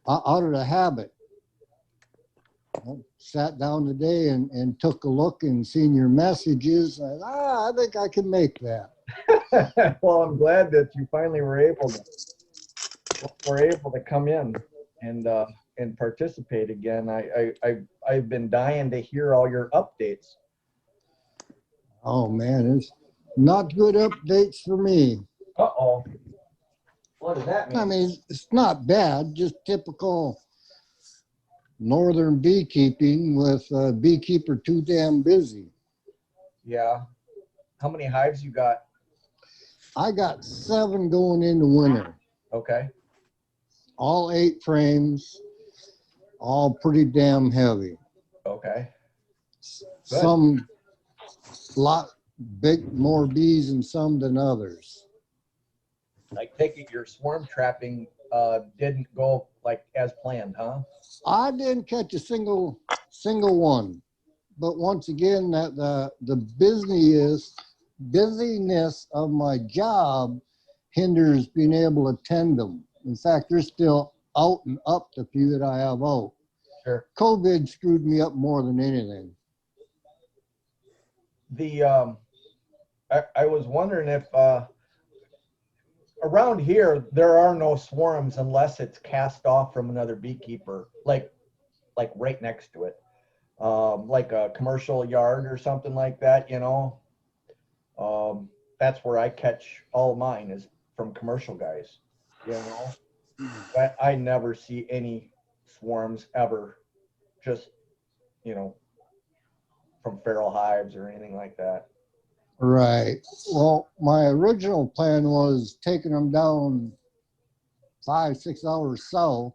out of the habit. I sat down today and took a look and seen your messages. I think I can make that. Well, I'm glad that you finally were able to come in and participate again. I've been dying to hear all your updates. Oh man, it's not good updates for me. Uh-oh. What does that mean? I mean, it's not bad, just typical northern beekeeping with a beekeeper too damn busy. Yeah. How many hives you got? I got 7 going into winter, Okay. all 8 frames, all pretty damn heavy. Okay. Good. Some lot more bees in some than others. I take it your swarm trapping didn't go like as planned, huh? I didn't catch a single one, but once again, that the busyness of my job hinders being able to tend them. In fact, they're still out and up, the few that I have out. Sure. COVID screwed me up more than anything. I was wondering if around here there are no swarms unless it's cast off from another beekeeper, like right next to it, like a commercial yard or something like that. That's where I catch all mine is from commercial guys. But I never see any swarms ever, just from feral hives or anything like that. Right. Well, my original plan was taking them down 5-6 hours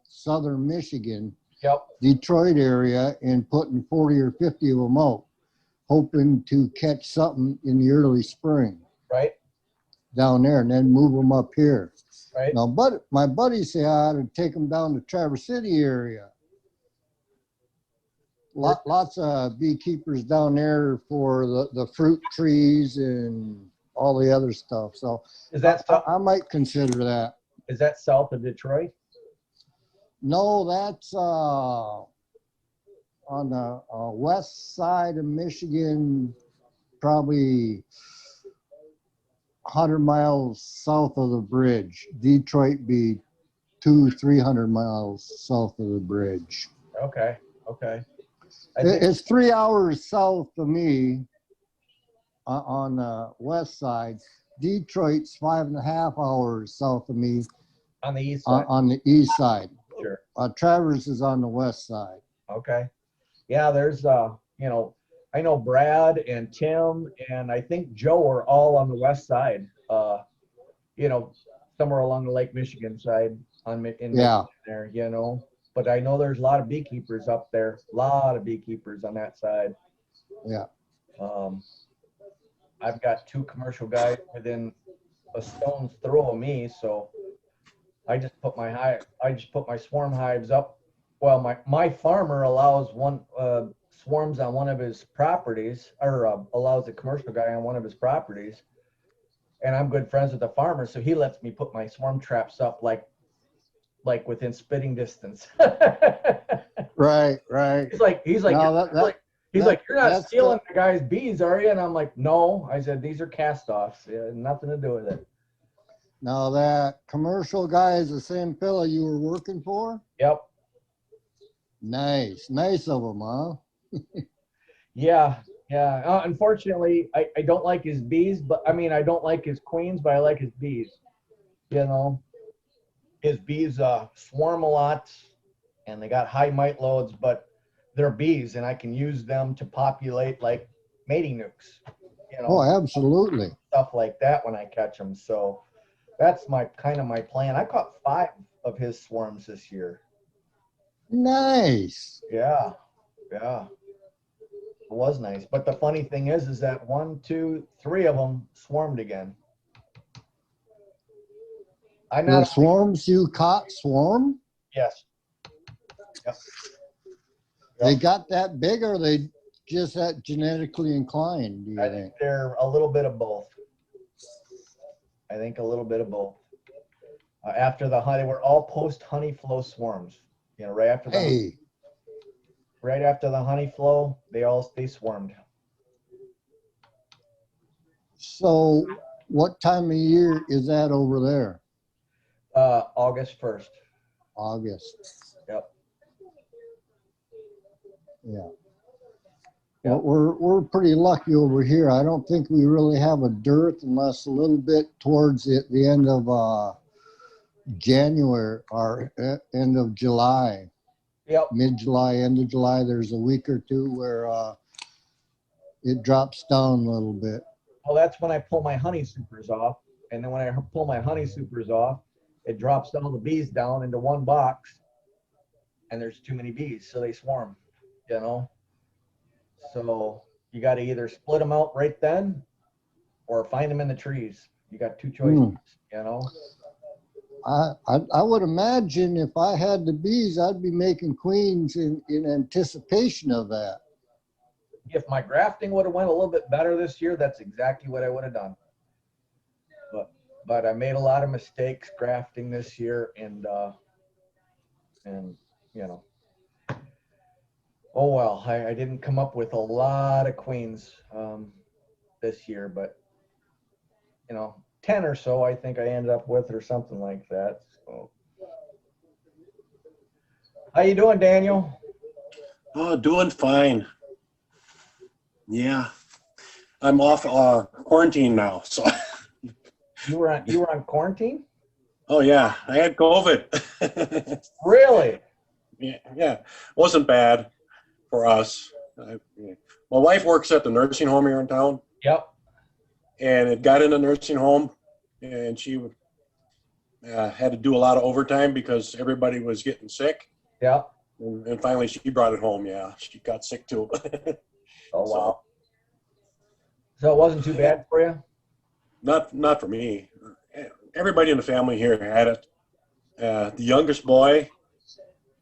southern Michigan, Yep. Detroit area, and putting 40 or 50 of them out, hoping to catch something in the early spring. Right. Down there, and then move them up here. Right. Now, but my buddies say I ought to take them down to Traverse City area. Lots of beekeepers down there for the fruit trees and all the other stuff. So Is that I might consider that. Is that south of Detroit? No, that's on the west side of Michigan, probably 100 miles south of the bridge. Detroit be 200-300 miles south of the bridge. Okay. Okay. It's 3 hours south of me on the west side. Detroit's 5.5 hours south of me on the east side. On the east side. Sure. Traverse is on the west side. Okay. Yeah, there's I know Brad and Tim and I think Joe are all on the west side. Somewhere along the Lake Michigan side in Michigan there, But I know there's a lot of beekeepers up there. A lot of beekeepers on that side. Yeah. I've got 2 commercial guys within a stone's throw of me, so I just put my swarm hives up. Well, my farmer allows swarms on one of his properties, or allows a commercial guy on one of his properties, and I'm good friends with the farmer, so he lets me put my swarm traps up like within spitting distance. Right. He's like, you're not stealing the guy's bees, are you? And I'm like, no. I said, these are cast-offs. Yeah, nothing to do with it. Now that commercial guy is the same fella you were working for? Yep. Nice of him, huh? Yeah. Unfortunately, I don't like his bees, but I don't like his queens, but I like his bees. His bees swarm a lot, and they got high mite loads, but they're bees, and I can use them to populate like mating nukes. Oh, absolutely. Stuff like that when I catch them. So that's my plan. I caught 5 of his swarms this year. Nice. Yeah. It was nice. But the funny thing is that 1, 2, 3 of them swarmed again. The swarms you caught swarm? Yes. Yep. They got that big, or they just that genetically inclined, do you think? I think they're a little bit of both. After the honey, they were all post honey flow swarms. You know, right after Hey, the honey flow, they swarmed. so what time of year is that over there? August 1st. August. Yep. Yeah. Yep. Well, we're pretty lucky over here. I don't think we really have a dearth unless a little bit towards the end of January or end of July, Yep. mid-July, end of July. There's a week or two where it drops down a little bit. Well, that's when I pull my honey supers off. And then when I pull my honey supers off, it drops all the bees down into one box. And there's too many bees, so they swarm, you know? So you got to either split them out right then or find them in the trees. You got two choices, you know? I would imagine if I had the bees, I'd be making queens in anticipation of that. If my grafting would have went a little bit better this year, that's exactly what I would have done. But I made a lot of mistakes grafting this year, and you know, oh well, I didn't come up with a lot of queens this year, but you know, 10 or so I think I ended up with, or something like that. So, how you doing, Daniel? Oh, doing fine. Yeah, I'm off quarantine now. So, You were on quarantine? oh yeah, I had COVID. Really? Yeah, wasn't bad for us. My wife works at the nursing home here in town, Yep. and it got in the nursing home, and she had to do a lot of overtime because everybody was getting sick. Yep. And finally, she brought it home. Yeah, she got sick too. Oh wow. So it wasn't too bad for you? Not for me. Everybody in the family here had it. The youngest boy,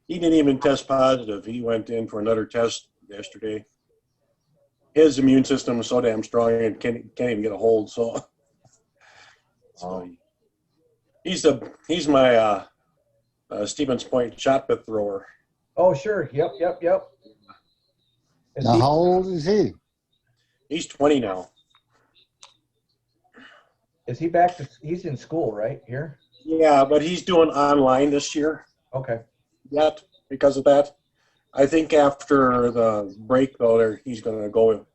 he didn't even test positive. He went in for another test yesterday. His immune system is so damn strong and can't even get a hold. So Oh. he's my Stevens Point shot put thrower. Oh sure. Yep. Now, how old is he? He's 20 now. Is he back to? He's in school right here. Yeah, but he's doing online this year. Okay. Yet because of that, I think after the break though, he's going to go.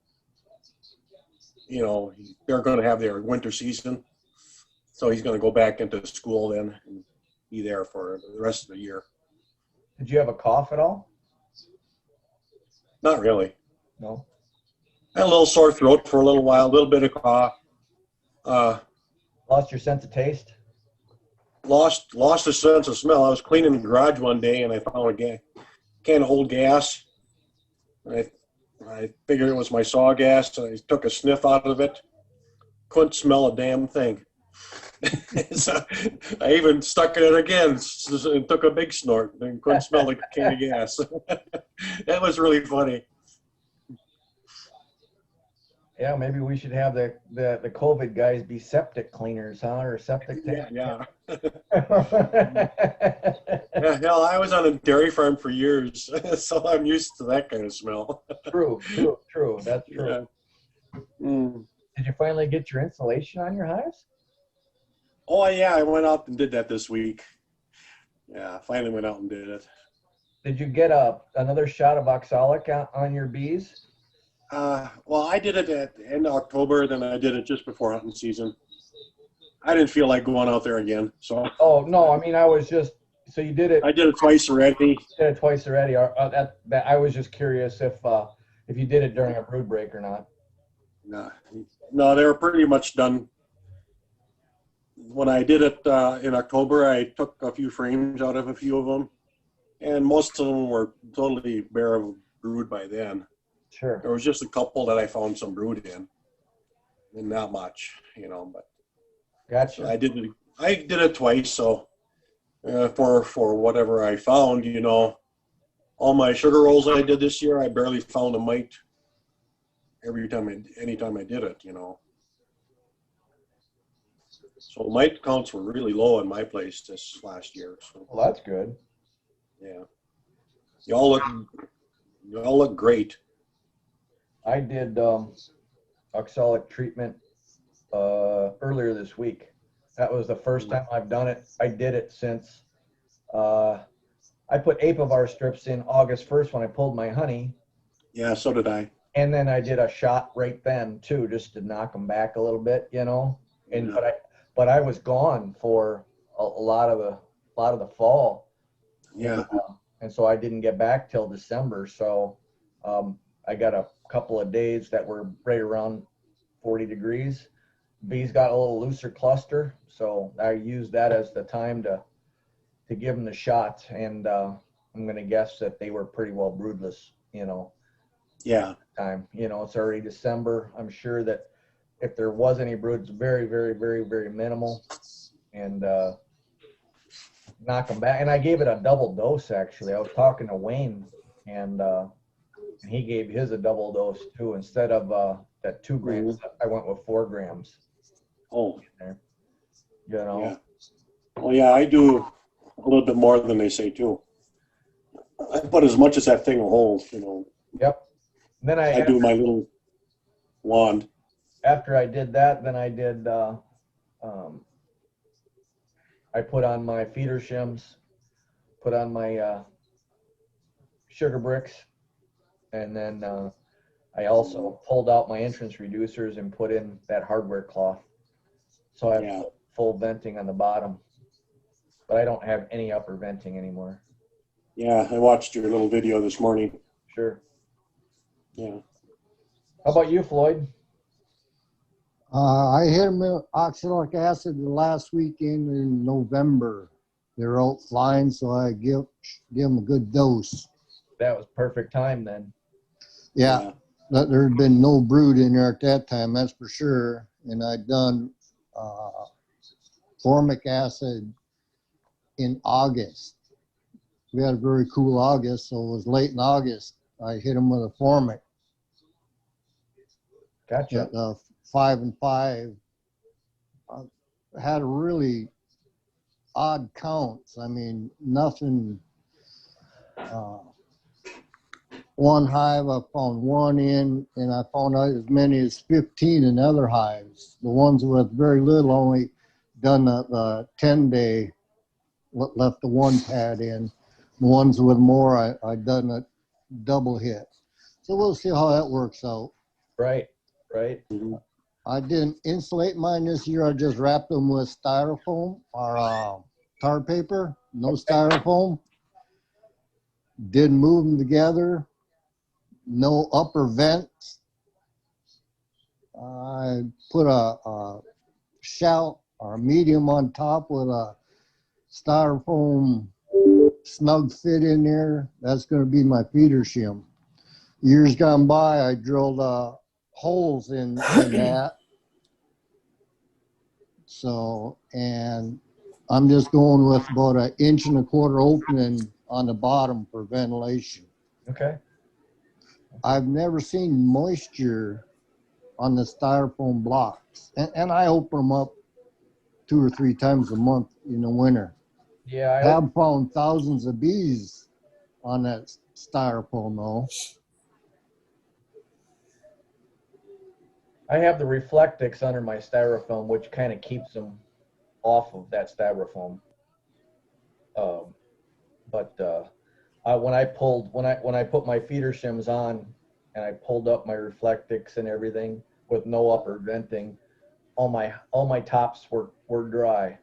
You know, they're going to have their winter season, so he's going to go back into school then and be there for the rest of the year. Did you have a cough at all? Not really. No. I had a little sore throat for a little while, a little bit of cough. Lost your sense of taste? Lost the sense of smell. I was cleaning the garage one day and I found a can of old gas. I figured it was my saw gas, and I took a sniff out of it. Couldn't smell a damn thing. So I even stuck it in again and took a big snort and couldn't smell the can of gas. That was really funny. Yeah, maybe we should have the COVID guys be septic cleaners, huh? Or septic tank. Yeah. Yeah, hell, I was on a dairy farm for years, so I'm used to that kind of smell. True. That's true. Yeah. Mm. Did you finally get your insulation on your hives? Oh, yeah, I went out and did that this week. Yeah, finally went out and did it. Did you get another shot of oxalic on your bees? Well, I did it at the end of October, then I did it just before hunting season. I didn't feel like going out there again, so. Oh, no, I mean, I was just, so you did it. I did it twice already. You did it twice already. That I was just curious if you did it during a brood break or not. No, they were pretty much done. When I did it in October, I took a few frames out of a few of them, and most of them were totally bare of brood by then. Sure. There was just a couple that I found some brood in, and not much, but. Gotcha. I did it twice, so for whatever I found, all my sugar rolls I did this year, I barely found a mite anytime I did it, So mite counts were really low in my place this last year. So, Well, that's good. yeah. You all look great. I did oxalic treatment earlier this week. That was the first time I've done it. I did it since I put Apivar strips in August 1st when I pulled my honey. Yeah, so did I. And then I did a shot right then too, just to knock them back a little bit, you know. And Yeah. but I was gone for a lot of the fall. Yeah. And so I didn't get back till December. So I got a couple of days that were right around 40 degrees. Bees got a little looser cluster, so I used that as the time to give them the shot. And I'm going to guess that they were pretty well broodless, you know. Yeah. Time, you know, it's already December. I'm sure that if there was any brood, it's very, very, very, very minimal. And knock them back. And I gave it a double dose, actually. I was talking to Wayne, and he gave his a double dose too. Instead of that 2 grams, I went with 4 grams. Oh. There, you know. Yeah. Well, yeah, I do a little bit more than they say too. I put as much as that thing will hold, you know. Yep. And then I do my little wand. after I did that, then I did I put on my feeder shims, put on my sugar bricks, and then I also pulled out my entrance reducers and put in that hardware cloth. So I have full venting on the bottom, but I don't have any upper venting anymore. Yeah, I watched your little video this morning. Sure. Yeah. How about you, Floyd? I hit them with oxalic acid the last weekend in November. They're out flying, so I give them a good dose. That was perfect time then. Yeah, there had been no brood in there at that time, that's for sure. And I'd done formic acid in August. We had a very cool August, so it was late in August. I hit them with a formic. Gotcha. At 5 and 5. Had a really odd counts. I mean, nothing. One hive, I found 1 in, and I found out as many as 15 in other hives. The ones with very little only done the 10-day, left the 1 pad in. The ones with more, I done a double hit. So we'll see how that works out. Right, right. I didn't insulate mine this year. I just wrapped them with styrofoam or tar paper, no styrofoam. Didn't move them together. No upper vents. I put a shout or a medium on top with a styrofoam snug fit in there. That's going to be my feeder shim. Years gone by, I drilled holes in that. So, and I'm just going with about 1.25 inch opening on the bottom for ventilation. Okay. I've never seen moisture on the styrofoam blocks, and I open them up 2 or 3 times a month in the winter. Yeah, I have found thousands of bees on that styrofoam though. I have the Reflectix under my styrofoam, which kind of keeps them off of that styrofoam. When I put my feeder shims on and I pulled up my Reflectix and everything with no upper venting, all my tops were dry,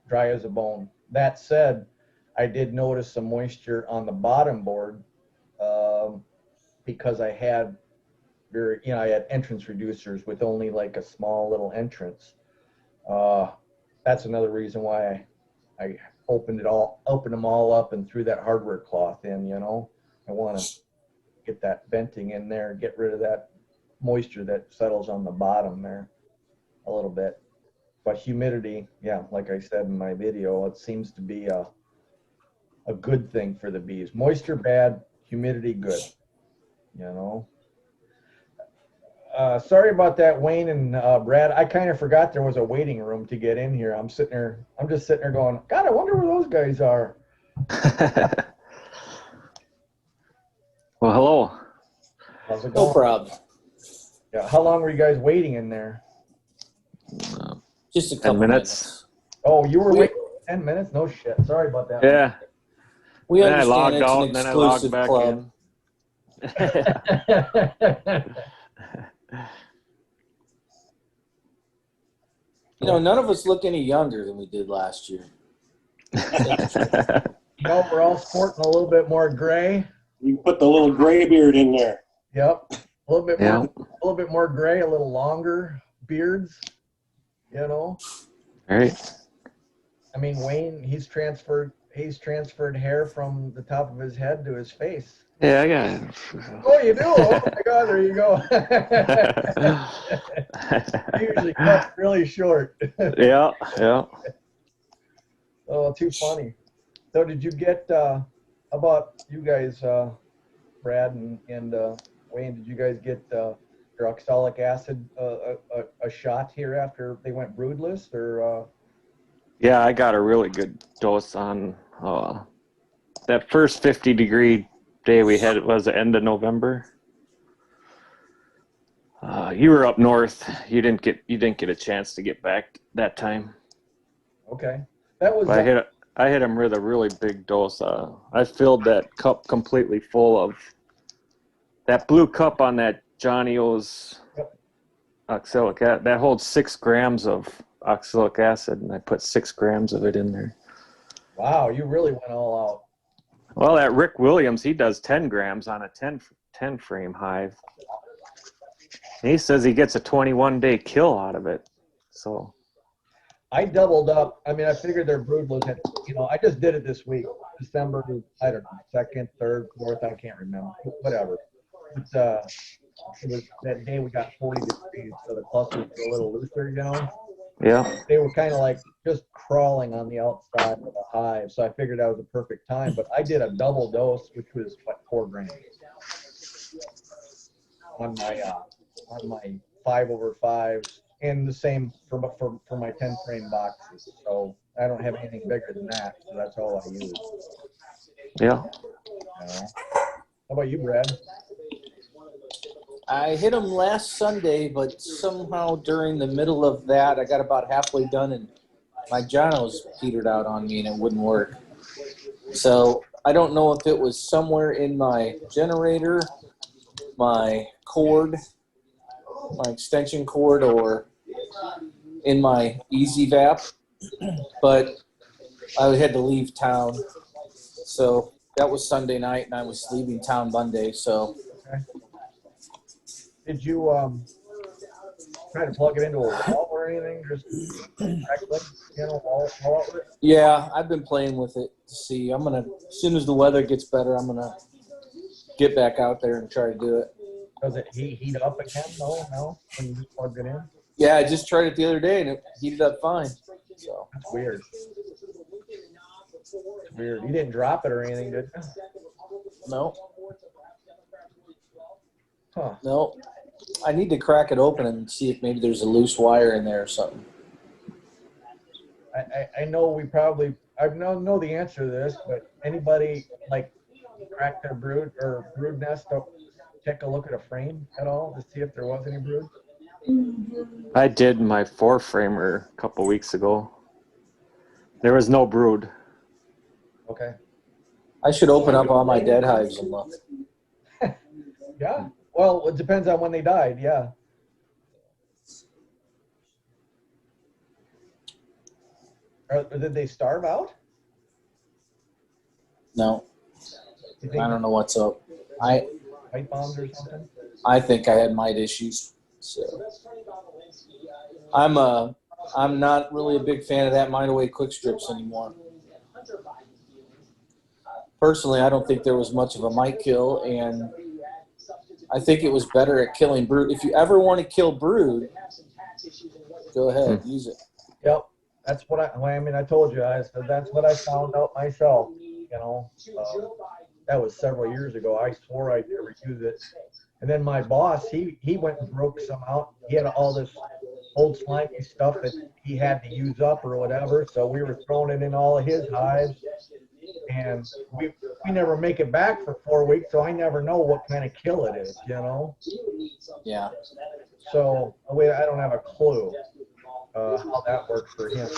dry as a bone. That said, I did notice some moisture on the bottom board because I had I had entrance reducers with only like a small little entrance. That's another reason why I opened them all up and threw that hardware cloth in. You know, I want to get that venting in there, get rid of that moisture that settles on the bottom there a little bit. But humidity, yeah, like I said in my video, it seems to be a good thing for the bees. Moisture bad, humidity good. You know. Sorry about that, Wayne and Brad. I kind of forgot there was a waiting room to get in here. I'm just sitting there going, God, I wonder where those guys are. Well, hello. How's it No going? problem. Yeah. How long were you guys waiting in there? Just a 10 couple minutes. minutes. Oh, you were We- waiting 10 minutes? No shit. Sorry about that. Yeah. We Then I understand logged it's out an and then I logged exclusive back club. in. You know, none of us look any younger than we did last year. No, we're all sporting a little bit more gray. You put the little gray beard in there. Yep. A little bit Yeah. more, a little bit more gray, a little longer beards. You know. Right. I mean, Wayne, he's transferred hair from the top of his head to his face. Yeah, I got it. Oh, you do? Oh my God, there you go. He usually cuts really short. Yeah, yeah. Oh, too funny. So did you get, how about you guys, Brad and Wayne, did you guys get your oxalic acid a shot here after they went broodless, or? Yeah, I got a really good dose on that first 50-degree day we had. It was the end of November. You were up north. You didn't get a chance to get back that time. Okay, that was. But I hit him with a really big dose. I filled that cup completely full of that blue cup on that Johnny O's oxalic acid. That holds 6 grams of oxalic acid, and I put 6 grams of it in there. Wow, you really went all out. Well, that Rick Williams, he does 10 grams on a 10 frame hive. And he says he gets a 21-day kill out of it. So I doubled up. I mean, I figured their brood was at, I just did it this week, December, I don't know, 2nd, 3rd, 4th, I can't remember, whatever. But, it was that day we got 40 degrees, so the clusters were a little looser, yeah. They were kind of like just crawling on the outside of the hive, so I figured that was the perfect time. But I did a double dose, which was, 4 grams on my 5/5s, and the same for my 10 frame boxes. So I don't have anything bigger than that, so that's all I use. Yeah. How about you, Brad? I hit him last Sunday, but somehow during the middle of that, I got about halfway done and my Jonos petered out on me and it wouldn't work. So I don't know if it was somewhere in my generator, my cord, my extension cord, or in my Easy Vap, but I had to leave town. So that was Sunday night and I was leaving town Monday, so. Okay. Did you try to plug it into a wall or anything? Just directly, wall outlet? Yeah, I've been playing with it to see. I'm gonna, as soon as the weather gets better, I'm gonna get back out there and try to do it. Does it heat up again? No, when you just plugged it in? Yeah, I just tried it the other day and it heated up fine. So That's weird. It's weird. You didn't drop it or anything, did you? no, Huh. no. I need to crack it open and see if maybe there's a loose wire in there or something. I know we probably, I know the answer to this, but anybody like crack their brood or brood nest up, take a look at a frame at all to see if there was any brood? I did my 4-framer a couple weeks ago. There was no brood. Okay. I should open up all my dead hives and look. Yeah. Well, it depends on when they died. Yeah. Or did they starve out? No, You I think don't know what's up. Mite bombs or something? I think I had mite issues. So I'm not really a big fan of that mite away quick strips anymore. Personally, I don't think there was much of a mite kill, and I think it was better at killing brood. If you ever want to kill brood, go ahead, use it. Yep. That's what I told you, I said that's what I found out myself, that was several years ago. I swore I'd never use it. And then my boss, he went and broke some out. He had all this old slimy stuff that he had to use up or whatever. So we were throwing it in all of his hives. and we never make it back for 4 weeks, so I never know what kind of kill it is, you know. Yeah. So I don't have a clue how that works for him.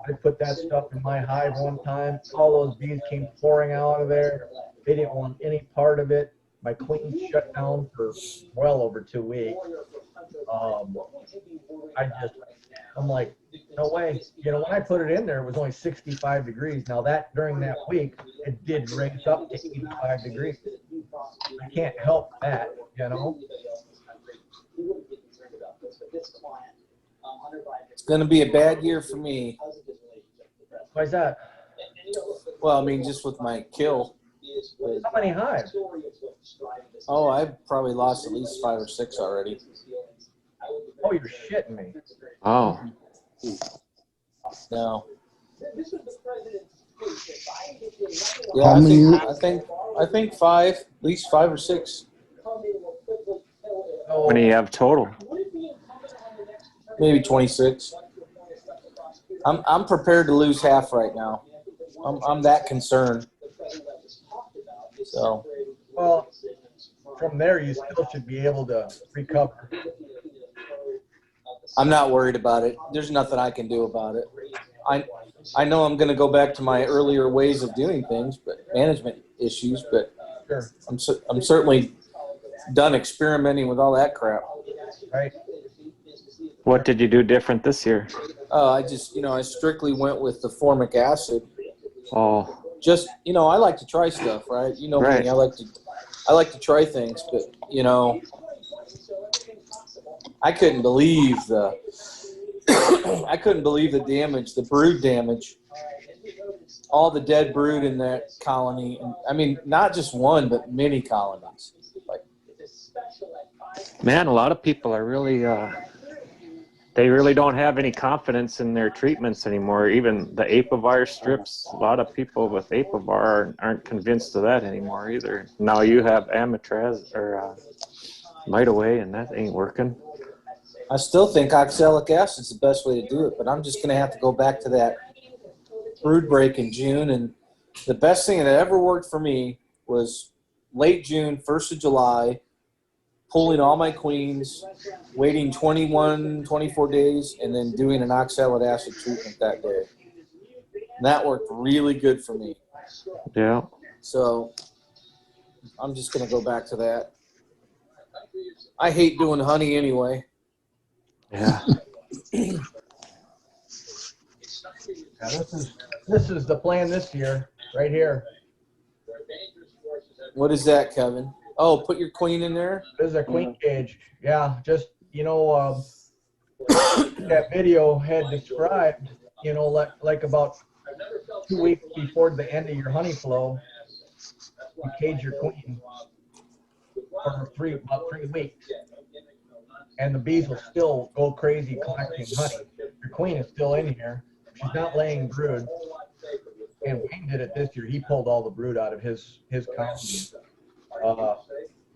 I put that stuff in my hive one time. All those bees came pouring out of there. They didn't want any part of it. My queen shut down for well over 2 weeks. I'm like, no way. You know, when I put it in there, it was only 65 degrees. Now that during that week, it did raise up to 85 degrees. I can't help that, you know. It's going to be a bad year for me. Why's that? Well, I mean, just with my kill. How many hives? Oh, I've probably lost at least 5 or 6 already. Oh, you're shitting me. Oh, No. How Yeah, many- I think 5, at least 5 or 6. So, when do you have total? Maybe 26. I'm prepared to lose half right now. I'm that concerned. So, well, from there, you still should be able to recover. I'm not worried about it. There's nothing I can do about it. I know I'm going to go back to my earlier ways of doing things, but management issues, but Sure. I'm certainly done experimenting with all that crap. Right? What did you do different this year? I just, I strictly went with the formic acid. Oh, Just, I like to try stuff, right? You know Right. me, I like to try things, but I couldn't believe the damage, the brood damage, all the dead brood in that colony. And I mean, not just one, but many colonies. Like, man, a lot of people are really, they really don't have any confidence in their treatments anymore. Even the Apivar strips, a lot of people with Apivar aren't convinced of that anymore either. Now you have Amitraz or Mite Away, and that ain't working. I still think oxalic acid is the best way to do it, but I'm just going to have to go back to that brood break in June. And the best thing that ever worked for me was late June, 1st of July, pulling all my queens, waiting 21, 24 days, and then doing an oxalic acid treatment that day. And that worked really good for me. Yeah. So I'm just going to go back to that. I hate doing honey anyway. Yeah. Yeah, this is the plan this year, right here. What is that, Kevin? Oh, put your queen in there? This is a queen cage. Yeah, just, that video had described, like about 2 weeks before the end of your honey flow, you cage your queen for about 3 weeks. And the bees will still go crazy collecting honey. Your queen is still in here. She's not laying brood. And Wayne did it this year. He pulled all the brood out of his colony.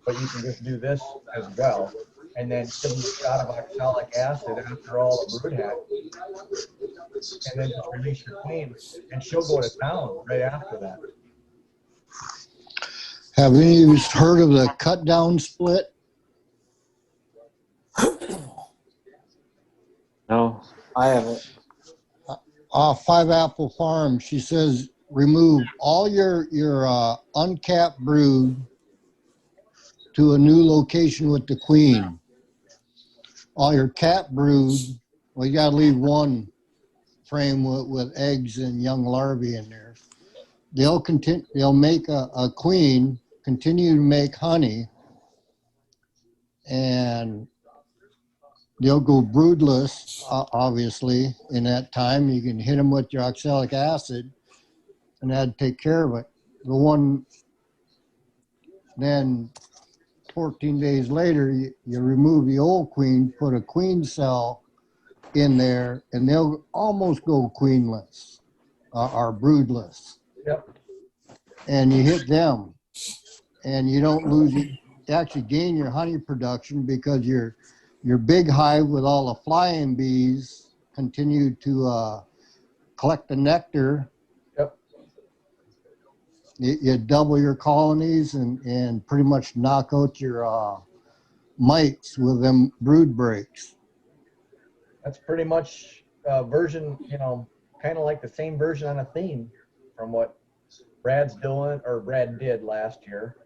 But you can just do this as well. And then give them a shot of oxalic acid after all the brood hatch. And then just release your queen. And she'll go to town right after that. Have any of you heard of the cut down split? No. I haven't. Five Apple Farm, she says remove all your uncapped brood to a new location with the queen. All your capped brood, well, you got to leave one frame with eggs and young larvae in there. They'll make a queen, continue to make honey, and they'll go broodless, obviously, in that time. You can hit them with your oxalic acid, and that'd take care of it. The one, then 14 days later, you remove the old queen, put a queen cell in there, and they'll almost go queenless or broodless. Yep. And you hit them, and you don't lose it. You actually gain your honey production because your big hive with all the flying bees continue to collect the nectar. Yep. You double your colonies and pretty much knock out your mites with them brood breaks. That's pretty much a version, kind of like the same version on a theme from what Brad's doing, or Brad did last year,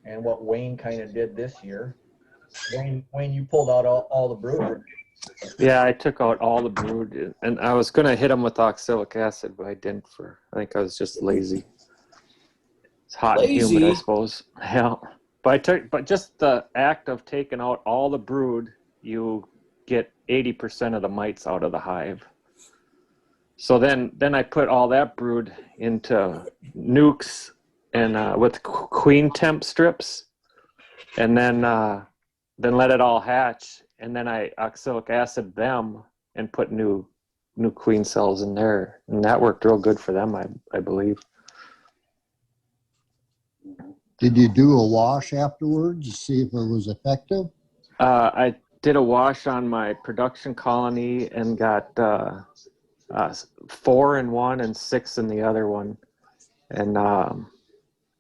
and what Wayne kind of did this year. Wayne, you pulled out all the brood. Yeah, I took out all the brood, and I was gonna hit them with oxalic acid, but I didn't. I think I was just lazy. It's hot and humid, I suppose. Yeah, but just the act of taking out all the brood, you get 80% of the mites out of the hive. So then I put all that brood into nukes and with queen temp strips, and then let it all hatch, and then I oxalic acid them and put new queen cells in there, and that worked real good for them, I believe. Did you do a wash afterwards to see if it was effective? I did a wash on my production colony and got 4 in one and 6 in the other one, and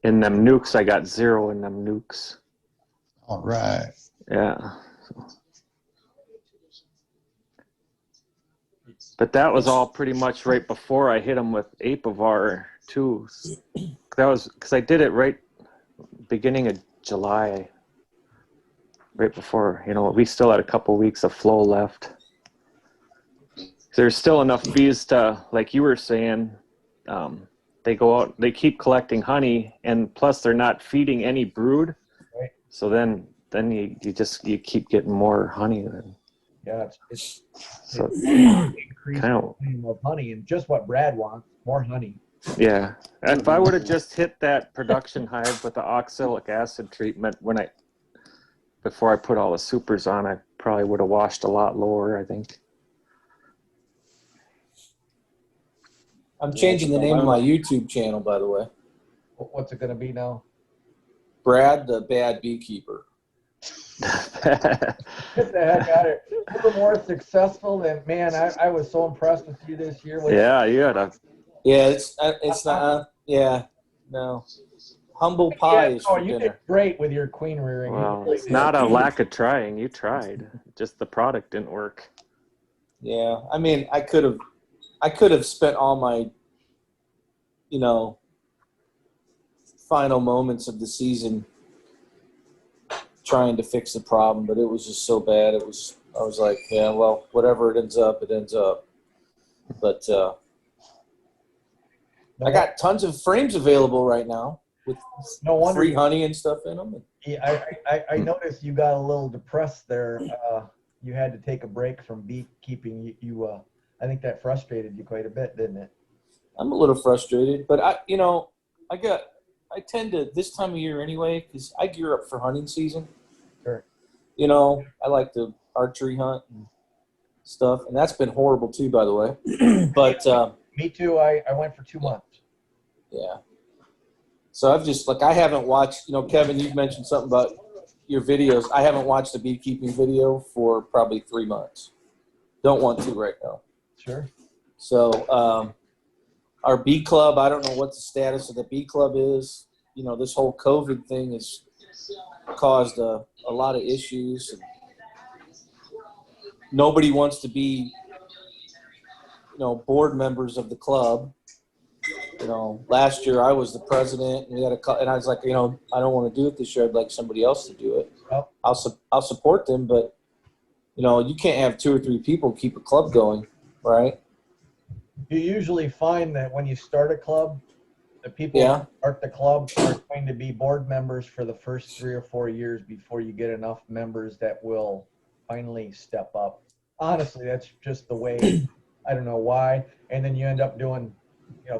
in them nukes I got 0 in them nukes. All right. Yeah. But that was all pretty much right before I hit them with Apivar too. That was because I did it right beginning of July, right before, we still had a couple weeks of flow left. There's still enough bees to, like you were saying, they go out, they keep collecting honey, and plus they're not feeding any brood. Right. So then you keep getting more honey. Yeah, it's So increased kind of, volume of honey, and just what Brad wants, more honey. yeah. If I would have just hit that production hive with the oxalic acid treatment before I put all the supers on, I probably would have washed a lot lower, I think. I'm changing the name of my YouTube channel, by the way. What's it going to be now? Brad the Bad Beekeeper. Get the heck out of it. You were more successful than, man, I was so impressed with you this year. Yeah, you had a... Yeah, it's not, yeah, no. Humble pie is for you dinner. did great with your queen rearing. Well, it's not a lack of trying. You tried. Just the product didn't work. Yeah, I mean, I could have spent all my, final moments of the season trying to fix the problem, but it was just so bad. I was like, yeah, well, whatever it ends up, it ends up. But I got tons of frames available right now with free honey and stuff in them. Yeah, I noticed you got a little depressed there. You had to take a break from beekeeping. I think that frustrated you quite a bit, didn't it? I'm a little frustrated, but I tend to, this time of year anyway, because I gear up for hunting season. Sure. I like to archery hunt and stuff, and that's been horrible too, by the way. But me too. I went for 2 months. Yeah. So I've just, I haven't watched, Kevin, you've mentioned something about your videos. I haven't watched a beekeeping video for probably 3 months. Don't want to right now. Sure. So our bee club, I don't know what the status of the bee club is. This whole COVID thing has caused a lot of issues. And nobody wants to be, board members of the club. Last year I was the president, and and I was like, I don't want to do it this year. I'd like somebody else to do it. Oh. I'll support them, but you can't have 2 or 3 people keep a club going, right? You usually find that when you start a club, the people who start the club are going to be board members for the first 3 or 4 years before you get enough members that will finally step up. Honestly, that's just the way. I don't know why. And then you end up doing,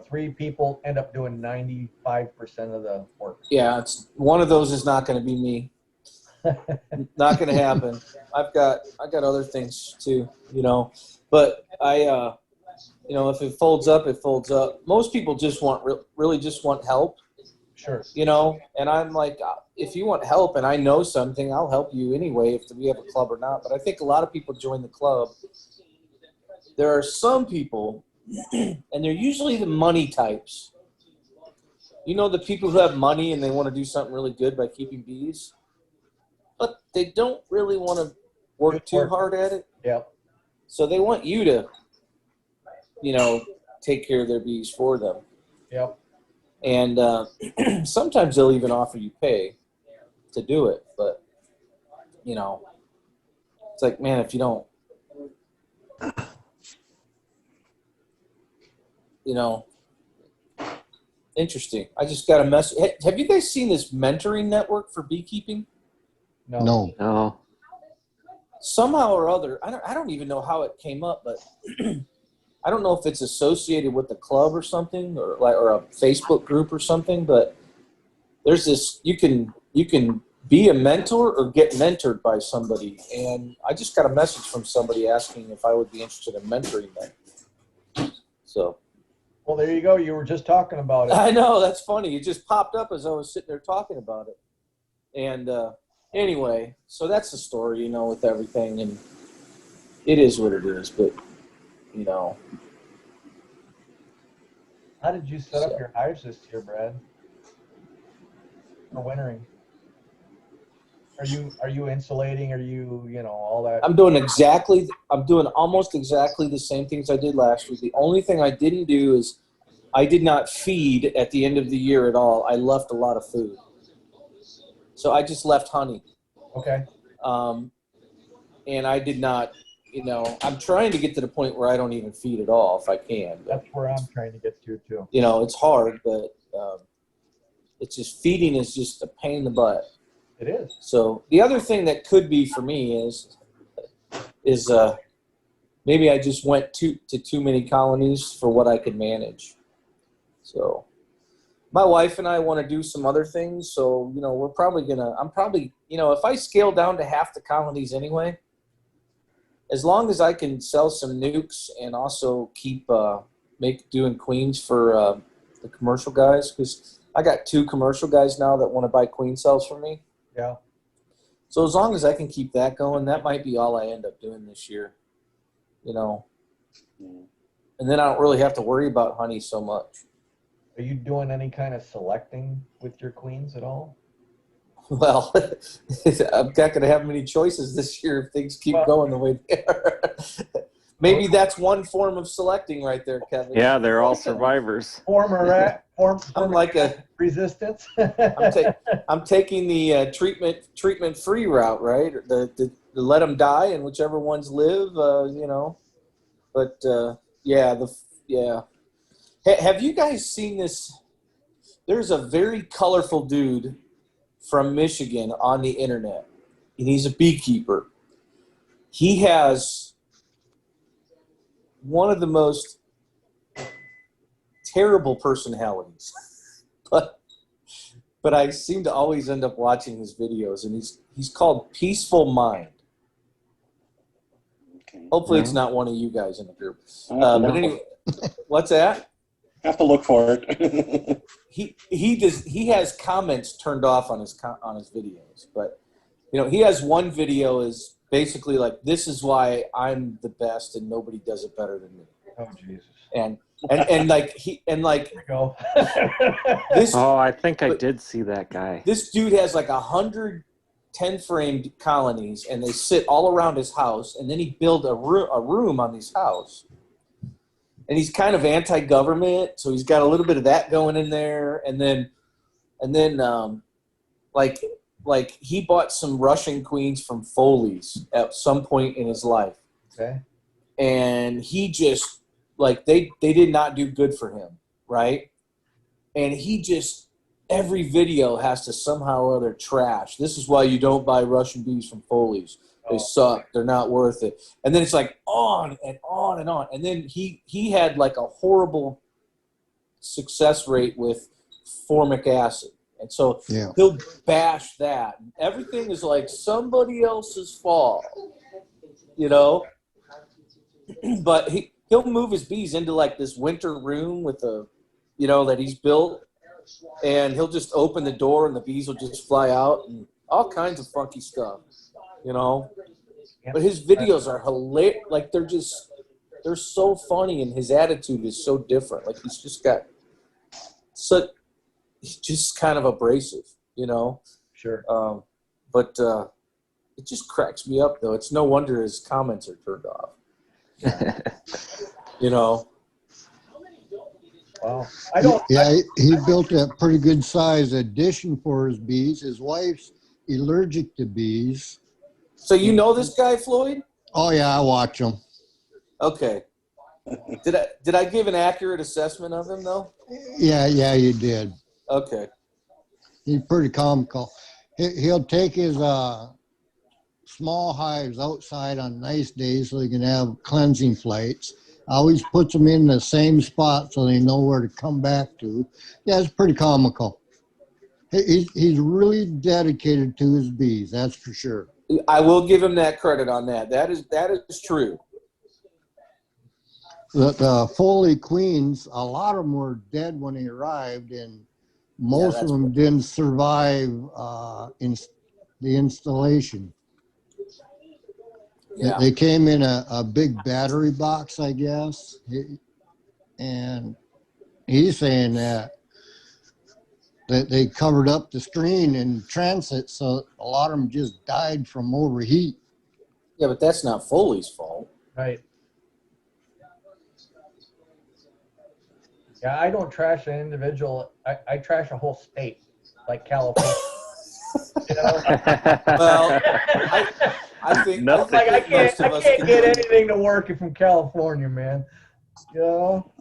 3 people end up doing 95% of the work. Yeah, one of those is not going to be me. Not going to happen. I got other things too, but if it folds up, it folds up. Most people just really just want help. Sure. And I'm like, if you want help and I know something, I'll help you anyway, if we have a club or not. But I think a lot of people join the club. There are some people, and they're usually the money types, You know the people who have money and they want to do something really good by keeping bees, but they don't really want to work too hard at it. Yep. So they want you to, take care of their bees for them. Yep. And sometimes they'll even offer you pay to do it. But, it's like, man, if you don't, interesting. I just got a message. Have you guys seen this mentoring network for beekeeping? No. No. Somehow or other, I don't even know how it came up, but I don't know if it's associated with the club or something, or a Facebook group or something. But there's this, you can be a mentor or get mentored by somebody, and I just got a message from somebody asking if I would be interested in mentoring them. So. Well, there you go. You were just talking about it. I know, that's funny. It just popped up as I was sitting there talking about it. And anyway, so that's the story, with everything, and it is what it is. But How did you set up your hives this year, Brad? For wintering? Are you insulating? Are you all that? I'm doing almost exactly the same things I did last year. The only thing I didn't do is I did not feed at the end of the year at all. I left a lot of food. So I just left honey. Okay. And I did not, I'm trying to get to the point where I don't even feed at all if I can. But, that's where I'm trying to get to too. It's hard, but it's just, feeding is just a pain in the butt. It is. So the other thing that could be for me is maybe I just went to too many colonies for what I could manage. So my wife and I want to do some other things. So, I'm probably, if I scale down to half the colonies anyway, as long as I can sell some nukes and also keep doing queens for the commercial guys, because I got 2 commercial guys now that want to buy queen cells from me. Yeah. So as long as I can keep that going, that might be all I end up doing this year, and then I don't really have to worry about honey so much. Are you doing any kind of selecting with your queens at all? Well, I'm not going to have many choices this year if things keep going the way they are. Maybe that's one form of selecting right there, Kevin. Yeah, they're all survivors. Form I'm like a resistance. I'm taking the treatment free route, right? The let them die, and whichever ones live, But yeah. Have you guys seen this? There's a very colorful dude from Michigan on the internet, and he's a beekeeper. He has one of the most terrible personalities, but I seem to always end up watching his videos, and he's called Peaceful Mind. Okay. Hopefully it's not one of you guys in the group. But anyway, what's that? Have to look for it. He has comments turned off on his videos, but he has one video is basically like, this is why I'm the best and nobody does it better than me. Oh Jesus. And like Go. this. Oh, I think I did see that guy. This dude has like 100 10-framed colonies, and they sit all around his house, and then he built a room on his house. And he's kind of anti-government, so he's got a little bit of that going in there. And then like he bought some Russian queens from Foley's at some point in his life. Okay. And he just, like, they did not do good for him, right? And he just, every video has to somehow or other trash. This is why you don't buy Russian bees from Foley's. They suck. They're not worth it. And then it's like on and on and on. And then he had like a horrible success rate with formic acid. And so he'll bash that. Everything is like somebody else's fault, But he'll move his bees into like this winter room with that he's built. And he'll just open the door and the bees will just fly out and all kinds of funky stuff, But his videos are hilarious. Like, they're so funny, and his attitude is so different. Like, he's just got just kind of abrasive, you know. Sure. But it just cracks me up, though. It's no wonder his comments are turned off. You know. Wow. I don't. Yeah, he built a pretty good size addition for his bees. His wife's allergic to bees. So you know this guy, Floyd? Oh yeah, I watch him. Okay. Did I give an accurate assessment of him though? Yeah, you did. Okay. He's pretty comical. He'll take his small hives outside on nice days so he can have cleansing flights. Always puts them in the same spot so they know where to come back to. Yeah, it's pretty comical. He's really dedicated to his bees, that's for sure. I will give him that credit on that. That is true. The Foley queens, a lot of them were dead when he arrived, and most of them didn't survive in the installation. Yeah. They came in a big battery box, I guess, and he's saying that they covered up the screen in transit, so a lot of them just died from overheat. Yeah, but that's not Foley's fault. Right. Yeah, I don't trash an individual. I trash a whole state, like California. You know? Well, I think It's like I can't get agree. anything to work from California, man. You know?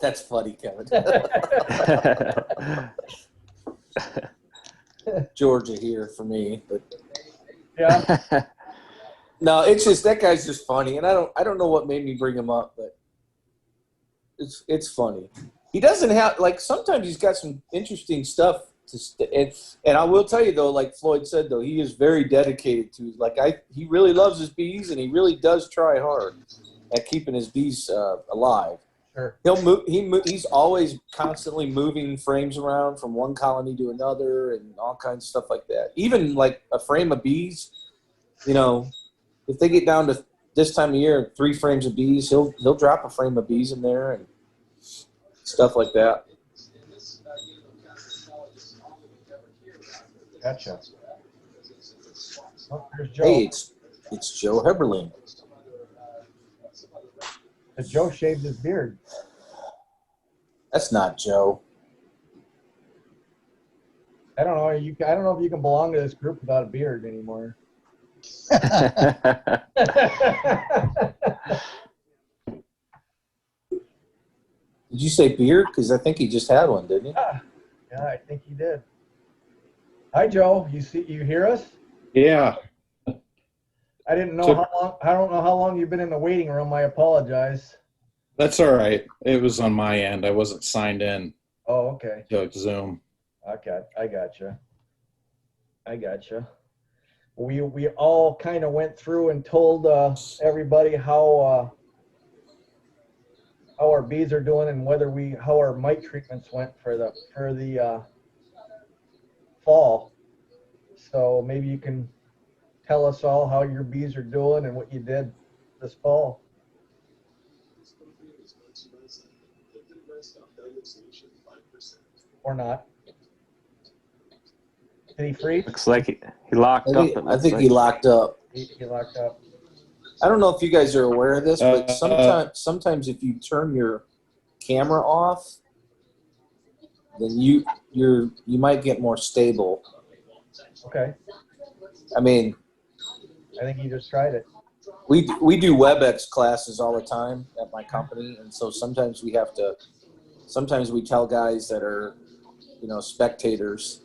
That's funny, Kevin. Georgia here for me, but Yeah. no, it's just that guy's just funny, and I don't know what made me bring him up, but it's funny. He doesn't have sometimes he's got some interesting stuff and I will tell you though, like Floyd said though, he is very dedicated to he really loves his bees, and he really does try hard at keeping his bees alive. Sure. He'll move. He's always constantly moving frames around from one colony to another, and all kinds of stuff like that. Even like a frame of bees, you know, if they get down to this time of year, 3 frames of bees, he'll drop a frame of bees in there and stuff like that. Gotcha. Oh, there's Joe. Hey, it's Joe Heberling. Joe shaved his beard. That's not Joe. I don't know. I don't know if you can belong to this group without a beard anymore. Did you say beard? Because I think he just had one, didn't he? Yeah, I think he did. Hi, Joe. You hear us? Yeah. I didn't know how long. I don't know how long you've been in the waiting room. I apologize. That's all right. It was on my end. I wasn't signed in Oh, okay. to Zoom. Okay, I gotcha. We all kind of went through and told everybody how our bees are doing and how our mite treatments went for the fall. So maybe you can tell us all how your bees are doing and what you did this fall. Or not. Did he freeze? Looks like he locked up. I think he locked up. He locked up. I don't know if you guys are aware of this, but sometimes if you turn your camera off, then you might get more stable. Okay. I mean, I think he just tried it. we do WebEx classes all the time at my company, and so sometimes we tell guys that are, spectators,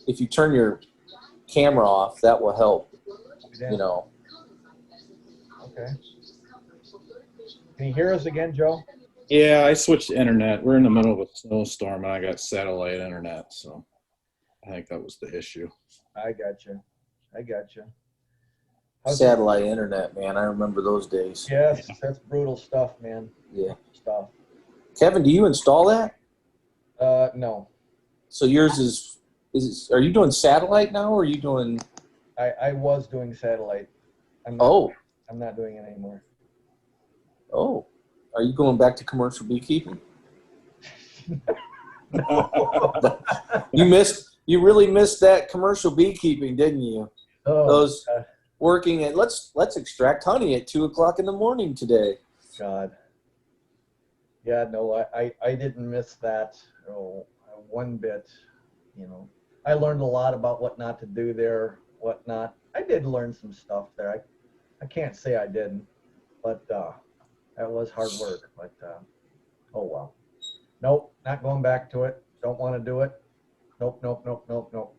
if you turn your camera off, that will help. Yeah. Okay. Can you hear us again, Joe? Yeah, I switched to internet. We're in the middle of a snowstorm, and I got satellite internet, so I think that was the issue. I gotcha. Satellite internet, man. I remember those days. Yes, that's brutal stuff, man. Yeah. Stuff. Kevin, do you install that? No. So yours are you doing satellite now, or are you doing? I was doing satellite. I'm not doing it anymore. Oh, are you going back to commercial beekeeping? You really missed that commercial beekeeping, didn't you? Oh, Those working at let's extract honey at 2:00 in the morning today. God. Yeah, no, I didn't miss that one bit. You know, I learned a lot about what not to do there, what not. I did learn some stuff there. I can't say I didn't, but that was hard work. But oh well. Nope, not going back to it. Don't want to do it. Nope, nope, nope, nope, nope.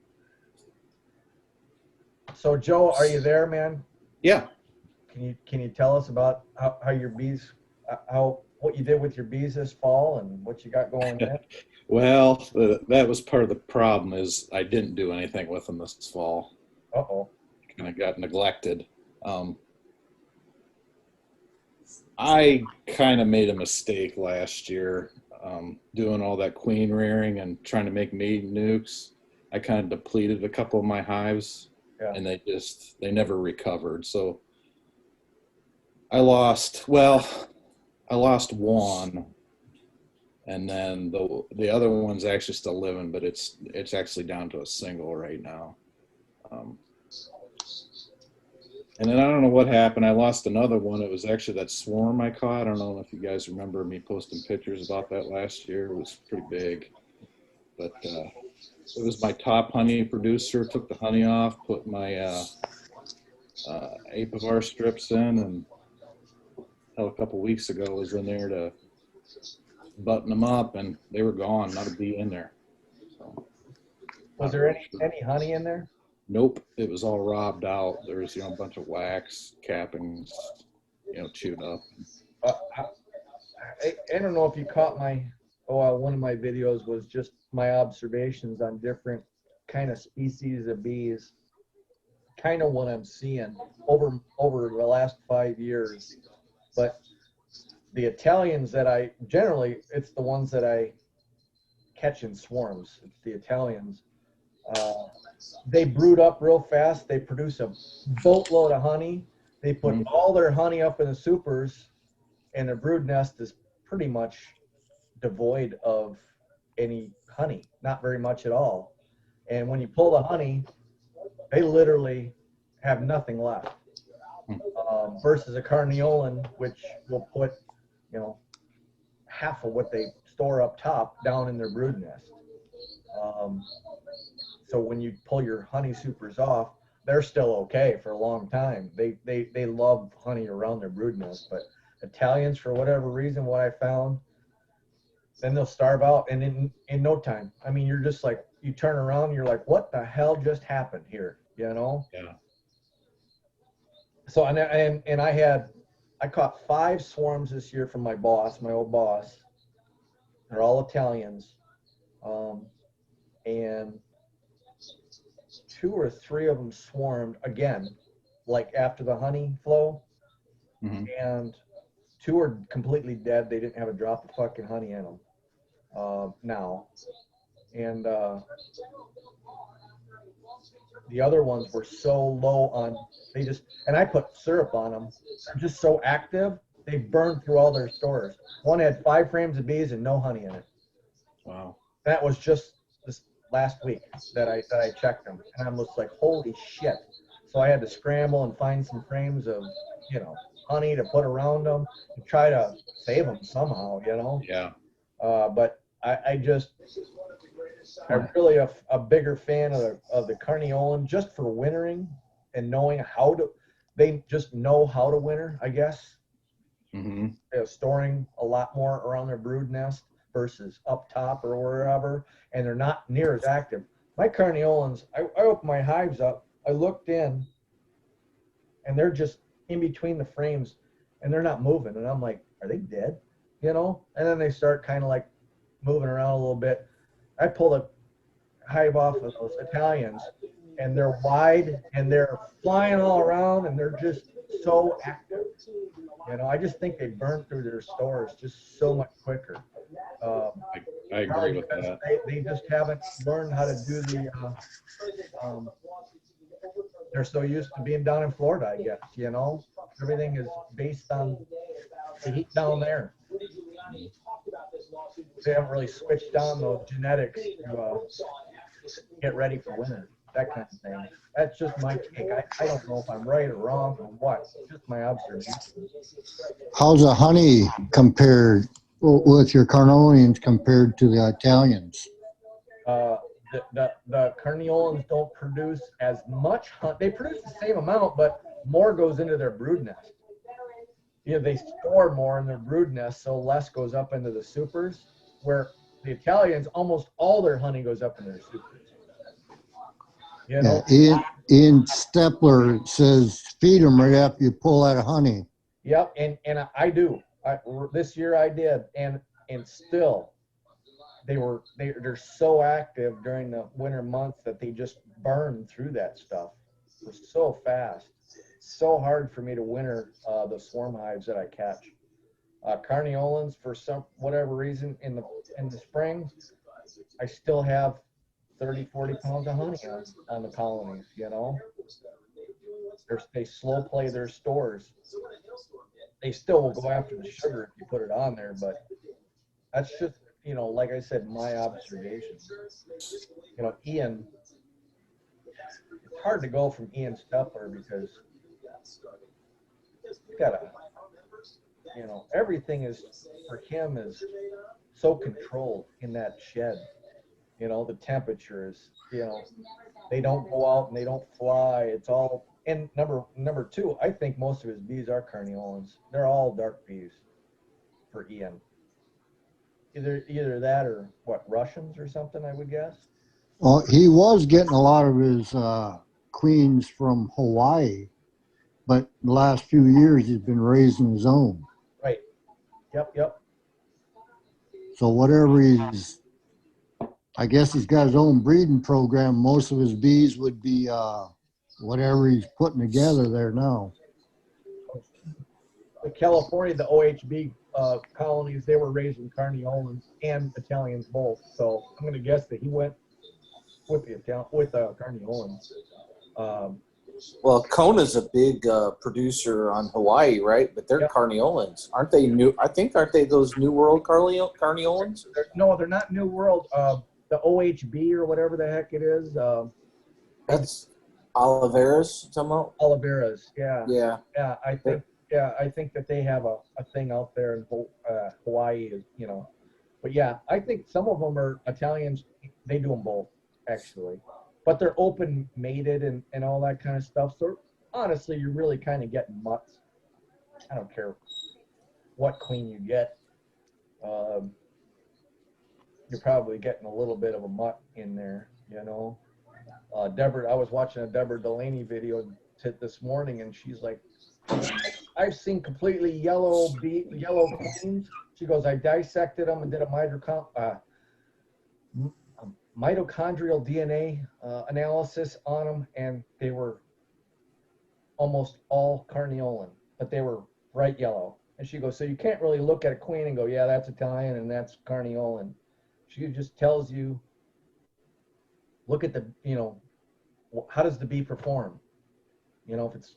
So Joe, are you there, man? Yeah. Can you tell us about how your bees, what you did with your bees this fall and what you got going there? Well, that was part of the problem is I didn't do anything with them this fall. Uh-oh. Kind of got neglected. I kind of made a mistake last year doing all that queen rearing and trying to make maiden nukes. I kind of depleted a couple of my hives, Yeah. and they never recovered. So I lost one, and then the other one's actually still living, but it's actually down to a single right now. And then I don't know what happened. I lost another one. It was actually that swarm I caught. I don't know if you guys remember me posting pictures about that last year. It was pretty big. But it was my top honey producer. Took the honey off, put my apivar strips in, and a couple weeks ago was in there to button them up, and they were gone. Not a bee in there. So, Was there any honey in there? nope, it was all robbed out. There was a bunch of wax cappings, chewed up. I don't know if you caught one of my videos was just my observations on different kind of species of bees, kind of what I'm seeing over the last 5 years. But the Italians that it's the ones that I catch in swarms. It's the Italians. They brood up real fast. They produce a boatload of honey. They put all their honey up in the supers, and their brood nest is pretty much devoid of any honey, not very much at all. And when you pull the honey, they literally have nothing left. Versus a carniolan, which will put, half of what they store up top down in their brood nest. So when you pull your honey supers off, they're still okay for a long time. They love honey around their brood nest, but Italians, for whatever reason, what I found, then they'll starve out, and in no time. I mean, you're just like, you turn around, and you're like, what the hell just happened here? Yeah. So and I caught 5 swarms this year from my old boss. They're all Italians, and 2 or 3 of them swarmed again, like after the honey flow, and 2 are completely dead. They didn't have a drop of fucking honey in them now, and the other ones were so low on. And I put syrup on them. They're just so active. They burned through all their stores. One had 5 frames of bees and no honey in it. Wow. That was just this last week that I checked them, and I'm just like, holy shit. So I had to scramble and find some frames of, honey to put around them to try to save them somehow, Yeah. But I'm really a bigger fan of the carniolan just for wintering and knowing they just know how to winter, I guess. They're storing a lot more around their brood nest versus up top or wherever, and they're not near as active. My carniolans, I opened my hives up, I looked in, and they're just in between the frames, and they're not moving, and I'm like, are they dead? And then they start kind of like moving around a little bit. I pulled a hive off of those Italians, and they're wide, and they're flying all around, and they're just so active. I just think they burn through their stores just so much quicker. I agree with that. They just haven't learned how to do they're so used to being down in Florida, I guess, Everything is based on the heat down there. they haven't really switched on those genetics to get ready for winter, that kind of thing. That's just my take. I don't know if I'm right or wrong or what. It's just my observation. How's the honey compared with your Carnolians compared to the Italians? The Carniolans don't produce as much honey. They produce the same amount, but more goes into their brood nest. You know, they store more in their brood nest, so less goes up into the supers, where the Italians, almost all their honey goes up into their supers. You know? Yeah, Ian Stepler says feed them right after you pull out of honey. Yep, and I do. This year I did, and still, they're so active during the winter months that they just burn through that stuff. It's so fast. It's so hard for me to winter the swarm hives that I catch. Carniolans, for some whatever reason, in the spring, I still have 30, 40 pounds of honey on the colonies. You know, they slow play their stores. They still will go after the sugar if you put it on there, but that's just, you know, like I said, my observation. You know, Ian, it's hard to go from Ian Stepler because you gotta, you know, everything is for him is so controlled in that shed. You know, the temperatures, you know, they don't go out and they don't fly. It's all, and number two, I think most of his bees are Carniolans. They're all dark bees for Ian. Either that or what, Russians or something, I would guess. Well, he was getting a lot of his queens from Hawaii, but the last few years he's been raising his own. Right. Yep. So whatever I guess he's got his own breeding program. Most of his bees would be whatever he's putting together there now. In California, the OHB colonies, they were raising Carniolans and Italians both. So I'm going to guess that he went with Carniolans. Well, Kona's a big producer on Hawaii, right? But they're Yep. Carniolans, aren't they? Aren't they those New World Carniolans? No, they're not New World. The OHB or whatever the heck it is. That's Oliveras, somehow. Oliveras. Yeah. Yeah. I think that they have a thing out there in Hawaii, you know. But yeah, I think some of them are Italians. They do them both, actually. But they're open mated and all that kind of stuff. So honestly, you're really kind of getting mutts. I don't care what queen you get. You're probably getting a little bit of a mutt in there, you know. I was watching a Deborah Delaney video this morning, and she's like, I've seen completely yellow queens. She goes, I dissected them and did a mitochondrial DNA analysis on them, and they were almost all Carniolan, but they were bright yellow. And she goes, so you can't really look at a queen and go, yeah, that's Italian and that's Carniolan. She just tells you, look at the, you know, how does the bee perform? You know, if it's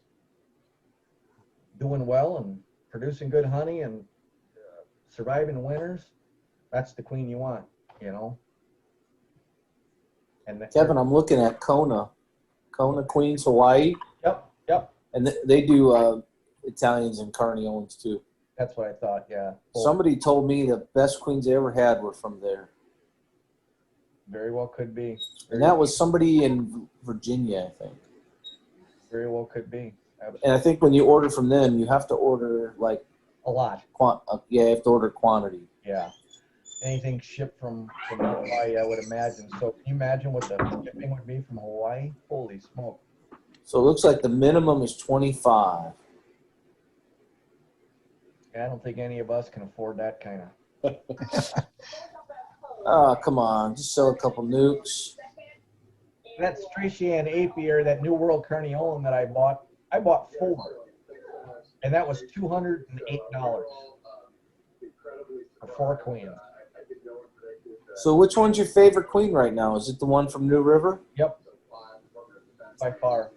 doing well and producing good honey and surviving winters, that's the queen you want, you know. And Kevin, I'm looking at Kona Queens, Hawaii. Yep. And they do Italians and Carniolans too. That's what I thought, yeah. Somebody told me the best queens they ever had were from there. Very well could be. And that was somebody in Virginia, I think. Very well could be. Absolutely. And I think when you order from them, you have to order like a lot. Yeah, you have to order quantity. Yeah. Anything shipped from Hawaii, I would imagine. So can you imagine what the shipping would be from Hawaii? Holy smoke. So it looks like the minimum is 25. Yeah, I don't think any of us can afford that kind of. Oh, come on. Just sell a couple nukes. That Stratian Apier, that New World Carniolan that I bought 4. And that was $208 for 4 queens. So which one's your favorite queen right now? Is it the one from New River? Yep. By far.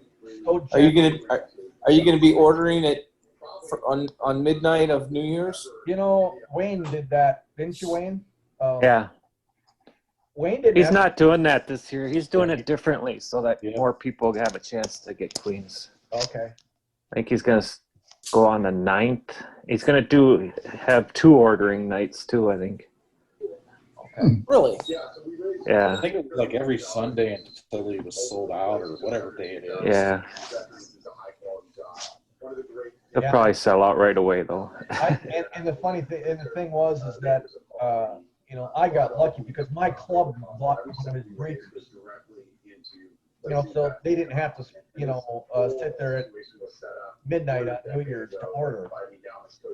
So are you gonna be ordering it on midnight of New Year's? You know, Wayne did that, didn't you, Wayne? Yeah. Wayne didn't He's have not doing that this year. He's doing it differently so that Yeah. more people have a chance to get queens. okay. I think he's going to go on the 9th. He's going to have 2 ordering nights too, I think. Okay. Really? I Yeah. think it was like every Sunday until he was sold out or whatever day it is. Yeah. He'll Yeah. probably sell out right away though. And the funny thing, and the thing was, is that you know, I got lucky because my club bought one of his breeders. You know, so they didn't have to, you know, sit there at midnight on New Year's to order.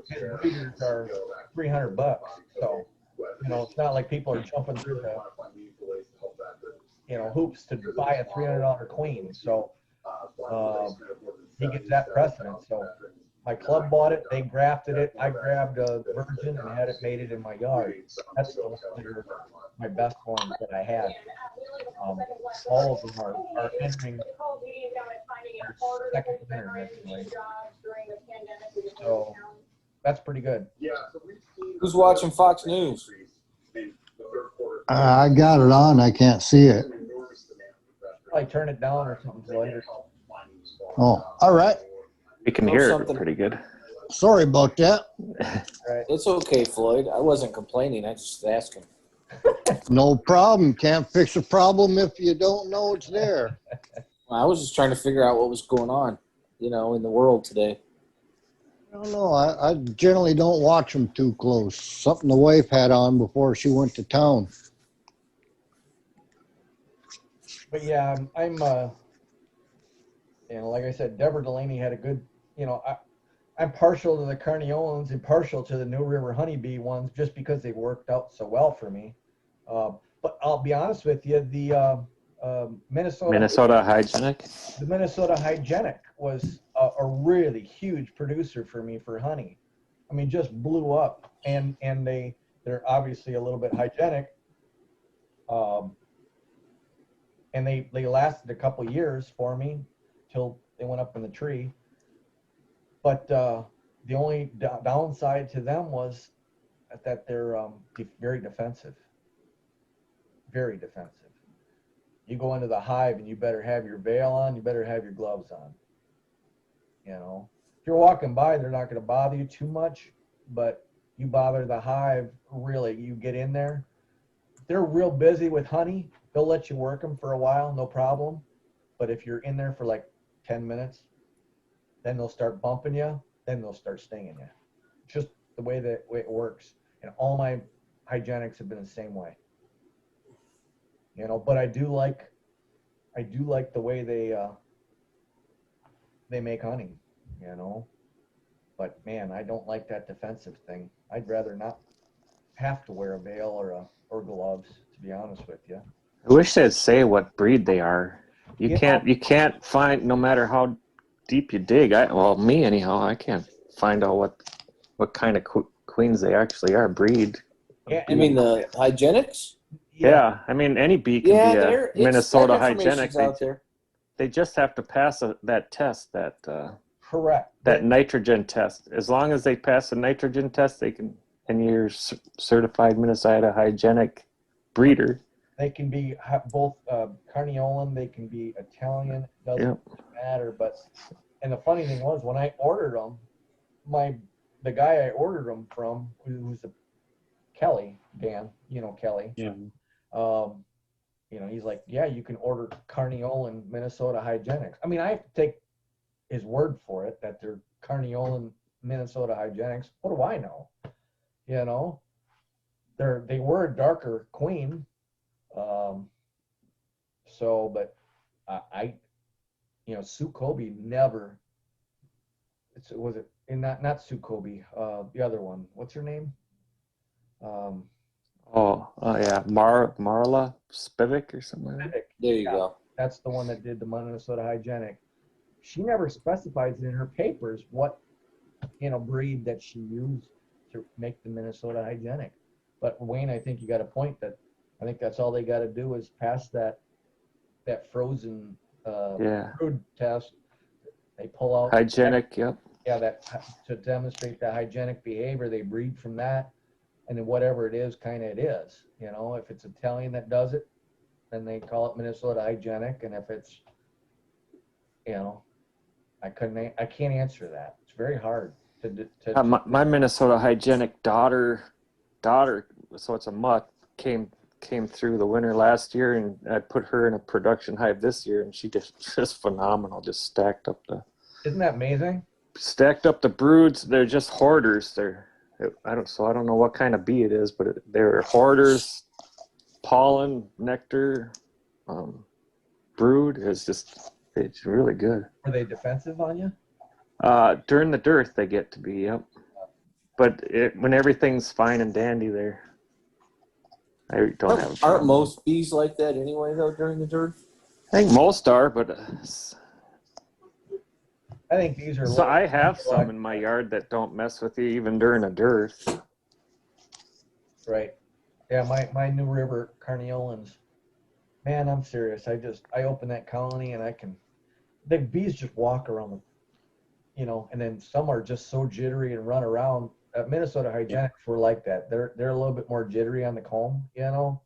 His breeders are $300, so you know, it's not like people are jumping through the, you know, hoops to buy a $300 queen. So he gets that precedent. So my club bought it, they grafted it. I grabbed a virgin and had it mated in my yard. That's the ones that are my best ones that I had. All of them are entering their second winter anyway. So that's pretty good. Who's watching Fox News? I got it on. I can't see it. Probably turn it down or something later. Oh, all right. You can Or hear something. it pretty good. Sorry about that. Right. It's okay, Floyd. I wasn't complaining. I just asked him. No problem. Can't fix a problem if you don't know it's there. I was just trying to figure out what was going on, you know, in the world today. I don't know. I generally don't watch them too close. Something the wife had on before she went to town. But yeah, I'm you know, like I said, Deborah Delaney had a good, you know, I'm partial to the Carniolans and partial to the New River Honeybee ones just because they worked out so well for me. But I'll be honest with you, the Minnesota Hygienic. the Minnesota Hygienic was a really huge producer for me for honey. I mean, just blew up, and they're obviously a little bit hygienic, and they lasted a couple years for me till they went up in the tree. But the only downside to them was that they're very defensive. Very defensive. You go into the hive and you better have your veil on, you better have your gloves on. You know, if you're walking by, they're not going to bother you too much, but you bother the hive, really, you get in there. If they're real busy with honey, they'll let you work them for a while, no problem. But if you're in there for like 10 minutes, then they'll start bumping you, then they'll start stinging you. Just the way it works. And all my hygienics have been the same way. You know, but I do like the way they make honey, you know. But man, I don't like that defensive thing. I'd rather not have to wear a veil or gloves, to be honest with you. I wish they'd say what breed they are. You You can't find, no matter how deep you dig. Well, me anyhow, I can't find out what kind of queens they actually are, breed. Yeah, You mean the hygienics? Yeah, I mean any bee can Yeah, be a that Minnesota hygienic. information's out there. They just have to pass that test, that correct. that nitrogen test. As long as they pass the nitrogen test, they can, and you're certified Minnesota hygienic breeder. They can be both Carniolan, they can be Italian, it doesn't matter. But, and the funny thing was, when I ordered them, the guy I ordered them from, who's Kelly, Dan, you know Kelly. Yeah. You know, he's like, yeah, you can order Carniolan Minnesota Hygienics. I mean, I have to take his word for it that they're Carniolan Minnesota Hygienics. What do I know? You know, they were a darker queen. So, but you know, Sue Kobe never. Was it? And not Sue Kobe. The other one. What's her name? Yeah, Marla Spivak or something like that. There you go. That's the one that did the Minnesota Hygienic. She never specifies in her papers what, you know, breed that she used to make the Minnesota Hygienic. But Wayne, I think you got a point that I think that's all they got to do is pass that frozen crude test. They pull out Hygienic, yep. Yeah, that to demonstrate the hygienic behavior, they breed from that, and then whatever it is, kind of it is. You know, if it's Italian that does it, then they call it Minnesota hygienic, and if it's, you know, I can't answer that. It's very hard to My Minnesota hygienic daughter, so it's a mutt, came through the winter last year, and I put her in a production hive this year, and she just phenomenal. Just Isn't that amazing? stacked up the broods. They're just hoarders. I don't know what kind of bee it is, but they're hoarders. Pollen, nectar, brood it's really good. Are they defensive on you? During the dearth, they get to be, yep. But when everything's fine and dandy there, I don't have a Aren't problem. most bees like that anyway, though, during the dearth? I think most are, but I think these are. so I have some in my yard that don't mess with you even during a dearth. Right. Yeah, my New River Carneolans. Man, I'm serious. I open that colony and the bees just walk around the, you know, and then some are just so jittery and run around. Minnesota hygienics were like that. They're a little bit more jittery on the comb, you know,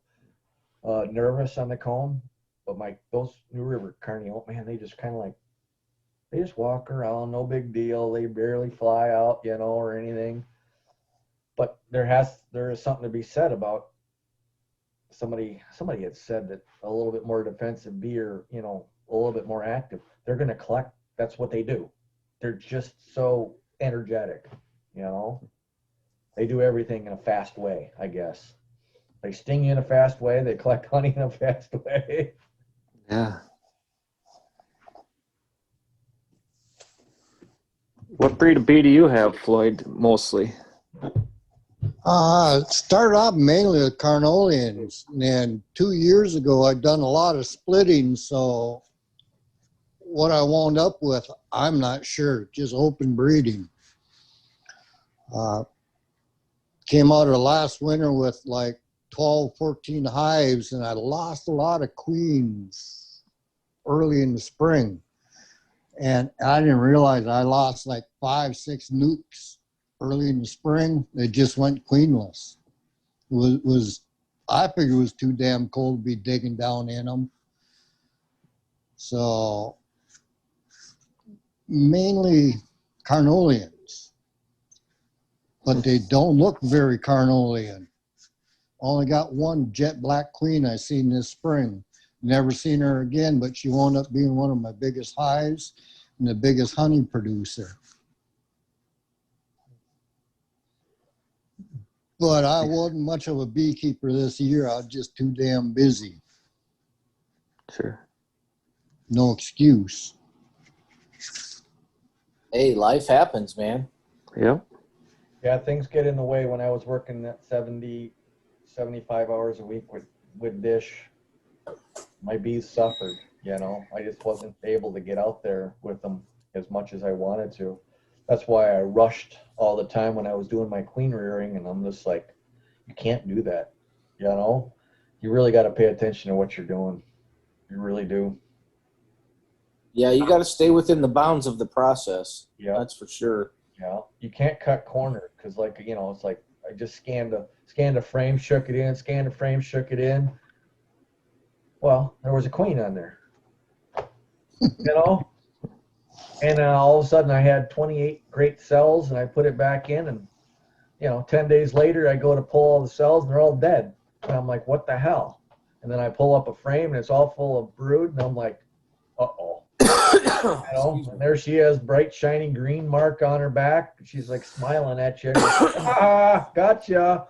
nervous on the comb. But those New River Carneol, man, they just kind of like, they just walk around, no big deal. They barely fly out, you know, or anything. But there is something to be said about somebody had said that a little bit more defensive bee, or, you know, a little bit more active, they're going to collect. That's what they do. They're just so energetic, you know. They do everything in a fast way, I guess. They sting you in a fast way. They collect honey in a fast way. Yeah. What breed of bee do you have, Floyd, mostly? Started out mainly with Carnolians, and then 2 years ago I'd done a lot of splitting, so what I wound up with, I'm not sure, just open breeding. Came out of the last winter with like 12, 14 hives, and I lost a lot of queens early in the spring. And I didn't realize I lost like 5, 6 nukes early in the spring. They just went queenless. I figured it was too damn cold to be digging down in them. So mainly Carnolians, but they don't look very Carnolian. Only got one jet black queen I seen this spring. Never seen her again, but she wound up being one of my biggest hives and the biggest honey producer. But I wasn't much of a beekeeper this year. I was just too damn busy. Sure. No excuse. Hey, life happens, man. Yep. Yeah, things get in the way. When I was working at 70, 75 hours a week with dish, my bees suffered, you know. I just wasn't able to get out there with them as much as I wanted to. That's why I rushed all the time when I was doing my queen rearing, and I'm just like, you can't do that, you know. You really got to pay attention to what you're doing. You really do. Yeah, you got to stay within the bounds of the process. Yeah. That's for sure. Yeah, you can't cut corners, because, like, you know, it's like I just scanned a frame, shook it in, scanned a frame, shook it in. Well, there was a queen on there, you know, and then all of a sudden I had 28 great cells, and I put it back in, and, you know, 10 days later I go to pull all the cells and they're all dead, and I'm like, what the hell? And then I pull up a frame and it's all full of brood, and I'm like, uh-oh. You know, and there she is, bright, shiny green mark on her back. She's like smiling at you. Ah, gotcha.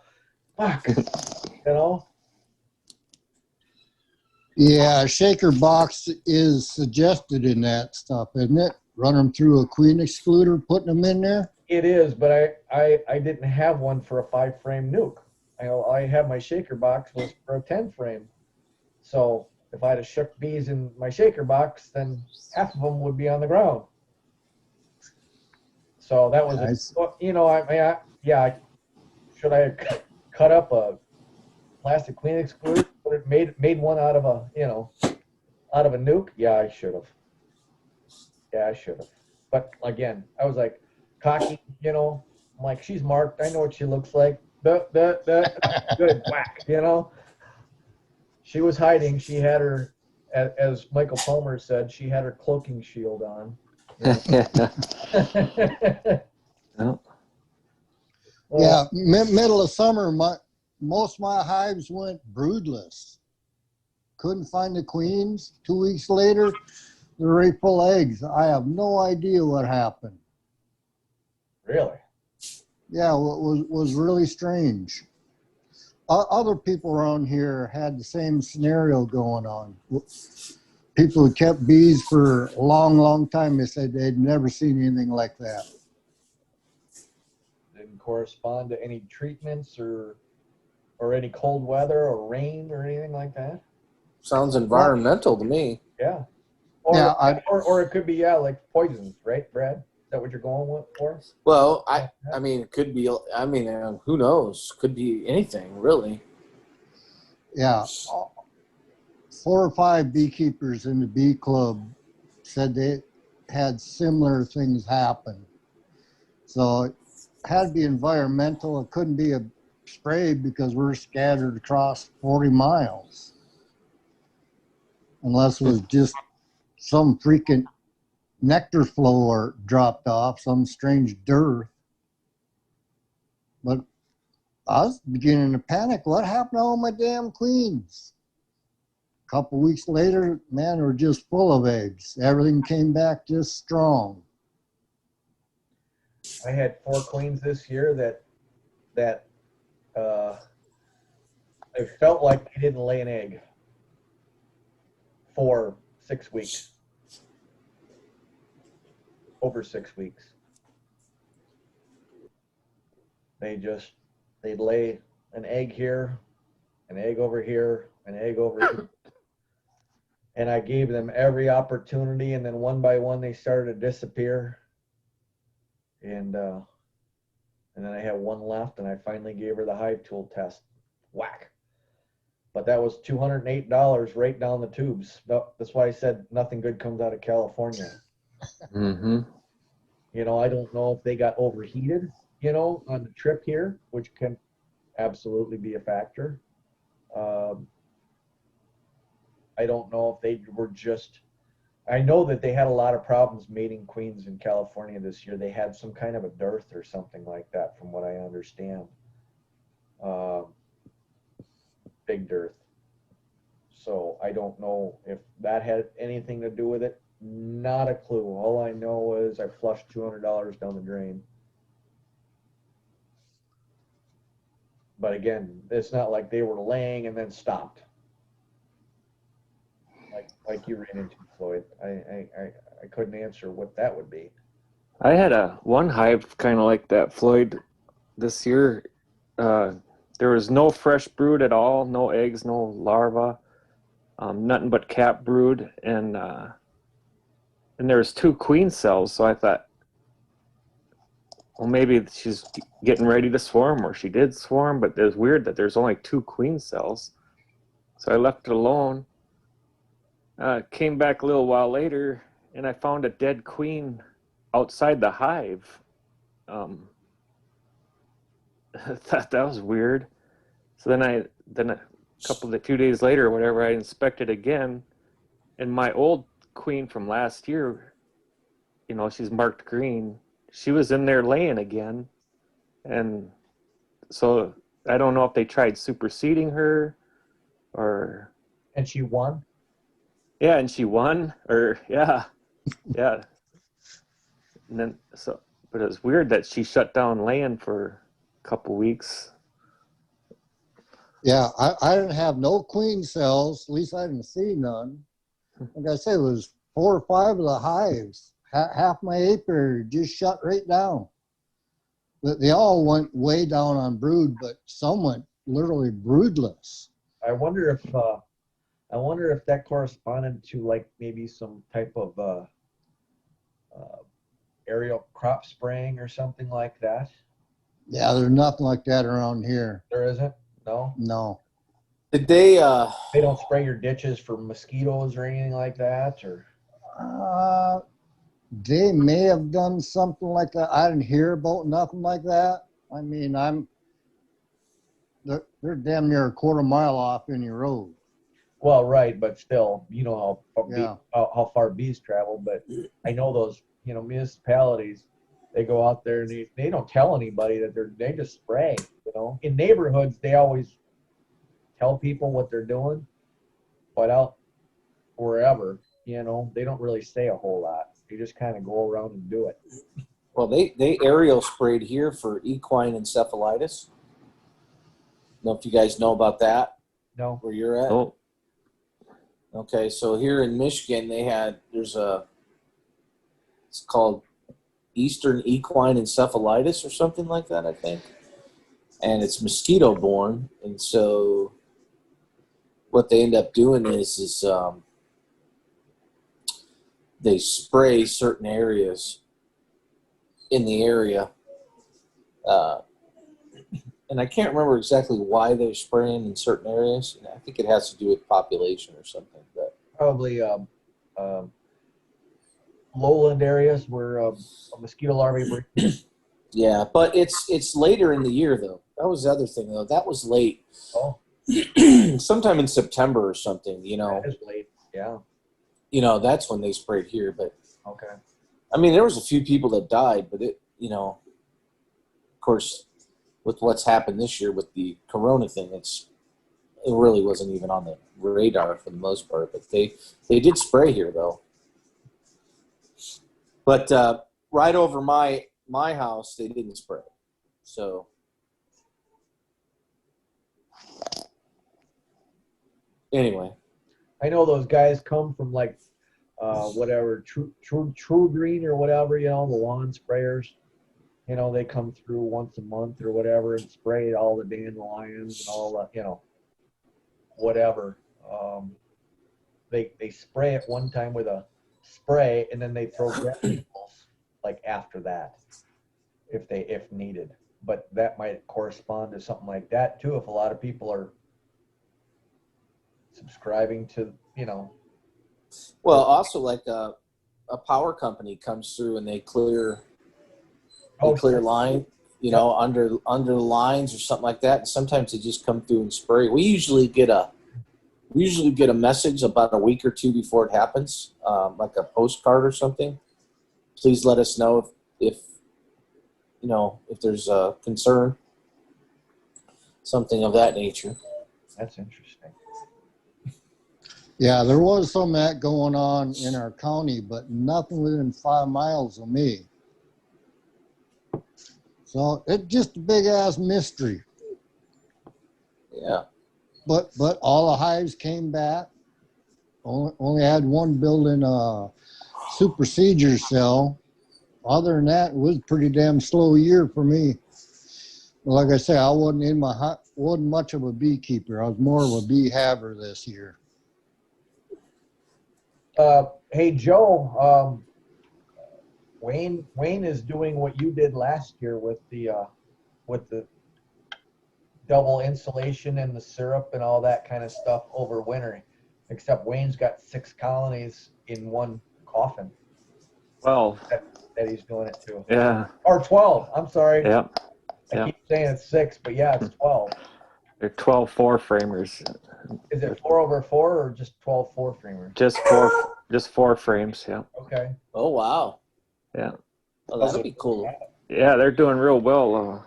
Fuck. You know? Yeah, a shaker box is suggested in that stuff, isn't it? Run them through a queen excluder, putting them in there. It is, but I didn't have one for a 5-frame nuke. I had my shaker box was for a 10-frame. So if I had shook bees in my shaker box, then half of them would be on the ground. So that was, you know, should I have cut up a plastic queen excluder, made one out of a, you know, out of a nuke? Yeah, I should have. Yeah, I should have. But again, I was like cocky, you know. I'm like, she's marked. I know what she looks like. Good whack, you know. She was hiding. She had her, as Michael Palmer said, she had her cloaking shield on. Yeah. Well, Yeah, middle of summer, most of my hives went broodless. Couldn't find the queens. 2 weeks later, they're right full of eggs. I have no idea what happened. really? Yeah, it was really strange. Other people around here had the same scenario going on. People who kept bees for a long, long time, they said they'd never seen anything like that. Didn't correspond to any treatments or any cold weather or rain or anything like that. Sounds environmental to me. Yeah. Or, Yeah, or it could be, yeah, like poisons, right, Brad? Is that what you're going with for? Well, I mean, it could be. I mean, who knows? Could be anything, really. yeah. 4 or 5 beekeepers in the bee club said they had similar things happen. So it had to be environmental. It couldn't be a spray because we're scattered across 40 miles. Unless it was just some freaking nectar flow or dropped off, some strange dearth. But I was beginning to panic. What happened to all my damn queens? A couple weeks later, man, we're just full of eggs. Everything came back just strong. I had 4 queens this year that I felt like they didn't lay an egg for 6 weeks. Over 6 weeks. They'd lay an egg here, an egg over here, an egg over here. And I gave them every opportunity, and then one by one they started to disappear. And then I had one left, and I finally gave her the hive tool test. Whack. But that was $208 right down the tubes. That's why I said nothing good comes out of California. Mm-hmm. You know, I don't know if they got overheated, you know, on the trip here, which can absolutely be a factor. I don't know if they were just, I know that they had a lot of problems mating queens in California this year. They had some kind of a dearth or something like that, from what I understand. Big dearth. So I don't know if that had anything to do with it. Not a clue. All I know is I flushed $200 down the drain. But again, it's not like they were laying and then stopped. Like you ran into, Floyd. I couldn't answer what that would be. I had one hive kind of like that, Floyd, this year. There was no fresh brood at all, no eggs, no larvae, nothing but cap brood, and there was 2 queen cells. So I thought, well, maybe she's getting ready to swarm, or she did swarm, but it was weird that there's only 2 queen cells. So I left it alone. Came back a little while later, and I found a dead queen outside the hive. I thought that was weird. So then a couple of 2 days later or whatever, I inspected again, and my old queen from last year, you know, she's marked green. She was in there laying again, and so I don't know if they tried superseding her, or And she won? yeah, and she won, or yeah. And then but it was weird that she shut down laying for a couple weeks. Yeah, I didn't have no queen cells. At least I didn't see none. Like I said, it was 4 or 5 of the hives. Half my apiary just shut right down. They all went way down on brood, but some went literally broodless. I wonder if that corresponded to like maybe some type of aerial crop spraying or something like that. Yeah, there's nothing like that around here. There isn't? No? No. Did they? They don't spray your ditches for mosquitoes or anything like that, or? They may have done something like that. I didn't hear about nothing like that. I mean, they're damn near a quarter mile off any road. Well, right, but still, you know Yeah. how far bees travel. But I know those, municipalities, they go out there and they don't tell anybody that they just spray. In neighborhoods, they always tell people what they're doing, but out wherever, they don't really say a whole lot. They just kind of go around and do it. Well, they aerial sprayed here for equine encephalitis. Know if you guys know about that, No, where you're at. Oh, Okay, so here in Michigan, it's called Eastern Equine Encephalitis or something like that, I think. And it's mosquito borne. And so what they end up doing is they spray certain areas in the area. And I can't remember exactly why they're spraying in certain areas. I think it has to do with population or something. But probably lowland areas where a mosquito larvae breed. yeah, but it's later in the year though. That was the other thing though. That was late. Oh, Sometime in September or something. that is late. Yeah. That's when they sprayed here. But Okay. I mean, there was a few people that died, but of course, with what's happened this year with the corona thing, it really wasn't even on the radar for the most part. But they did spray here though. But right over my house, they didn't spray. So anyway, I know those guys come from like whatever True Green or whatever, the lawn sprayers. They come through once a month or whatever and spray all the dandelions and all the, whatever. They spray it one time with a spray and then they throw granules like after that if needed. But that might correspond to something like that too if a lot of people are subscribing to, well, also like a power company comes through and they clear line, under the lines or something like that. And sometimes they just come through and spray. We usually get a message about a week or two before it happens, like a postcard or something. Please let us know if there's a concern, something of that nature. That's interesting. Yeah, there was some of that going on in our county, but nothing within 5 miles of me. So it's just a big ass mystery. Yeah. But all the hives came back. Only had one building a super procedure cell. Other than that, it was a pretty damn slow year for me. Like I say, I wasn't much of a beekeeper. I was more of a bee haver this year. Hey Joe, Wayne is doing what you did last year with the double insulation and the syrup and all that kind of stuff over winter. Except Wayne's got 6 colonies in one coffin. 12. That he's doing it to. Yeah. Or 12. I'm sorry. Yeah. I keep saying it's 6, but yeah, it's 12. They're 12 4-framers. Is it 4/4 or just 12 4-framers? Just 4 frames. Yeah. Okay. Oh wow. Yeah. Oh, that'd be cool. Yeah, they're doing real well.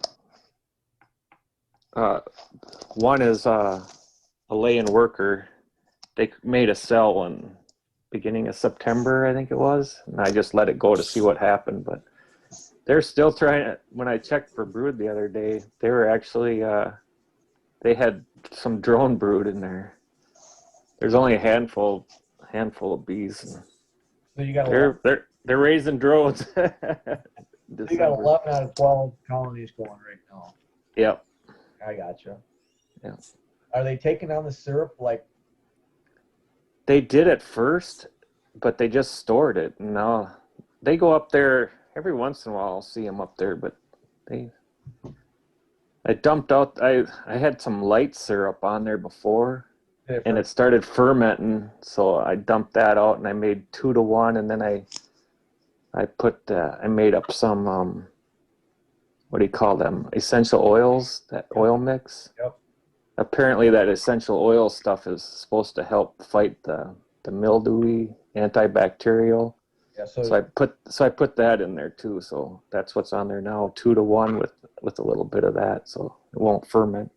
One is a laying worker. They made a cell in beginning of September, I think it was, and I just let it go to see what happened. But they're still trying. When I checked for brood the other day, they were actually they had some drone brood in there. There's only a handful of bees. So you got They're raising drones. you got 11 out of 12 colonies going right now. Yep. I gotcha. Yeah. Are they taking on the syrup like? They did at first, but they just stored it. And now they go up there every once in a while. I'll see them up there, but I dumped out. I had some light syrup on there before, and it started fermenting. So I dumped that out, and I made 2 to 1, and then I made up some what do you call them? Essential oils, that oil mix. Yep. apparently that essential oil stuff is supposed to help fight the mildewy, antibacterial. Yeah, So I put that in there too. So that's what's on there now, 2-to-1 with a little bit of that, so it won't ferment.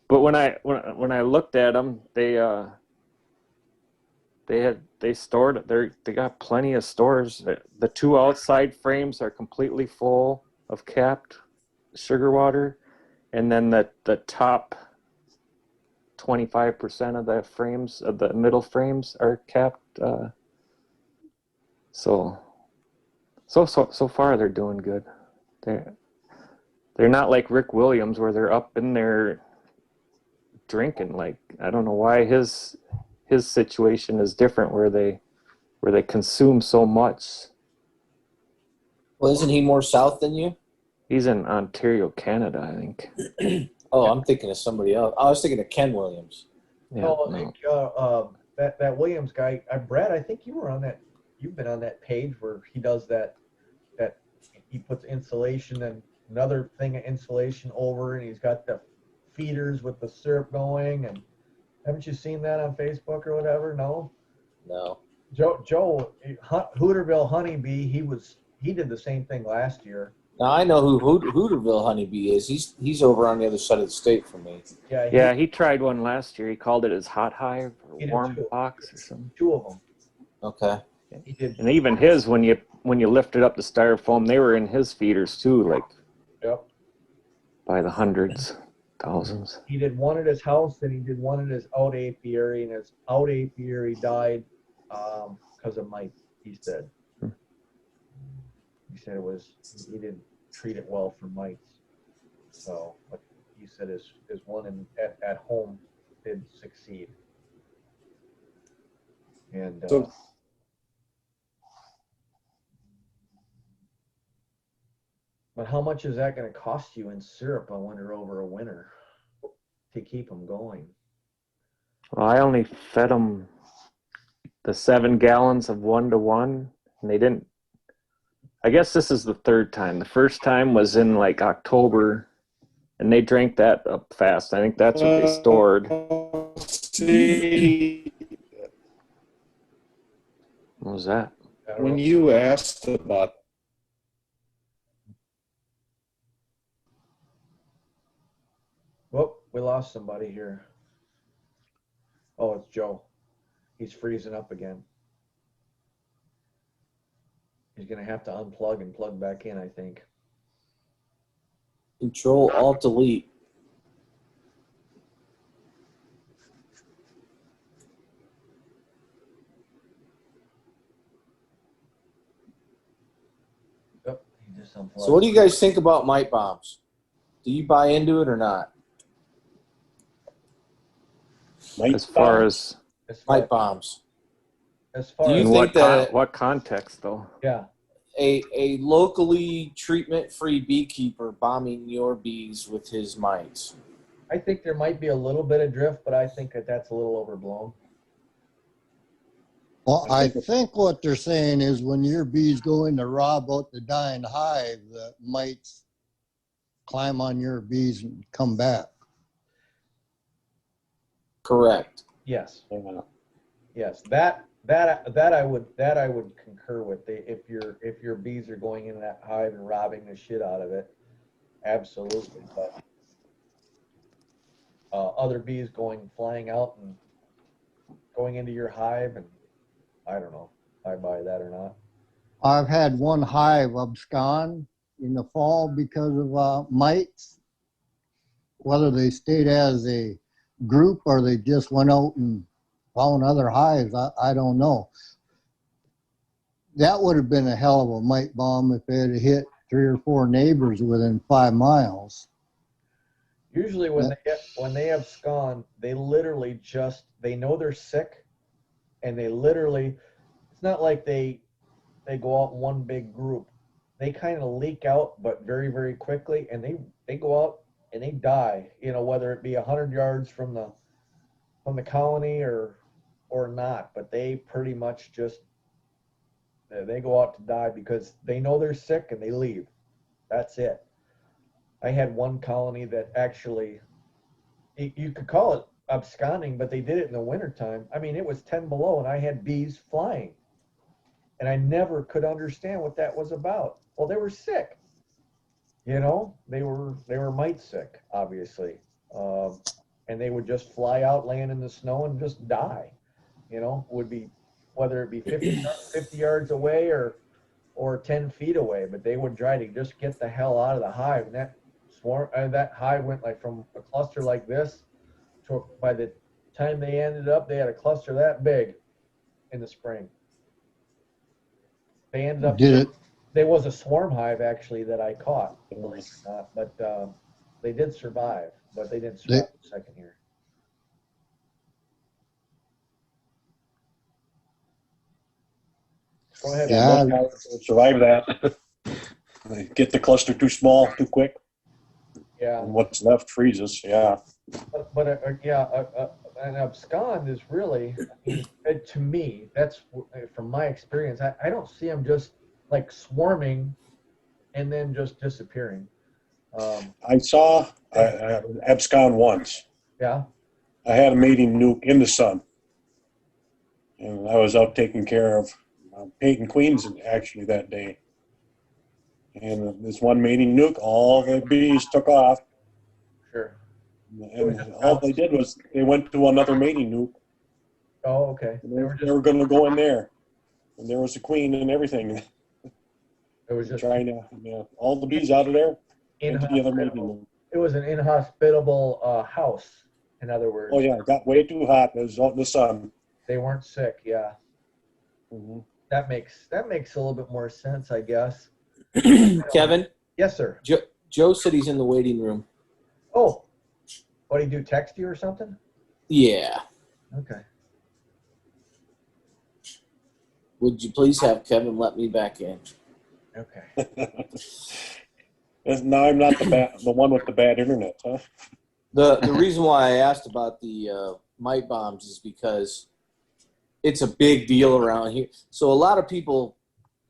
But when I looked at them, they stored they got plenty of stores. The 2 outside frames are completely full of capped sugar water, and then the top 25% of the frames of the middle frames are capped. So far they're doing good. They're not like Rick Williams where they're up in there drinking. Like, I don't know why his situation is different where they consume so much. Well, isn't he more south than you? He's in Ontario, Canada, I think. Oh, I'm thinking of somebody else. I was thinking of Ken Williams. Yeah, no, no. that Williams guy, Brad, I think you were on that. You've been on that page where he does that he puts insulation and another thing of insulation over, and he's got the feeders with the syrup going. And haven't you seen that on Facebook or whatever? No. No. Joe Hooterville Honeybee. He did the same thing last year. Now I know who Hooterville Honeybee is. He's over on the other side of the state from me. Yeah, He tried one last year. He called it his hot hive or He did warm too. box or something. 2 of them. Okay. He did. And even his, when you lifted up the styrofoam, they were in his feeders too, like Yep. by the hundreds, thousands. He did one at his house, and he did one at his out apiary, and his out apiary died because of mites. He said. He said he didn't treat it well for mites. So, but he said his one at home did succeed. And but how much is that going to cost you in syrup? I wonder over a winter to keep them going. Well, I only fed them the 7 gallons of 1-to-1, and they didn't. I guess this is the 3rd time. The first time was in like October, and they drank that up fast. I think that's what they stored. See, What was that? when you asked about Whoop, we lost somebody here. Oh, it's Joe. He's freezing up again. He's going to have to unplug and plug back in, I think. Control Alt Delete. Yep, he just unplugged. So what do you guys think about Mite Bombs? Do you buy into it or not? As far as Mite Bombs. As far Do you as think that what context though? yeah, a locally treatment-free beekeeper bombing your bees with his mites? I think there might be a little bit of drift, but I think that's a little overblown. Well, I think what they're saying is when your bees go in to rob out the dying hive, the mites climb on your bees and come back. Correct. Yes. Yes, that I would concur with. If your bees are going in that hive and robbing the shit out of it, absolutely. But other bees flying out and going into your hive, and I don't know if I buy that or not. I've had one hive abscond in the fall because of mites. Whether they stayed as a group or they just went out and found other hives, I don't know. That would have been a hell of a mite bomb if it had hit 3 or 4 neighbors within 5 miles. Usually when they abscond, they literally they know they're sick, and they literally, it's not like they go out in one big group. They kind of leak out, but very, very quickly, and they go out and they die, whether it be 100 yards from the colony or not, but they pretty much they go out to die because they know they're sick and they leave. That's it. I had one colony that actually you could call it absconding, but they did it in the wintertime. I mean, it was 10 below and I had bees flying. And I never could understand what that was about. Well, they were sick. You know, they were mite sick, obviously. And they would just fly out, land in the snow and just die. You know, would be, whether it be 50 yards away or 10 feet away, but they would try to just get the hell out of the hive. And that hive went like from a cluster like this to, by the time they ended up, they had a cluster that big in the spring. They ended up, Did it, there was a swarm hive actually that I caught, believe it or not, but they did survive, but they didn't survive the second year. Go ahead. Yeah. Survive that. They get the cluster too small too quick, Yeah. and what's left freezes. Yeah. But an abscond is really, I mean, to me, that's from my experience. I don't see them just like swarming and then just disappearing. I saw abscond once. Yeah. I had a mating nuke in the sun, and I was out taking care of painting queens actually that day. And this one mating nuke, all the bees took off, Sure. and all they did was they went to another mating nuke. Oh, okay. And they were going to go in there, and there was a queen and everything. It was just Trying to all the bees out of there into the other mating nuke. it was an inhospitable house. In other words, Oh yeah, it got way too hot. It was out in the sun. they weren't sick. Yeah, Mm-hmm. that makes a little bit more sense, I guess. Kevin, Yes, sir. Joe said he's in the waiting room. Oh, what do you do? Text you or something? Yeah. Okay. Would you please have Kevin let me back in? Okay. Now I'm not the one with the bad internet, huh? The reason why I asked about the mite bombs is because it's a big deal around here. So a lot of people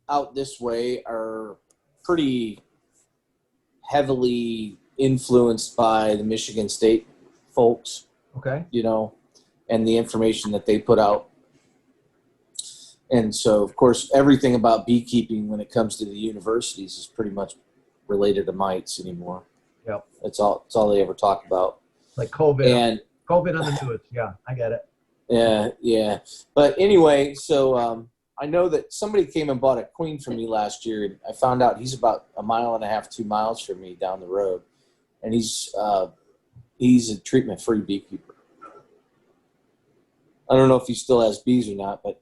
out this way are pretty heavily influenced by the Michigan State folks, Okay. you know, and the information that they put out. And so, of course, everything about beekeeping when it comes to the universities is pretty much related to mites anymore. Yep. It's all they ever talk about. Like COVID. And COVID on the news. Yeah, I get it. yeah. But anyway, so I know that somebody came and bought a queen from me last year, and I found out he's about 1.5 miles, 2 miles from me down the road, and he's a treatment-free beekeeper. I don't know if he still has bees or not, but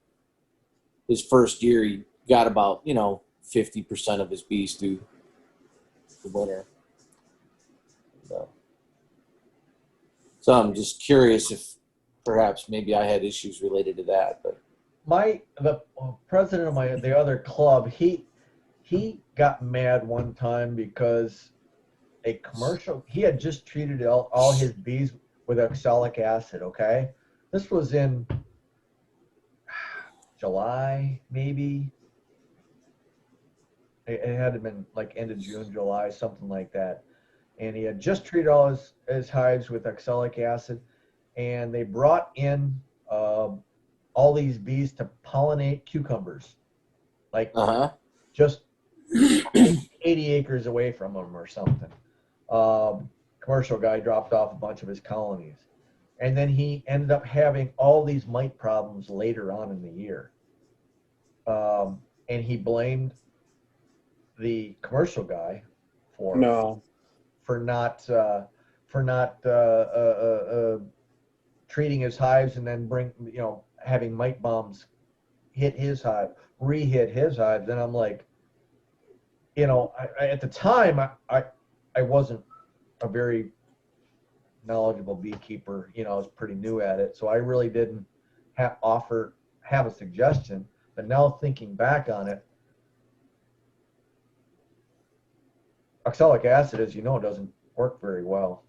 his first year he got about 50% of his bees through the winter. So I'm just curious if perhaps maybe I had issues related to that, but. The president of the other club, he got mad one time because he had just treated all his bees with oxalic acid. Okay, this was in July, maybe. It had to have been like end of June, July, something like that. And he had just treated all his hives with oxalic acid, and they brought in all these bees to pollinate cucumbers, like just 80 acres away from them or something. Commercial guy dropped off a bunch of his colonies, and then he ended up having all these mite problems later on in the year, and he blamed the commercial guy for not treating his hives, and then having mite bombs hit his hive, re-hit his hive. Then I'm like, at the time I wasn't a very knowledgeable beekeeper. I was pretty new at it, so I really didn't have a suggestion. But now thinking back on it, oxalic acid, as you know, doesn't work very well.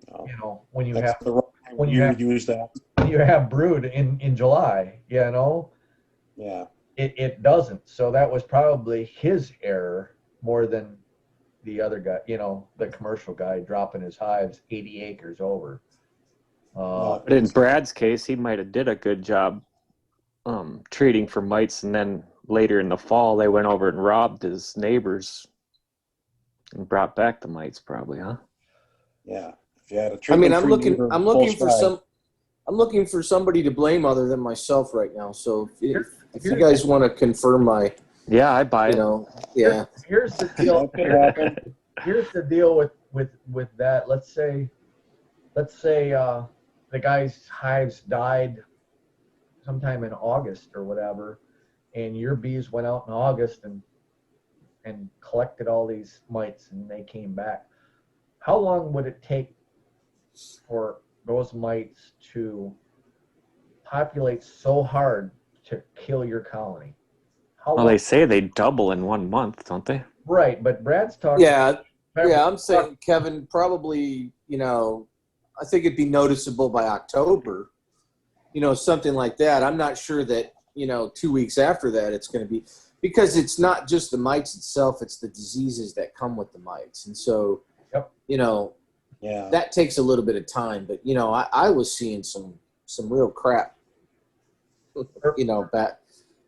No. When you use that. When you have brood in July, Yeah. It doesn't. So that was probably his error more than the other guy, you know, the commercial guy dropping his hives 80 acres over. But in Brad's case, he might have did a good job treating for mites, and then later in the fall, they went over and robbed his neighbors and brought back the mites, probably, huh? Yeah. If you had a I mean, treatment-free neighbor I'm looking close for by. I'm looking for somebody to blame other than myself right now. So if you Here's guys want to confirm my, Yeah, I buy you it. know, yeah. Here's the deal. That could happen. Here's the deal with that. Let's say the guy's hives died sometime in August or whatever, and your bees went out in August and collected all these mites, and they came back. How long would it take for those mites to populate so hard to kill your colony? How Well, long? they say they double in 1 month, don't they? Right, but Brad's talking. Yeah, I'm saying, Kevin, probably, you know, I think it'd be noticeable by October, you know, something like that. I'm not sure that, you know, 2 weeks after that it's going to be, because it's not just the mites itself, it's the diseases that come with the mites. And so, Yep. you know, Yeah. that takes a little bit of time. But, you know, I was seeing some real crap, you know,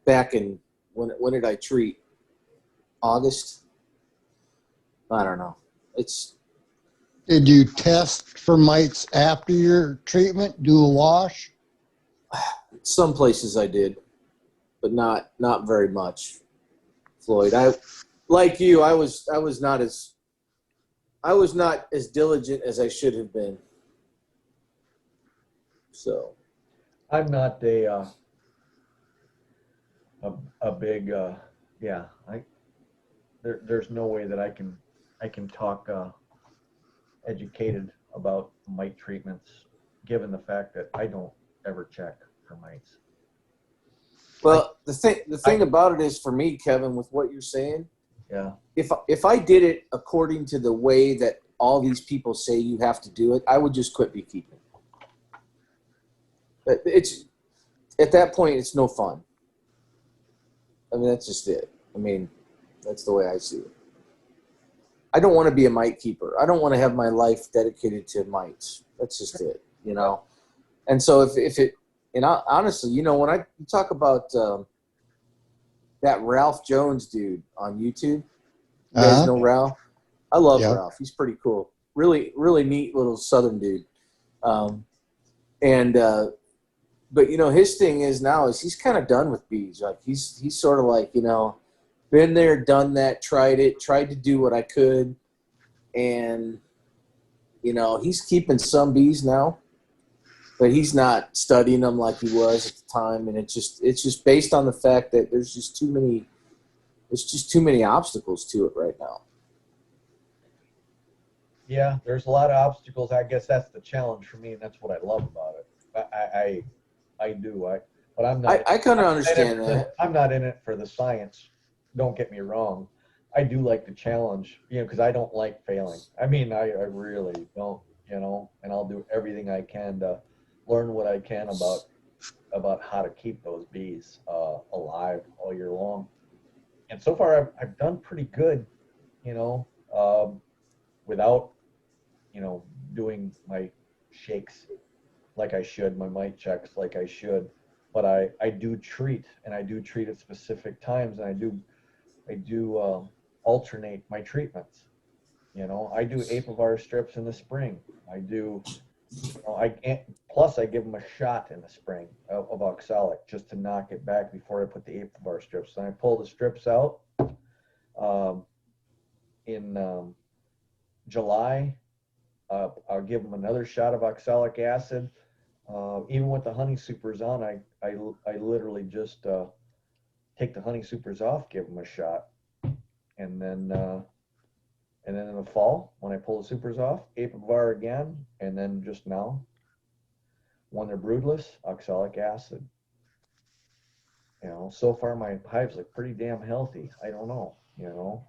back in, when did I treat? August? I don't know. It's, Did you test for mites after your treatment? Do a wash? some places I did, but not very much. Floyd, like you, I was not as diligent as I should have been. So I'm not a big yeah. There's no way that I can talk educated about mite treatments, given the fact that I don't ever check for mites. well, the thing about it is, for me, Kevin, with what you're saying, Yeah. if I did it according to the way that all these people say you have to do it, I would just quit beekeeping. But it's, at that point, it's no fun. I mean, that's just it. I mean, that's the way I see it. I don't want to be a mite keeper. I don't want to have my life dedicated to mites. That's just it, you know? And so if it, and honestly, you know, when you talk about that Ralph Jones dude on YouTube, you guys know Ralph? I love Yep. Ralph. He's pretty cool. Really, really neat little Southern dude. But you know, his thing is now is he's kind of done with bees. Like he's sort of like, you know, been there, done that, tried to do what I could, and you know, he's keeping some bees now, but he's not studying them like he was at the time. And it's just based on the fact that there's just too many obstacles to it right now. Yeah, there's a lot of obstacles. I guess that's the challenge for me, and that's what I love about it. I do. But I'm not. I kind of understand that. I'm not in it for the science. Don't get me wrong. I do like the challenge, you know, because I don't like failing. I mean, I really don't, you know, and I'll do everything I can to learn what I can about how to keep those bees alive all year long. And so far, I've done pretty good, you know, without, you know, doing my shakes like I should, my mite checks like I should. But I do treat, and I do treat at specific times, and I do alternate my treatments. You know, I do apivar strips in the spring. I do, you know, plus I give them a shot in the spring of oxalic just to knock it back before I put the apivar strips. Then I pull the strips out in July. I'll give them another shot of oxalic acid. Even with the honey supers on, I literally just take the honey supers off, give them a shot, and then in the fall when I pull the supers off, apivar again, and then just now when they're broodless, oxalic acid. You know, so far my hives look pretty damn healthy. I don't know, you know.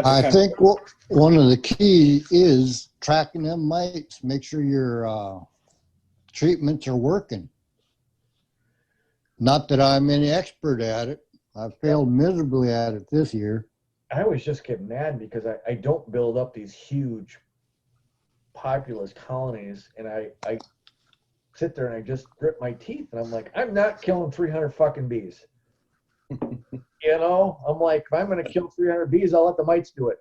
I think one of the key is tracking them mites. Make sure your treatments are working. Not that I'm any expert at it. I failed miserably at it this year. I always just get mad because I don't build up these huge populous colonies, and I sit there and I just grit my teeth, and I'm like, I'm not killing 300 fucking bees. You know, I'm like, if I'm going to kill 300 bees, I'll let the mites do it.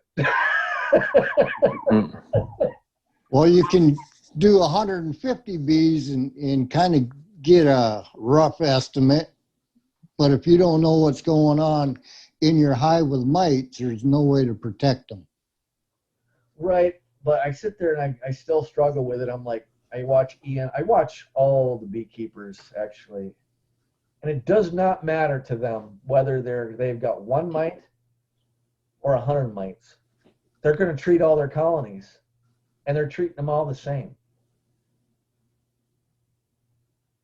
Well, you can do 150 bees and kind of get a rough estimate. But if you don't know what's going on in your hive with mites, there's no way to protect them. Right. But I sit there and I still struggle with it. I'm like, I watch all the beekeepers actually. And it does not matter to them whether they've got one mite or 100 mites. They're going to treat all their colonies, and they're treating them all the same.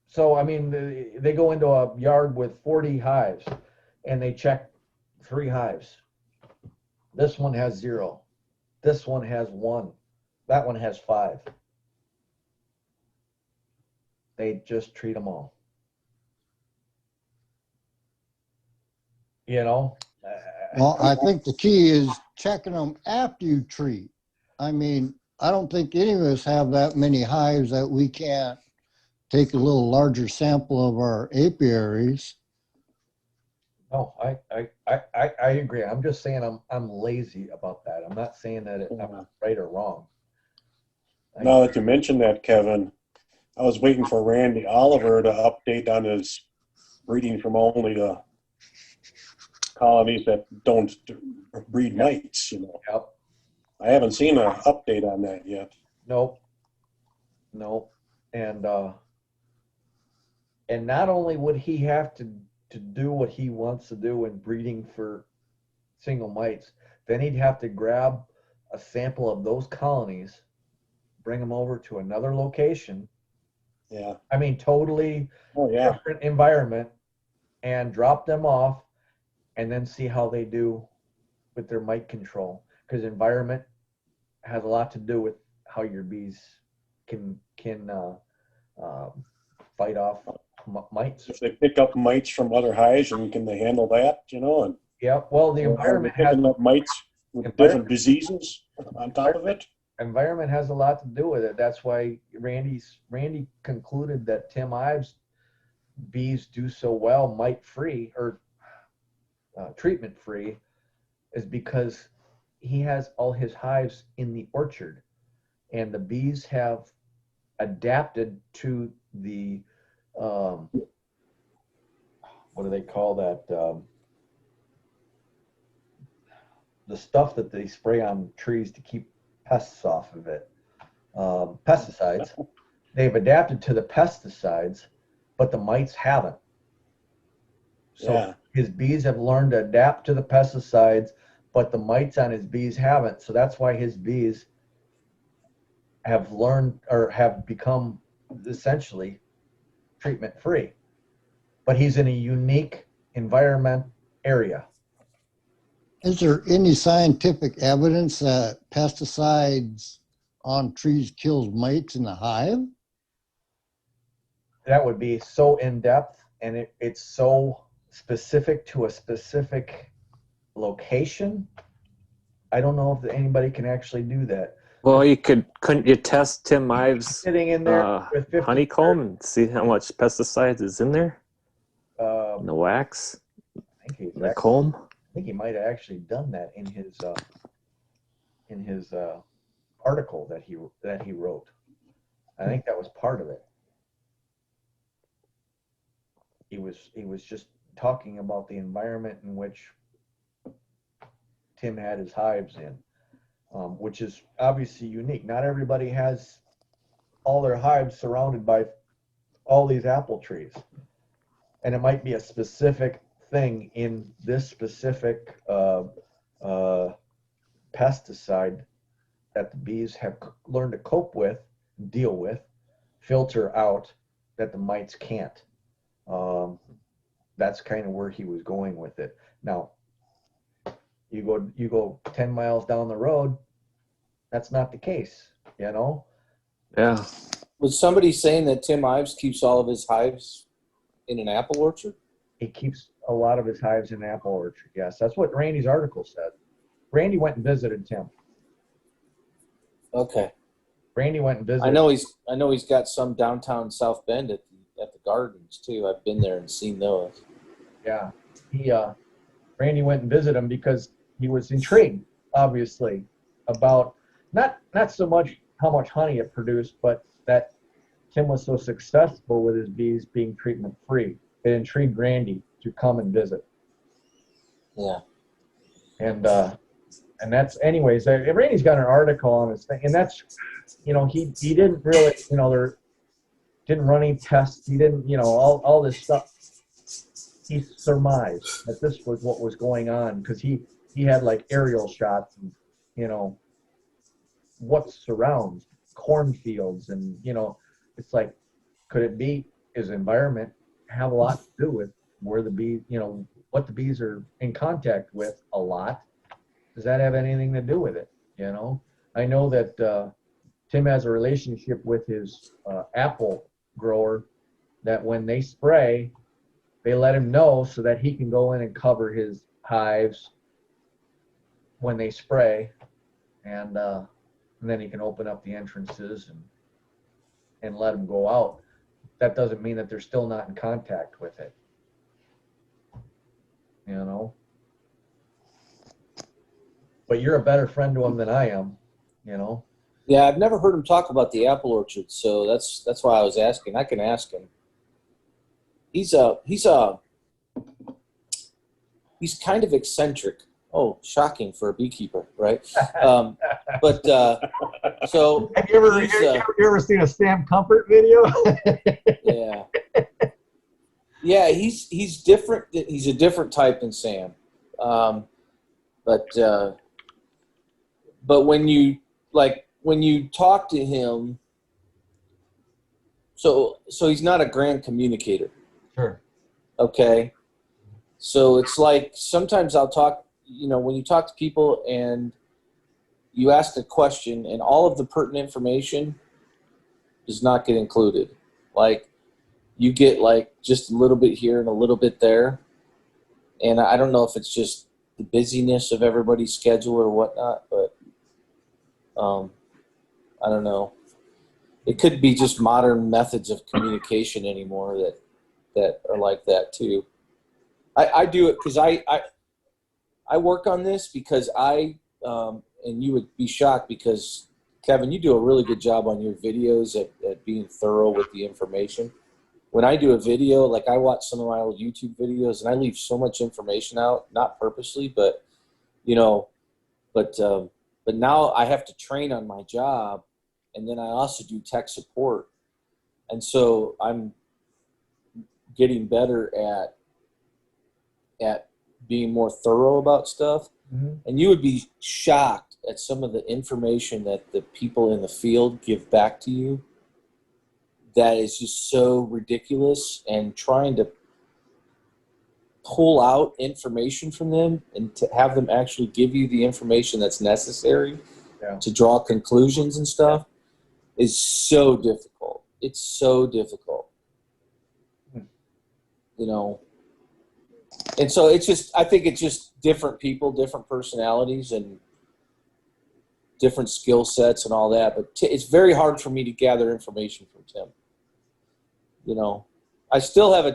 So, I mean, they go into a yard with 40 hives, and they check 3 hives. This one has 0. This one has 1. That one has 5. They just treat them all. You know? Well, I think the key is checking them after you treat. I mean, I don't think any of us have that many hives that we can't take a little larger sample of our apiaries. No, I agree. I'm just saying I'm lazy about that. I'm not saying that I'm right or wrong. Now that you mentioned that, Kevin, I was waiting for Randy Oliver to update on his breeding from only the colonies that don't breed mites, you know. Yep. I haven't seen an update on that yet. Nope. And not only would he have to do what he wants to do in breeding for single mites, then he'd have to grab a sample of those colonies, bring them over to another location. Yeah. I mean, totally different environment, and drop them off, and then see how they do with their mite control. Because environment has a lot to do with how your bees can fight off mites. If they pick up mites from other hives, and can they handle that, you know? And Yeah, well, the environment has picking up mites with different diseases on top of it. Environment has a lot to do with it. That's why Randy concluded that Tim Ives bees do so well mite free or treatment free is because he has all his hives in the orchard, and the bees have adapted to the what do they call that, the stuff that they spray on trees to keep pests off of it, pesticides. They've adapted to the pesticides, but the mites haven't. So his bees have learned to adapt to the pesticides, but the mites on his bees haven't. So that's why his bees have learned or have become essentially treatment free. But he's in a unique environment area. Is there any scientific evidence that pesticides on trees kills mites in the hive? That would be so in depth, and it's so specific to a specific location. I don't know if anybody can actually do that. Well, couldn't you test Tim Ives' Sitting in there with 50 honeycomb and see how much pesticides is in there? In the wax? I think In the comb? I think he might have actually done that in his article that he wrote. I think that was part of it. He was just talking about the environment in which Tim had his hives in, which is obviously unique. Not everybody has all their hives surrounded by all these apple trees, and it might be a specific thing in this specific pesticide that the bees have learned to cope with, deal with, filter out, that the mites can't. That's kind of where he was going with it. Now, you go 10 miles down the road, that's not the case, you know? Yeah. Was somebody saying that Tim Ives keeps all of his hives in an apple orchard? He keeps a lot of his hives in apple orchard. Yes, that's what Randy's article said. Randy went and visited Tim. Okay. Randy went and visited. I know he's got some downtown South Bend at the gardens too. I've been there and seen those. Yeah, Randy went and visited him because he was intrigued, obviously, about not so much how much honey it produced, but that Tim was so successful with his bees being treatment free. It intrigued Randy to come and visit. Yeah. And that's, anyways, Randy's got an article on his thing, and that's, he didn't really, there didn't run any tests. He didn't, all this stuff. He surmised that this was what was going on because he had like aerial shots and, what surrounds cornfields and, it's like, could it be his environment have a lot to do with where the bees, what the bees are in contact with a lot? Does that have anything to do with it? I know that Tim has a relationship with his apple grower that when they spray, they let him know so that he can go in and cover his hives when they spray, and then he can open up the entrances and let them go out. That doesn't mean that they're still not in contact with it. But you're a better friend to him than I am, Yeah, I've never heard him talk about the apple orchard, so that's why I was asking. I can ask him. He's kind of eccentric. Oh, shocking for a beekeeper, right? But so have you ever seen a Sam Comfort video? Yeah, yeah, he's different. He's a different type than Sam, but when you talk to him, so he's not a grand communicator. Sure. Okay. So it's like sometimes I'll talk, when you talk to people and you ask a question and all of the pertinent information does not get included. Like you get like just a little bit here and a little bit there. And I don't know if it's just the busyness of everybody's schedule or whatnot, but I don't know. It could be just modern methods of communication anymore that are like that too. I do it because I work on this because and you would be shocked because Kevin, you do a really good job on your videos at being thorough with the information. When I do a video, like I watch some of my old YouTube videos and I leave so much information out, not purposely, but but now I have to train on my job, and then I also do tech support, and so I'm getting better at being more thorough about stuff. Mm-hmm. And you would be shocked at some of the information that the people in the field give back to you that is just so ridiculous, and trying to pull out information from them and to have them actually give you the information that's necessary to draw conclusions and stuff is so difficult. It's so difficult. And so I think it's just different people, different personalities, and different skill sets and all that. But it's very hard for me to gather information from Tim. I still have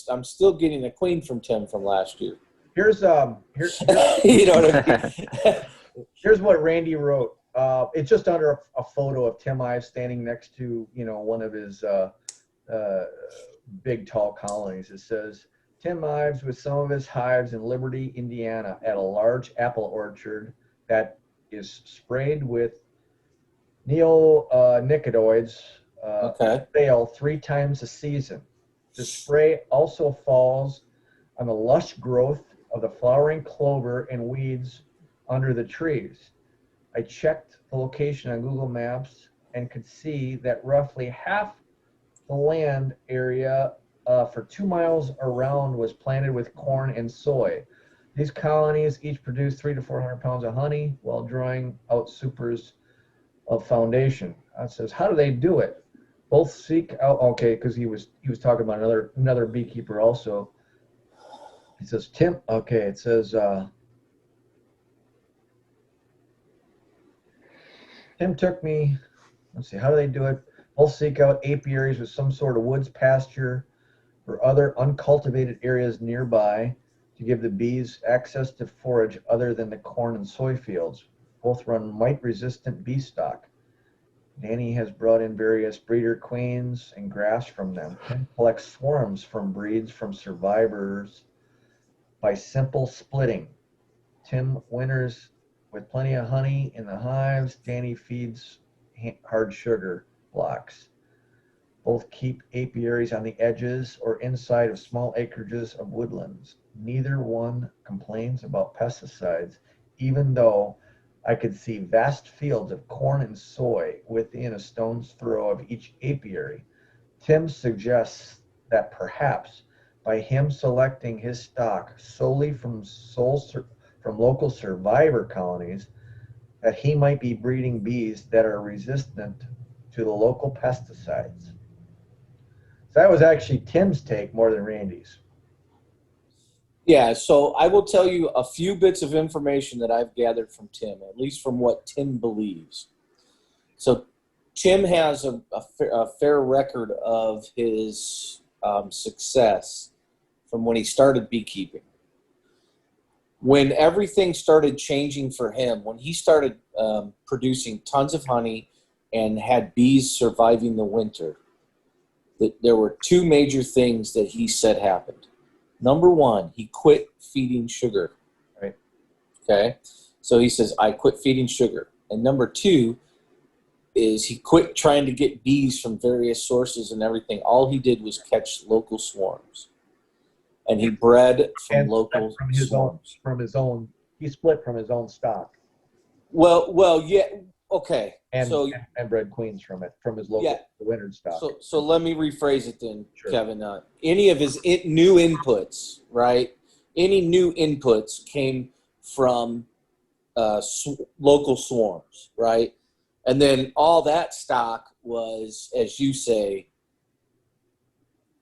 I'm still getting a queen from Tim from last year. Here's You know what I mean? Here's what Randy wrote. It's just under a photo of Tim Ives standing next to, one of his big tall colonies. It says, Tim Ives with some of his hives in Liberty, Indiana, at a large apple orchard that is sprayed with neonicotinoids fail 3 times a season. The spray also falls on the lush growth of the flowering clover and weeds under the trees. I checked the location on Google Maps and could see that roughly half the land area for 2 miles around was planted with corn and soy. These colonies each produce 300 to 400 pounds of honey while drawing out supers of foundation. It says, how do they do it? Both seek out, okay, because he was talking about another beekeeper also. It says Tim. Okay, it says Tim took me. Let's see, how do they do it? Both seek out apiaries with some sort of woods, pasture, or other uncultivated areas nearby to give the bees access to forage other than the corn and soy fields. Both run mite-resistant bee stock. Danny has brought in various breeder queens and grass from them. Tim collects swarms from breeds from survivors by simple splitting. Tim winters with plenty of honey in the hives. Danny feeds hard sugar blocks. Both keep apiaries on the edges or inside of small acreages of woodlands. Neither one complains about pesticides, even though I could see vast fields of corn and soy within a stone's throw of each apiary. Tim suggests that perhaps by him selecting his stock solely from local survivor colonies, that he might be breeding bees that are resistant to the local pesticides. So that was actually Tim's take more than Randy's. Yeah, so I will tell you a few bits of information that I've gathered from Tim, at least from what Tim believes. So Tim has a fair record of his success from when he started beekeeping. When everything started changing for him, when he started producing tons of honey and had bees surviving the winter, there were two major things that he said happened. Number one, he quit feeding sugar. Right. Okay. So he says, I quit feeding sugar. And number two is he quit trying to get bees from various sources and everything. All he did was catch local swarms. And he bred from And local from his swarms. He split from his own stock Well, yeah. Okay. and bred queens from his local wintered stock. So let me rephrase it then, Sure. Kevin. Any of his new inputs, right? Any new inputs came from local swarms, right? And then all that stock was, as you say,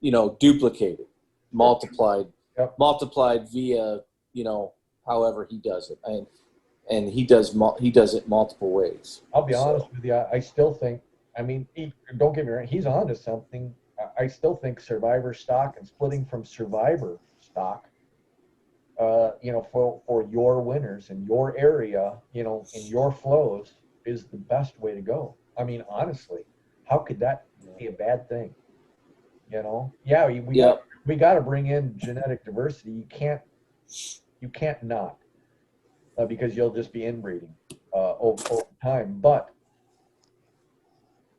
duplicated, multiplied, Yep. multiplied via, however he does it, and he does it multiple ways. I'll be honest with you. I still think. I mean, don't get me wrong. He's onto something. I still think survivor stock and splitting from survivor stock, for your winners in your area, in your flows, is the best way to go. I mean, honestly, how could that be a bad thing? Yeah, we got to bring in genetic diversity. You can't not, because you'll just be inbreeding over time. But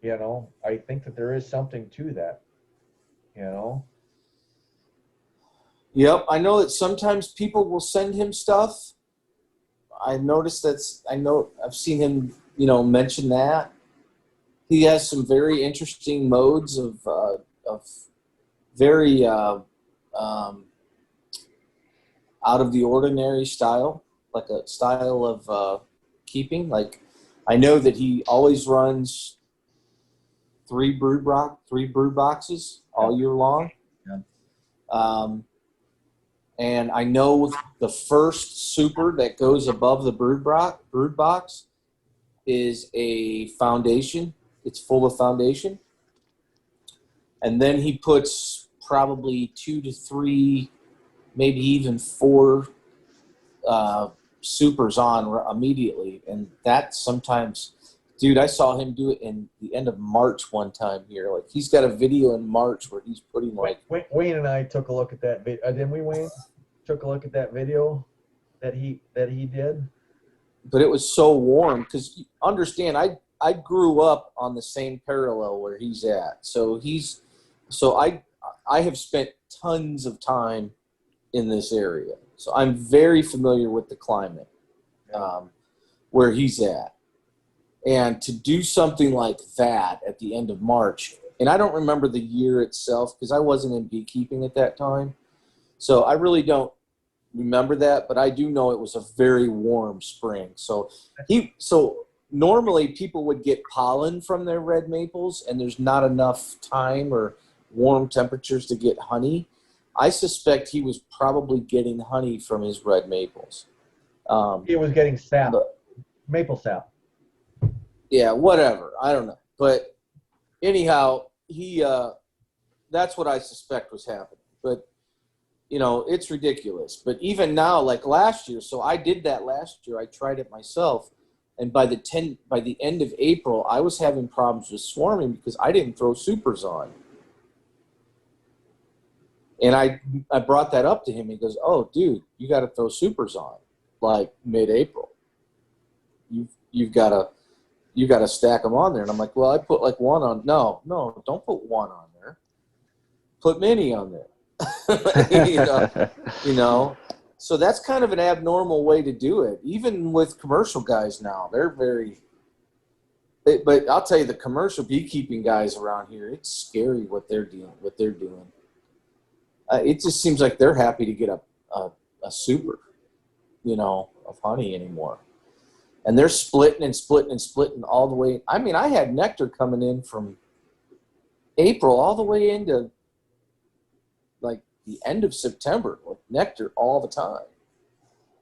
I think that there is something to that. Yep, I know that sometimes people will send him stuff. I've noticed I've seen him, mention that. He has some very interesting modes of very out of the ordinary style, like a style of keeping. Like, I know that he always runs three brood boxes all year long. Yeah. And I know the first super that goes above the brood box is a foundation. It's full of foundation. And then he puts probably 2 to 3, maybe even 4 supers on immediately. And that sometimes, dude, I saw him do it in the end of March one time here. Like, he's got a video in March where he's putting Wayne and I took a look at that video. Didn't we, Wayne? Took a look at that video that he did. But it was so warm, because understand, I grew up on the same parallel where he's at. So I have spent tons of time in this area. So I'm very familiar with the climate where he's at. And to do something like that at the end of March, and I don't remember the year itself because I wasn't in beekeeping at that time. So I really don't remember that, but I do know it was a very warm spring. So normally people would get pollen from their red maples, and there's not enough time or warm temperatures to get honey. I suspect he was probably getting honey from his red maples. He was getting sap, But- maple sap. Yeah, whatever. I don't know. But anyhow, that's what I suspect was happening. But, it's ridiculous. But even now, like last year, so I did that last year. I tried it myself. And by the end of April, I was having problems with swarming because I didn't throw supers on. And I brought that up to him. He goes, "Oh, dude, you got to throw supers on, like mid-April. You've got to stack them on there." And I'm like, "Well, I put like one on." No, don't put one on there. Put many on there. So that's kind of an abnormal way to do it. Even with commercial guys now, they're very. But I'll tell you, the commercial beekeeping guys around here, it's scary what they're doing. It just seems like they're happy to get a super, of honey anymore. And they're splitting and splitting and splitting all the way. I mean, I had nectar coming in from April all the way into like the end of September with nectar all the time.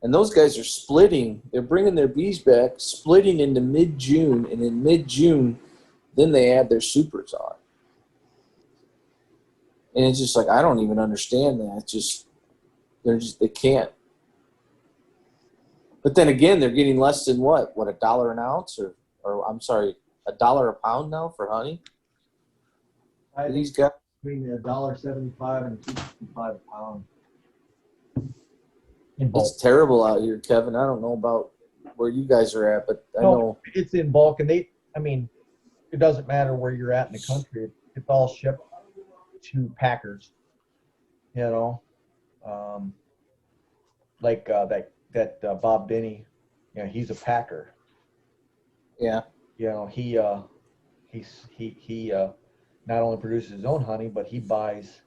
And those guys are splitting. They're bringing their bees back, splitting into mid-June. And in mid-June, then they add their supers on. And it's just like, I don't even understand that. They can't. But then again, they're getting less than what, $1 an ounce or I'm sorry, $1 a pound now for honey? I think These guys. between $1.75 and $2.55 a pound. In bulk. It's terrible out here, Kevin. I don't know about where you guys are at, but I know. It's in bulk, and it doesn't matter where you're at in the country. It's all shipped to packers. Like that Bob Binney, he's a packer. Yeah. He not only produces his own honey, but he buys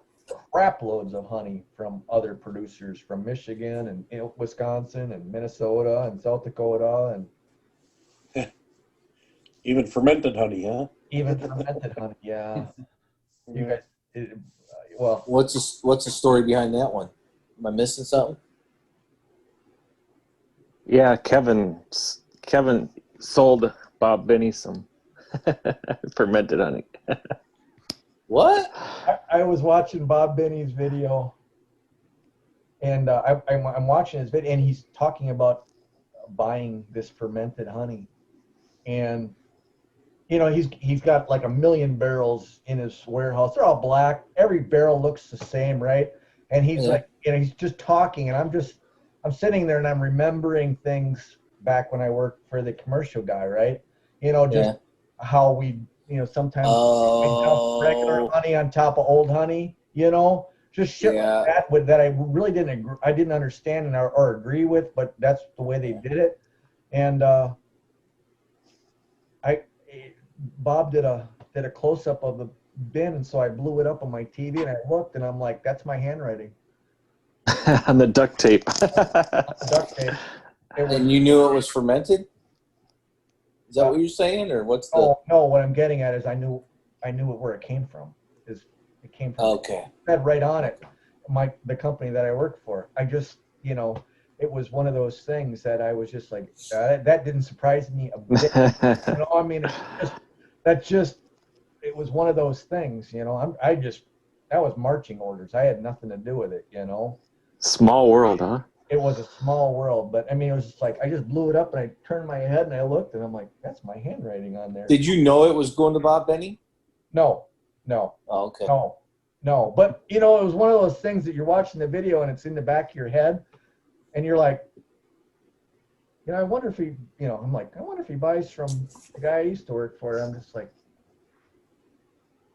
crap loads of honey from other producers from Michigan and Wisconsin and Minnesota and South Dakota and Even fermented honey, huh? even fermented honey. Yeah, you guys. Well, What's the story behind that one? Am I missing something? Yeah, Kevin sold Bob Binney some fermented honey. What? I was watching Bob Binney's video, and I'm watching his video, and he's talking about buying this fermented honey, and he's got like 1 million barrels in his warehouse. They're all black. Every barrel looks the same, right? And he's like, he's just talking, and I'm sitting there and I'm remembering things back when I worked for the commercial guy, right? How we, sometimes we dump regular honey on top of old honey, just shit like that that I really didn't understand or agree with, but that's the way they did it. And Bob did a close up of the bin, and so I blew it up on my TV and I looked and I'm like, that's my handwriting. On the duct tape. Duct tape. And you knew it was fermented? Is that what you're saying, or what's the? No. What I'm getting at is I knew where it came from. It came from. Okay. It said right on it, the company that I worked for. I just, it was one of those things that I was just like, that didn't surprise me a bit. It was one of those things. That was marching orders. I had nothing to do with it. Small world, huh? It was a small world, but it was just like I just blew it up and I turned my head and I looked and I'm like, that's my handwriting on there. Did you know it was going to Bob Binney? No. Oh, okay. No. But it was one of those things that you're watching the video and it's in the back of your head, and you're like, I wonder if he, I'm like, I wonder if he buys from the guy I used to work for. I'm just like,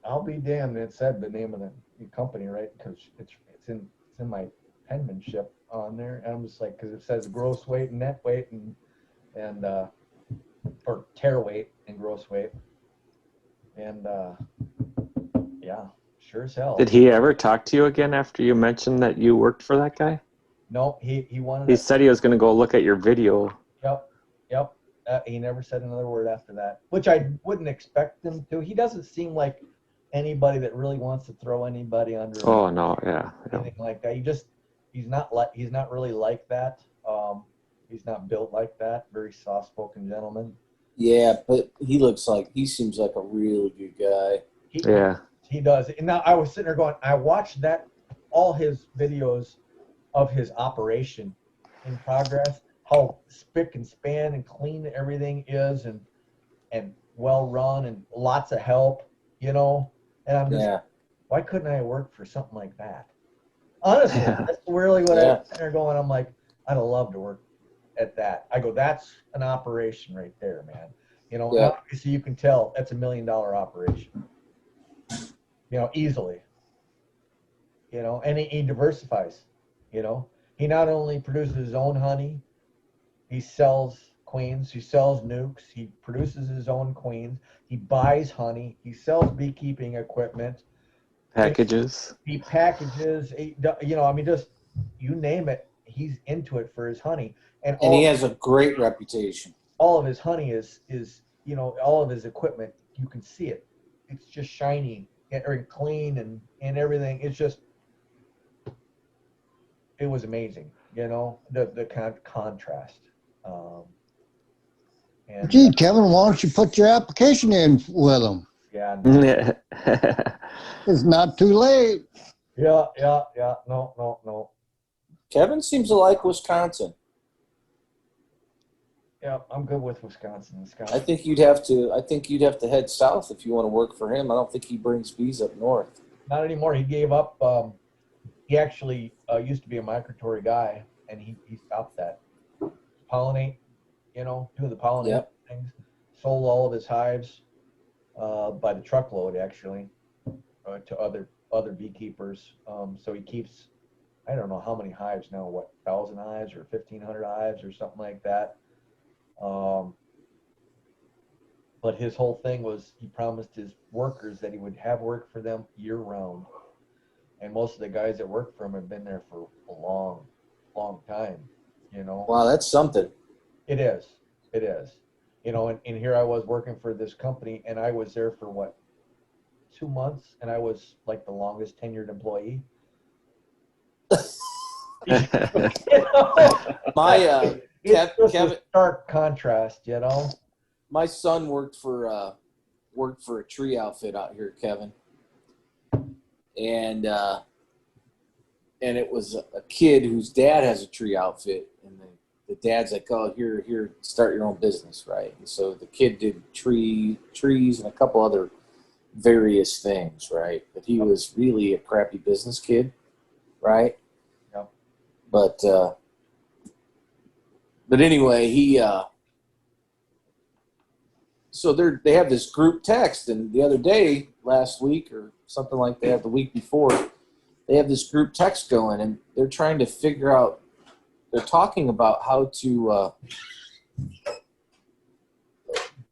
I'll be damned. It said the name of the company, right? Because it's in my penmanship on there, and I'm just like, because it says gross weight and net weight and or tear weight and gross weight, and yeah, sure as hell. Did he ever talk to you again after you mentioned that you worked for that guy? No, he wanted. He said he was going to go look at your video. Yep. he never said another word after that, which I wouldn't expect him to. He doesn't seem like anybody that really wants to throw anybody under a Oh no, yeah. anything like that. He's not really like that. He's not built like that. Very soft-spoken gentleman. Yeah, but he seems like a really good guy. Yeah. He does. And now I was sitting there going, I watched all his videos of his operation in progress, how spick and span and clean everything is, and well run and lots of help, And I'm just, why couldn't I work for something like that? Honestly, that's really what I was sitting there going. I'm like, I'd love to work at that. I go, that's an operation right there, man. And obviously you can tell that's $1 million operation. Easily. And he diversifies. He not only produces his own honey, he sells queens, he sells nukes, he produces his own queens, he buys honey, he sells beekeeping equipment, Packages. he packages, just you name it, he's into it for his honey. And he has a great reputation. All of his honey is all of his equipment, you can see it. It's just shiny and clean and everything. It's just, it was amazing, the contrast. Gee, Kevin, why don't you put your application in with them? Yeah. It's not too late. Yeah. No. Kevin seems to like Wisconsin. Yeah, I'm good with Wisconsin. I think you'd have to head south if you want to work for him. I don't think he brings bees up north. Not anymore. He gave up. He actually used to be a migratory guy, and he stopped that. Pollinate, doing the pollinate things. Sold all of his hives by the truckload, actually, to other beekeepers. So he keeps, I don't know how many hives now, 1,000 hives or 1,500 hives or something like that. But his whole thing was he promised his workers that he would have work for them year round. And most of the guys that work for him have been there for a long, long time, Wow, that's something. It is. And here I was working for this company, and I was there for 2 months, and I was like the longest tenured employee. It's just a stark contrast, My son worked for a tree outfit out here, Kevin, and it was a kid whose dad has a tree outfit, and the dad's like, "Oh, here, start your own business, right?" And so the kid did trees and a couple other various things, right? But he was really a crappy business kid, right? Yeah. But anyway, he so they have this group text, and the other day, last week or something like that, the week before, they have this group text going, and they're trying to figure out. They're talking about how to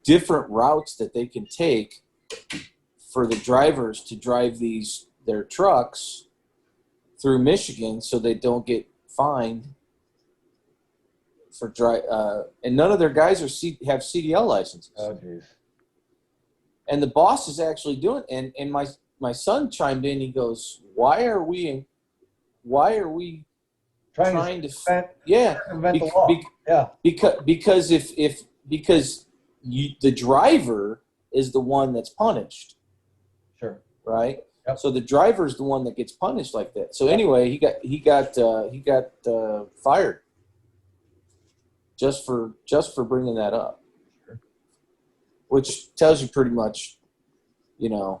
different routes that they can take for the drivers to drive their trucks through Michigan, so they don't get fined for and none of their guys have CDL licenses. Oh, geez. And the boss is actually doing it. And my son chimed in. He goes, "Why are we trying to invent the law?" Because the driver is the one that's punished. Sure. Right. Yep. So the driver is the one that gets punished like that. So anyway, he got fired just for bringing that up. Sure. Which tells you pretty much, I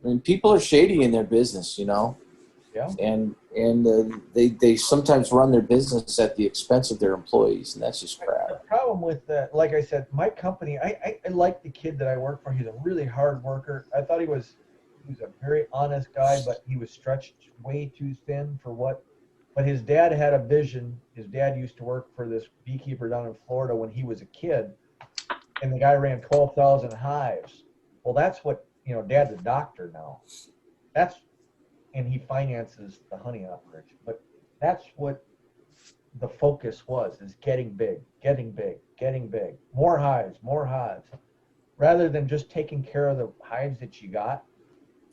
mean, people are shady in their business, Yeah. And they sometimes run their business at the expense of their employees, and that's just crap. The problem with that, like I said, my company, I like the kid that I work for. He's a really hard worker. I thought he was a very honest guy, but he was stretched way too thin for what. But his dad had a vision. His dad used to work for this beekeeper down in Florida when he was a kid, and the guy ran 12,000 hives. Well, that's what, Dad's a doctor now. And he finances the honey operation. But that's what the focus is getting big, getting big, getting big, more hives, rather than just taking care of the hives that you got,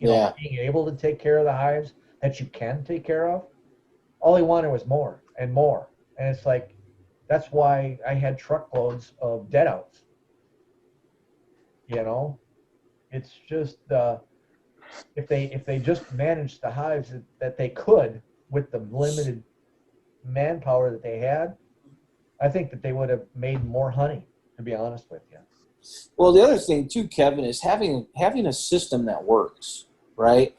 Yeah. being able to take care of the hives that you can take care of. All he wanted was more and more. And it's like, that's why I had truckloads of dead outs. It's just, if they just managed the hives that they could with the limited manpower that they had, I think that they would have made more honey, to be honest with you. Well, the other thing too, Kevin, is having a system that works, right?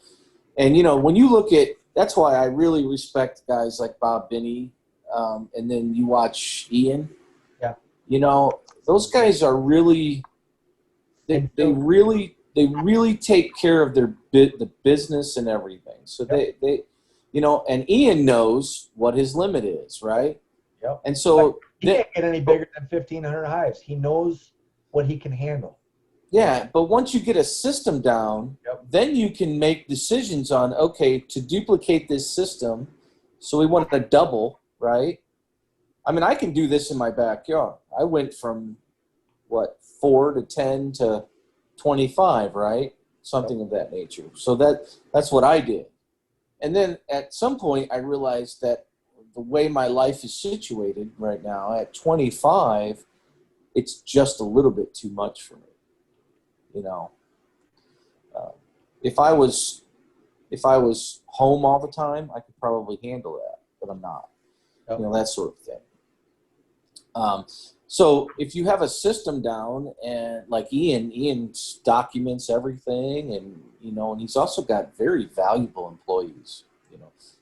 And when you look at, that's why I really respect guys like Bob Binney, and then you watch Ian. Yeah. Those guys are really, they really take care of the business and everything. So Yep. they and Ian knows what his limit is, right? Yep. And so He can't get any bigger than 1,500 hives. He knows what he can handle. yeah, but once you get a system down, Yep. then you can make decisions on, okay, to duplicate this system, so we want to double, right? I mean, I can do this in my backyard. I went from, 4 to 10 to 25, right? Something of that nature. So that's what I did. And then at some point, I realized that the way my life is situated right now, at 25, it's just a little bit too much for me. If I was home all the time, I could probably handle that, but I'm not. Yep. That sort of thing. So if you have a system down, and like Ian documents everything, and and he's also got very valuable employees.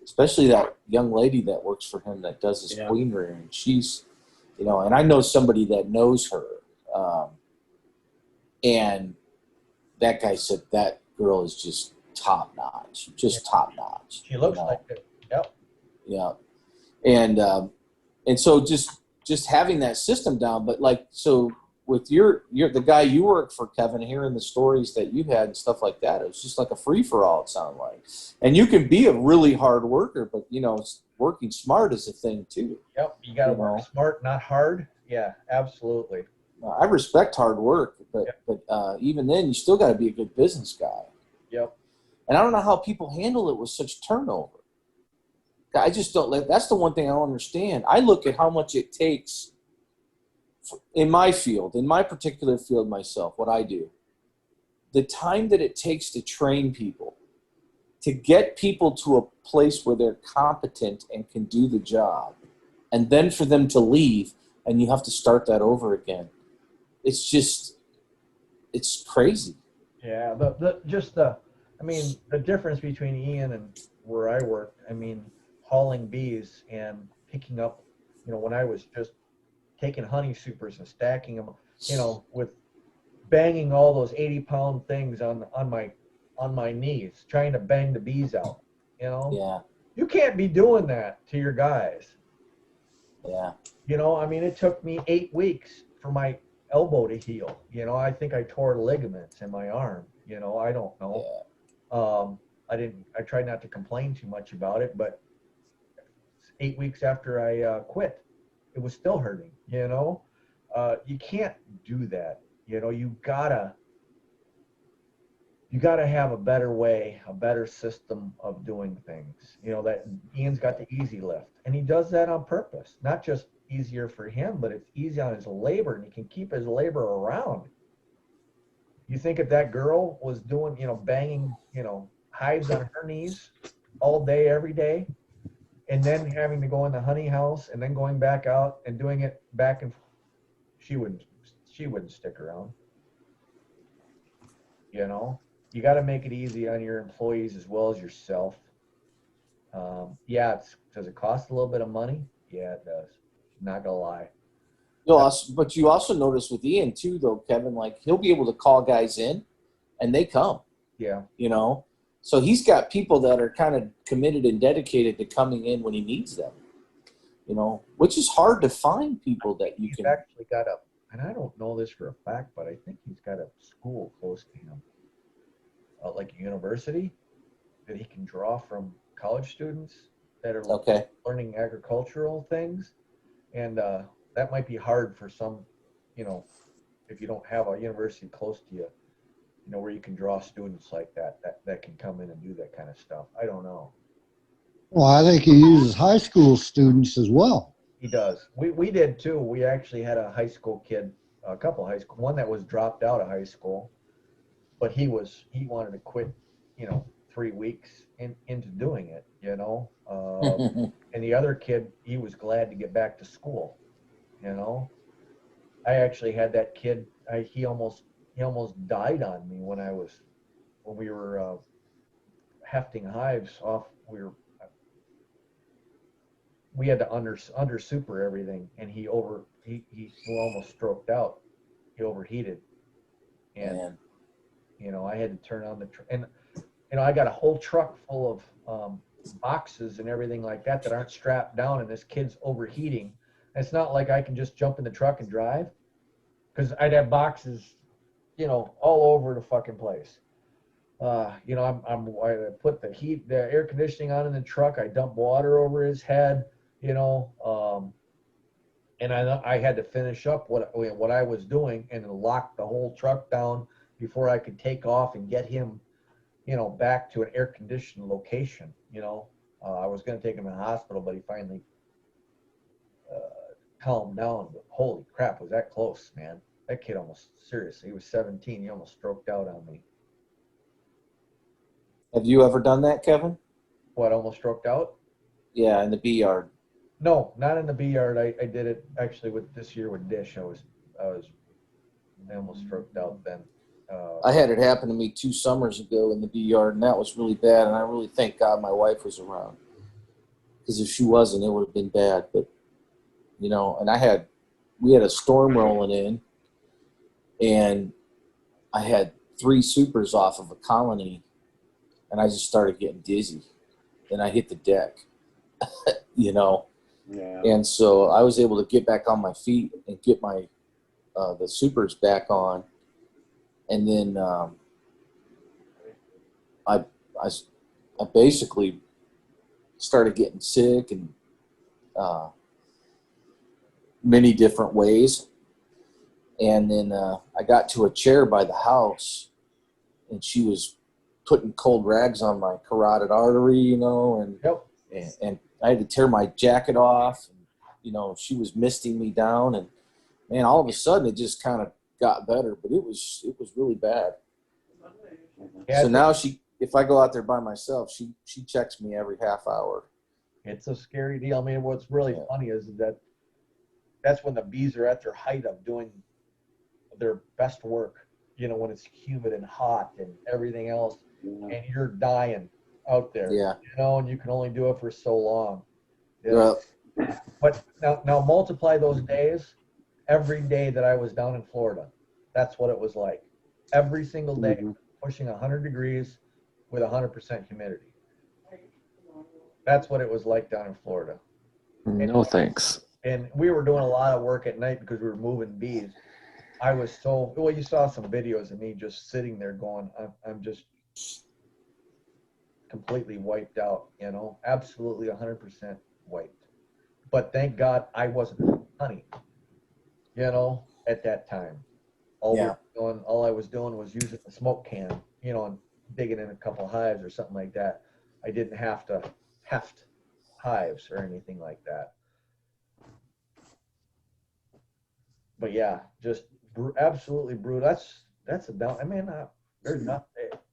Especially that young lady that works for him that does his queen rearing. She's, and I know somebody that knows her, and that guy said that girl is just top notch, top notch. She looks like it. Yep. Yeah, and so just having that system down, but so with you're the guy you work for, Kevin, hearing the stories that you had and stuff like that, it was just like a free for all. It sounded like, and you can be a really hard worker, but working smart is a thing too. Yep. You got to work smart, not hard. Yeah, absolutely. I respect hard work, but even then, you still got to be a good business guy. Yep. And I don't know how people handle it with such turnover. I just don't. That's the one thing I don't understand. I look at how much it takes in my field, in my particular field myself, what I do, the time that it takes to train people, to get people to a place where they're competent and can do the job, and then for them to leave and you have to start that over again. It's crazy. Yeah, the difference between Ian and where I work, hauling bees and picking up, when I was just taking honey supers and stacking them, with banging all those 80-pound things on my knees, trying to bang the bees out, Yeah. You can't be doing that to your guys. Yeah. It took me 8 weeks for my elbow to heal. I think I tore ligaments in my arm. I don't know. Yeah. I tried not to complain too much about it, but 8 weeks after I quit, it was still hurting. You can't do that. You gotta have a better way, a better system of doing things. That Ian's got the easy lift, and he does that on purpose. Not just easier for him, but it's easy on his labor, and he can keep his labor around. You think if that girl was doing, banging, hives on her knees all day, every day, and then having to go in the honey house and then going back out and doing it back and she wouldn't stick around. You got to make it easy on your employees as well as yourself. Does it cost a little bit of money? Yeah, it does. Not gonna lie. But you also notice with Ian too, though, Kevin, like he'll be able to call guys in, and they come. Yeah. So he's got people that are kind of committed and dedicated to coming in when he needs them. Which is hard to find people that you can. He's actually got and I don't know this for a fact, but I think he's got a school close to him, like a university, that he can draw from college students that are Okay. learning agricultural things, and that might be hard for some, if you don't have a university close to you, where you can draw students like that can come in and do that kind of stuff. I don't know. Well, I think he uses high school students as well. He does. We did too. We actually had a high school kid, a couple high school, one that was dropped out of high school, but he wanted to quit, 3 weeks into doing it, and the other kid, he was glad to get back to school, I actually had that kid, he almost died on me when we were hefting hives off. We had to under super everything, and he almost stroked out. He overheated, and Man. I had to turn on the and I got a whole truck full of boxes and everything like that aren't strapped down, and this kid's overheating. And it's not like I can just jump in the truck and drive, because I'd have boxes, all over the fucking place. I put the air conditioning on in the truck. I dump water over his head, and I had to finish up what I was doing and lock the whole truck down before I could take off and get him, back to an air conditioned location. I was going to take him to the hospital, but he finally calmed down. But holy crap, was that close, man? That kid seriously, he was 17. He almost stroked out on me. Have you ever done that, Kevin? What, almost stroked out? Yeah, in the bee yard. No, not in the bee yard. I did it actually this year with Dish. I almost stroked out then. I had it happen to me 2 summers ago in the bee yard, and that was really bad. And I really thank God my wife was around, because if she wasn't, it would have been bad. But and we had a storm rolling in, and I had 3 supers off of a colony, and I just started getting dizzy. Then I hit the deck, Yeah. And so I was able to get back on my feet and get my the supers back on, and then I basically started getting sick in many different ways, and then I got to a chair by the house, and she was putting cold rags on my carotid artery, and Yep. and I had to tear my jacket off. And, she was misting me down, and man, all of a sudden it just kind of got better, but it was really bad. Yeah, So now if I go out there by myself, she checks me every half hour. it's a scary deal. I mean, what's really funny is that that's when the bees are at their height of doing their best work, when it's humid and hot and everything else, and you're dying out there, Yeah. and you can only do it for so long. Well, But now multiply those days, every day that I was down in Florida, that's what it was like. Every single day, pushing 100 degrees with 100% humidity. That's what it was like down in Florida. No thanks. And we were doing a lot of work at night because we were moving bees. I was you saw some videos of me just sitting there going, I'm just completely wiped out, absolutely 100% wiped. But thank God I wasn't honey, at that time. All I was doing was using the smoke can, and digging in a couple hives or something like that. I didn't have to heft hives or anything like that. But yeah, just absolutely brutal. That's a down. I mean, there's not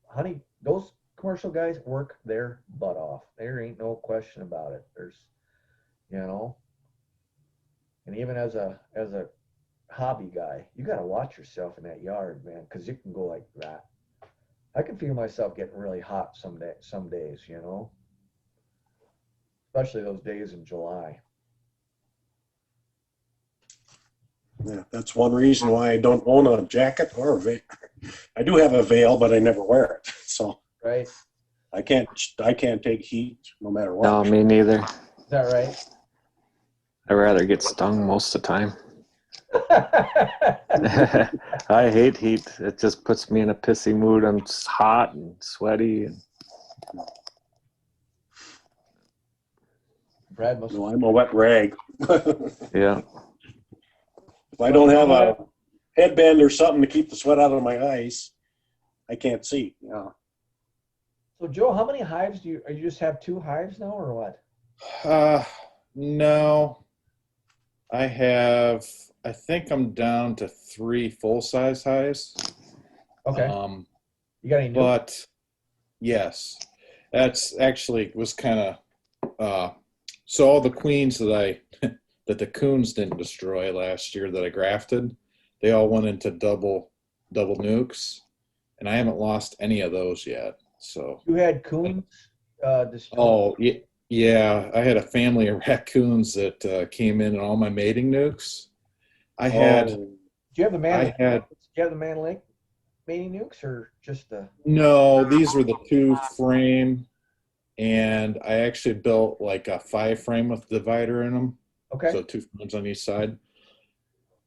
honey. Those commercial guys work their butt off. There ain't no question about it. There's, and even as a hobby guy, you got to watch yourself in that yard, man, because you can go like that. I can feel myself getting really hot some days, especially those days in July. Yeah, that's one reason why I don't own a jacket or a veil. I do have a veil, but I never wear it. So Right? I can't take heat no matter what. No, me neither. Is that right? I'd rather get stung most of the time. I hate heat. It just puts me in a pissy mood. I'm just hot and sweaty. Brad must. No, I'm a wet rag. Yeah. If I don't have a headband or something to keep the sweat out of my eyes, I can't see. Yeah. So Joe, how many hives do you just have 2 hives now or what? No, I think I'm down to 3 full-size hives. Okay. You got any new? But yes, that's actually was kind of, so all the queens that the coons didn't destroy last year that I grafted, they all went into double nukes, and I haven't lost any of those yet. So, You had coons destroyed? oh yeah, I had a family of raccoons that came in all my mating nukes. I had, Do you have the man? I had, Do you have the Man Lake mating nukes or just the? no, these were the 2 frame, and I actually built like a 5 frame with divider in them. Okay. So 2 frames on each side.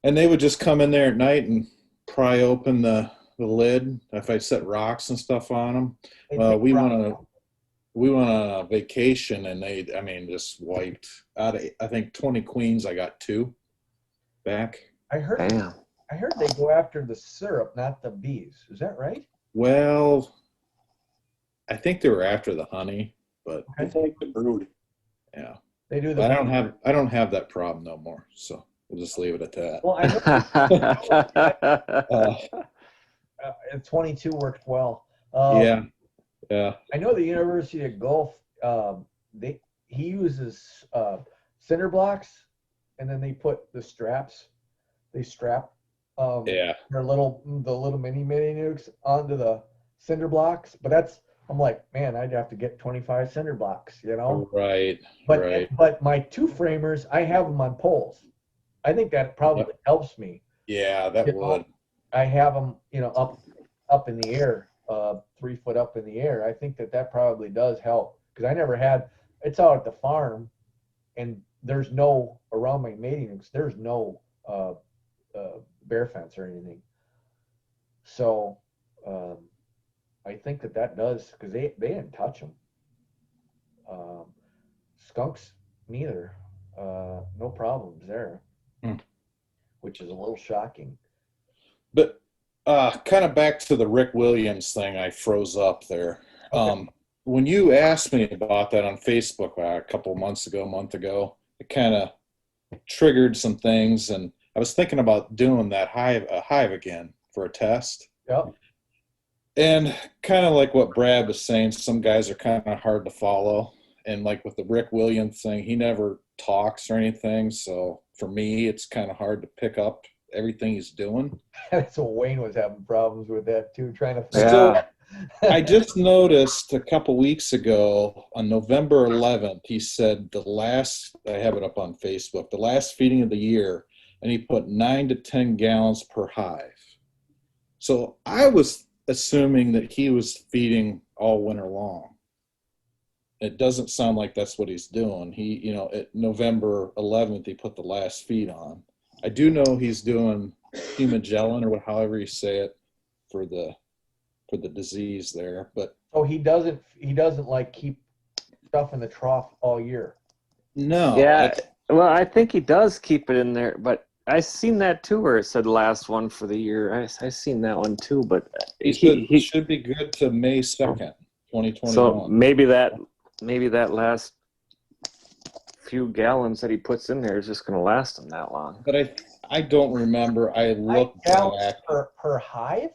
And they would just come in there at night and pry open the lid if I set rocks and stuff on them. They Well, take we rock. went on a vacation, and I mean, just wiped out of, I think 20 queens, I got 2 back. I heard they go after the syrup, not the bees. Is that right? Well, I think they were after the honey, but I think the brood. yeah. They do But the. I don't have that problem no more. So we'll just leave it at that. Well, I know 22 worked well. Yeah. I know the University of Gulf. He uses cinder blocks, and then they put the straps. They strap Yeah. the little mini nukes onto the cinder blocks. But I'm like, man, I'd have to get 25 cinder blocks, you know. Right. But right. but my 2 framers, I have them on poles. I think that probably helps me. Yeah, that would. I have them, up in the air, 3 foot up in the air. I think that probably does help because I never had. It's out at the farm, and there's no around my mating nukes. There's no bear fence or anything. So I think that does because they didn't touch them. Skunks neither. No problems there, which is a little shocking. But kind of back to the Rick Williams thing, I froze up there. Okay. When you asked me about that on Facebook a couple of months ago, a month ago, it kind of triggered some things, and I was thinking about doing that hive again for a test. Yep. And kind of like what Brad was saying, some guys are kind of hard to follow. And like with the Rick Williams thing, he never talks or anything. So for me, it's kind of hard to pick up everything he's doing. So Wayne was having problems with that too, trying to. So I just noticed a couple weeks ago on November 11th, he said I have it up on Facebook, the last feeding of the year, and he put 9 to 10 gallons per hive. So I was assuming that he was feeding all winter long. It doesn't sound like that's what he's doing. He, at November 11th, he put the last feed on. I do know he's doing Humagellan, or however you say it, for the disease there, but he doesn't like keep stuff in the trough all year. no. Yeah, well, I think he does keep it in there, but I seen that too, where it said last one for the year. I seen that one too, but He should be good to May 2nd, 2021. So maybe that last few gallons that he puts in there is just going to last him that long. But I don't remember. I looked back. Per hive?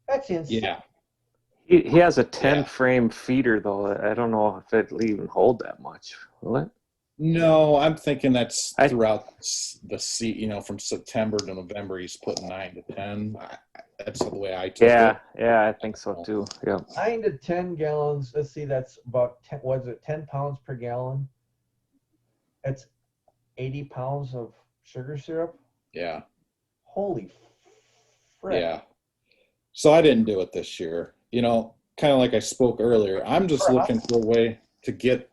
That's insane. Yeah. He has a 10 frame feeder though. I don't know if it'll even hold that much. Will it? No, I'm thinking that's throughout the season, from September to November, he's putting 9 to 10. That's the way I took it. Yeah, I think so too. Yeah. 9 to 10 gallons. Let's see, that's about 10 pounds per gallon. That's 80 pounds of sugar syrup. Yeah. Holy frick. Yeah. So I didn't do it this year. Kind of like I spoke earlier, I'm just looking for a way to get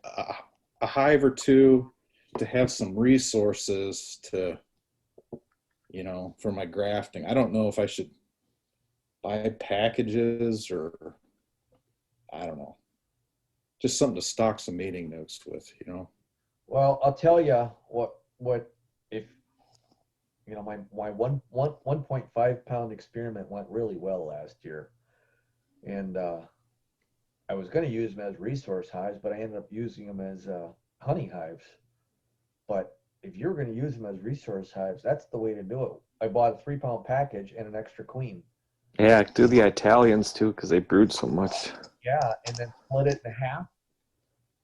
a hive or two to have some resources to, for my grafting. I don't know if I should buy packages or I don't know, just something to stock some mating nukes with, Well, I'll tell you what if you know my 1.5 pound experiment went really well last year, and I was going to use them as resource hives, but I ended up using them as honey hives. But if you're going to use them as resource hives, that's the way to do it. I bought a 3 pound package and an extra queen. Yeah, do the Italians too, because they brood so much. Yeah, and then split it in half.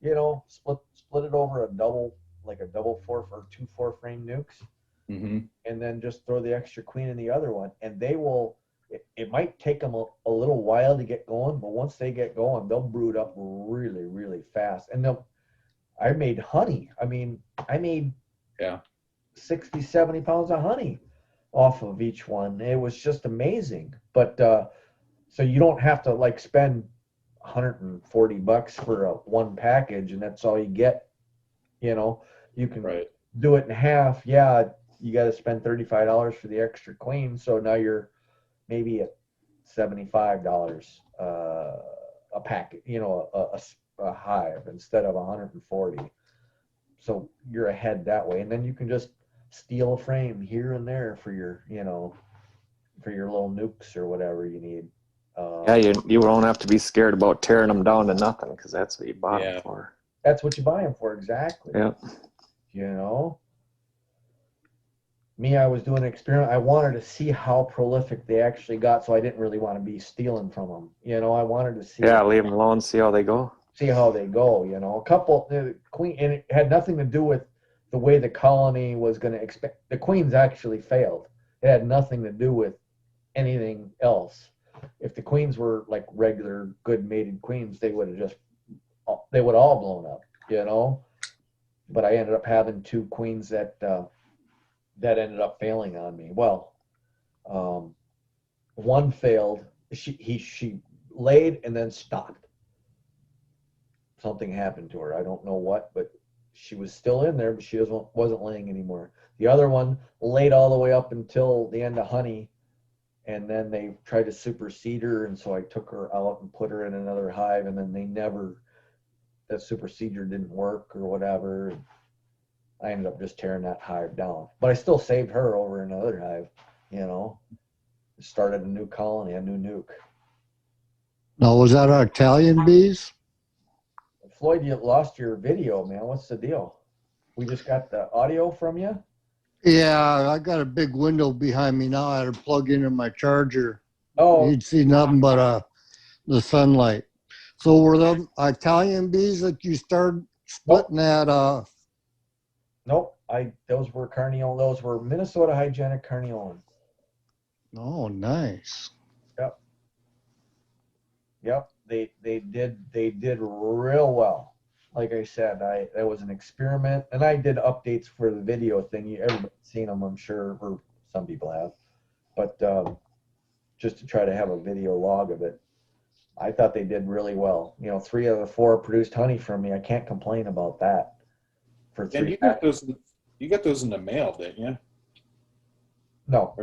You know, split it over a double, like a double four or 2 4 frame nukes, Mm-hmm. and then just throw the extra queen in the other one, and they will. It might take them a little while to get going, but once they get going, they'll brood up really, really fast. And I made honey. I mean, I made Yeah. 60, 70 pounds of honey off of each one. It was just amazing. But so you don't have to like spend $140 for one package, and that's all you get. You know, you can Right. do it in half. Yeah, you got to spend $35 for the extra queen. So now you're maybe at $75 a packet. You know, a hive instead of 140. So you're ahead that way, and then you can just steal a frame here and there for your, you know, for your little nukes or whatever you need. Yeah, you won't have to be scared about tearing them down to nothing, because that's what you bought Yeah. them for. That's what you buy them for, exactly. Yeah. You know, me, I was doing an experiment. I wanted to see how prolific they actually got, so I didn't really want to be stealing from them. You know, I wanted to see Yeah, leave them alone, see how they go. how they go. You know, a couple queen, and it had nothing to do with the way the colony was going to expect. The queens actually failed. It had nothing to do with anything else. If the queens were like regular good mated queens, they would have they would all blown up, you know. But I ended up having 2 queens that ended up failing on me. Well, one failed. She laid and then stopped. Something happened to her. I don't know what, but she was still in there, but she wasn't laying anymore. The other one laid all the way up until the end of honey, and then they tried to supersede her, and so I took her out and put her in another hive, and then that supersedure didn't work or whatever. I ended up just tearing that hive down, but I still saved her over another hive, you know. Started a new colony, a new nuke. Now, was that our Italian bees? Floyd, you lost your video, man. What's the deal? We just got the audio from you. Yeah, I got a big window behind me now. I had to plug into my charger. Oh, You'd see nothing but the sunlight. So were the Italian bees that you started splitting at? nope. Those were carniol. Those were Minnesota hygienic carniolans. Oh, nice. Yep. They did real well. Like I said, that was an experiment, and I did updates for the video thing. Everybody's seen them, I'm sure, or some people have. But just to try to have a video log of it, I thought they did really well. You know, 3 of the 4 produced honey from me. I can't complain about that. For 3. And you got those. You got those in the mail, didn't you? No,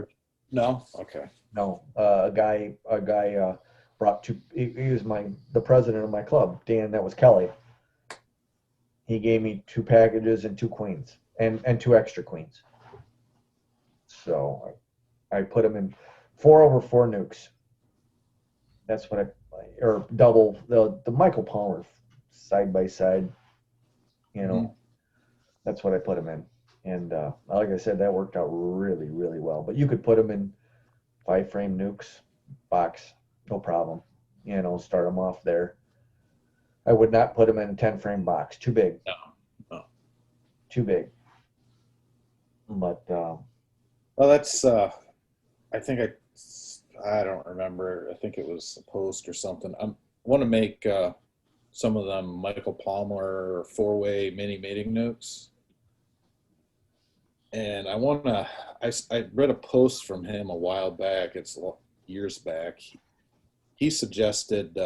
No. Okay. no. A guy brought 2. He was the president of my club, Dan. That was Kelly. He gave me 2 packages and 2 queens and 2 extra queens. So I put them in 4 over 4 nukes. That's what or double the Michael Palmer side by side. You know, that's what I put them in. And like I said, that worked out really, really well. But you could put them in 5-frame nukes box, no problem. You know, start them off there. I would not put them in a 10-frame box. Too big. No. Too big. But Well, that's. I think I don't remember. I think it was a post or something. I want to make some of them Michael Palmer 4-way mini mating nukes. And I want to. I read a post from him a while back. It's years back. He suggested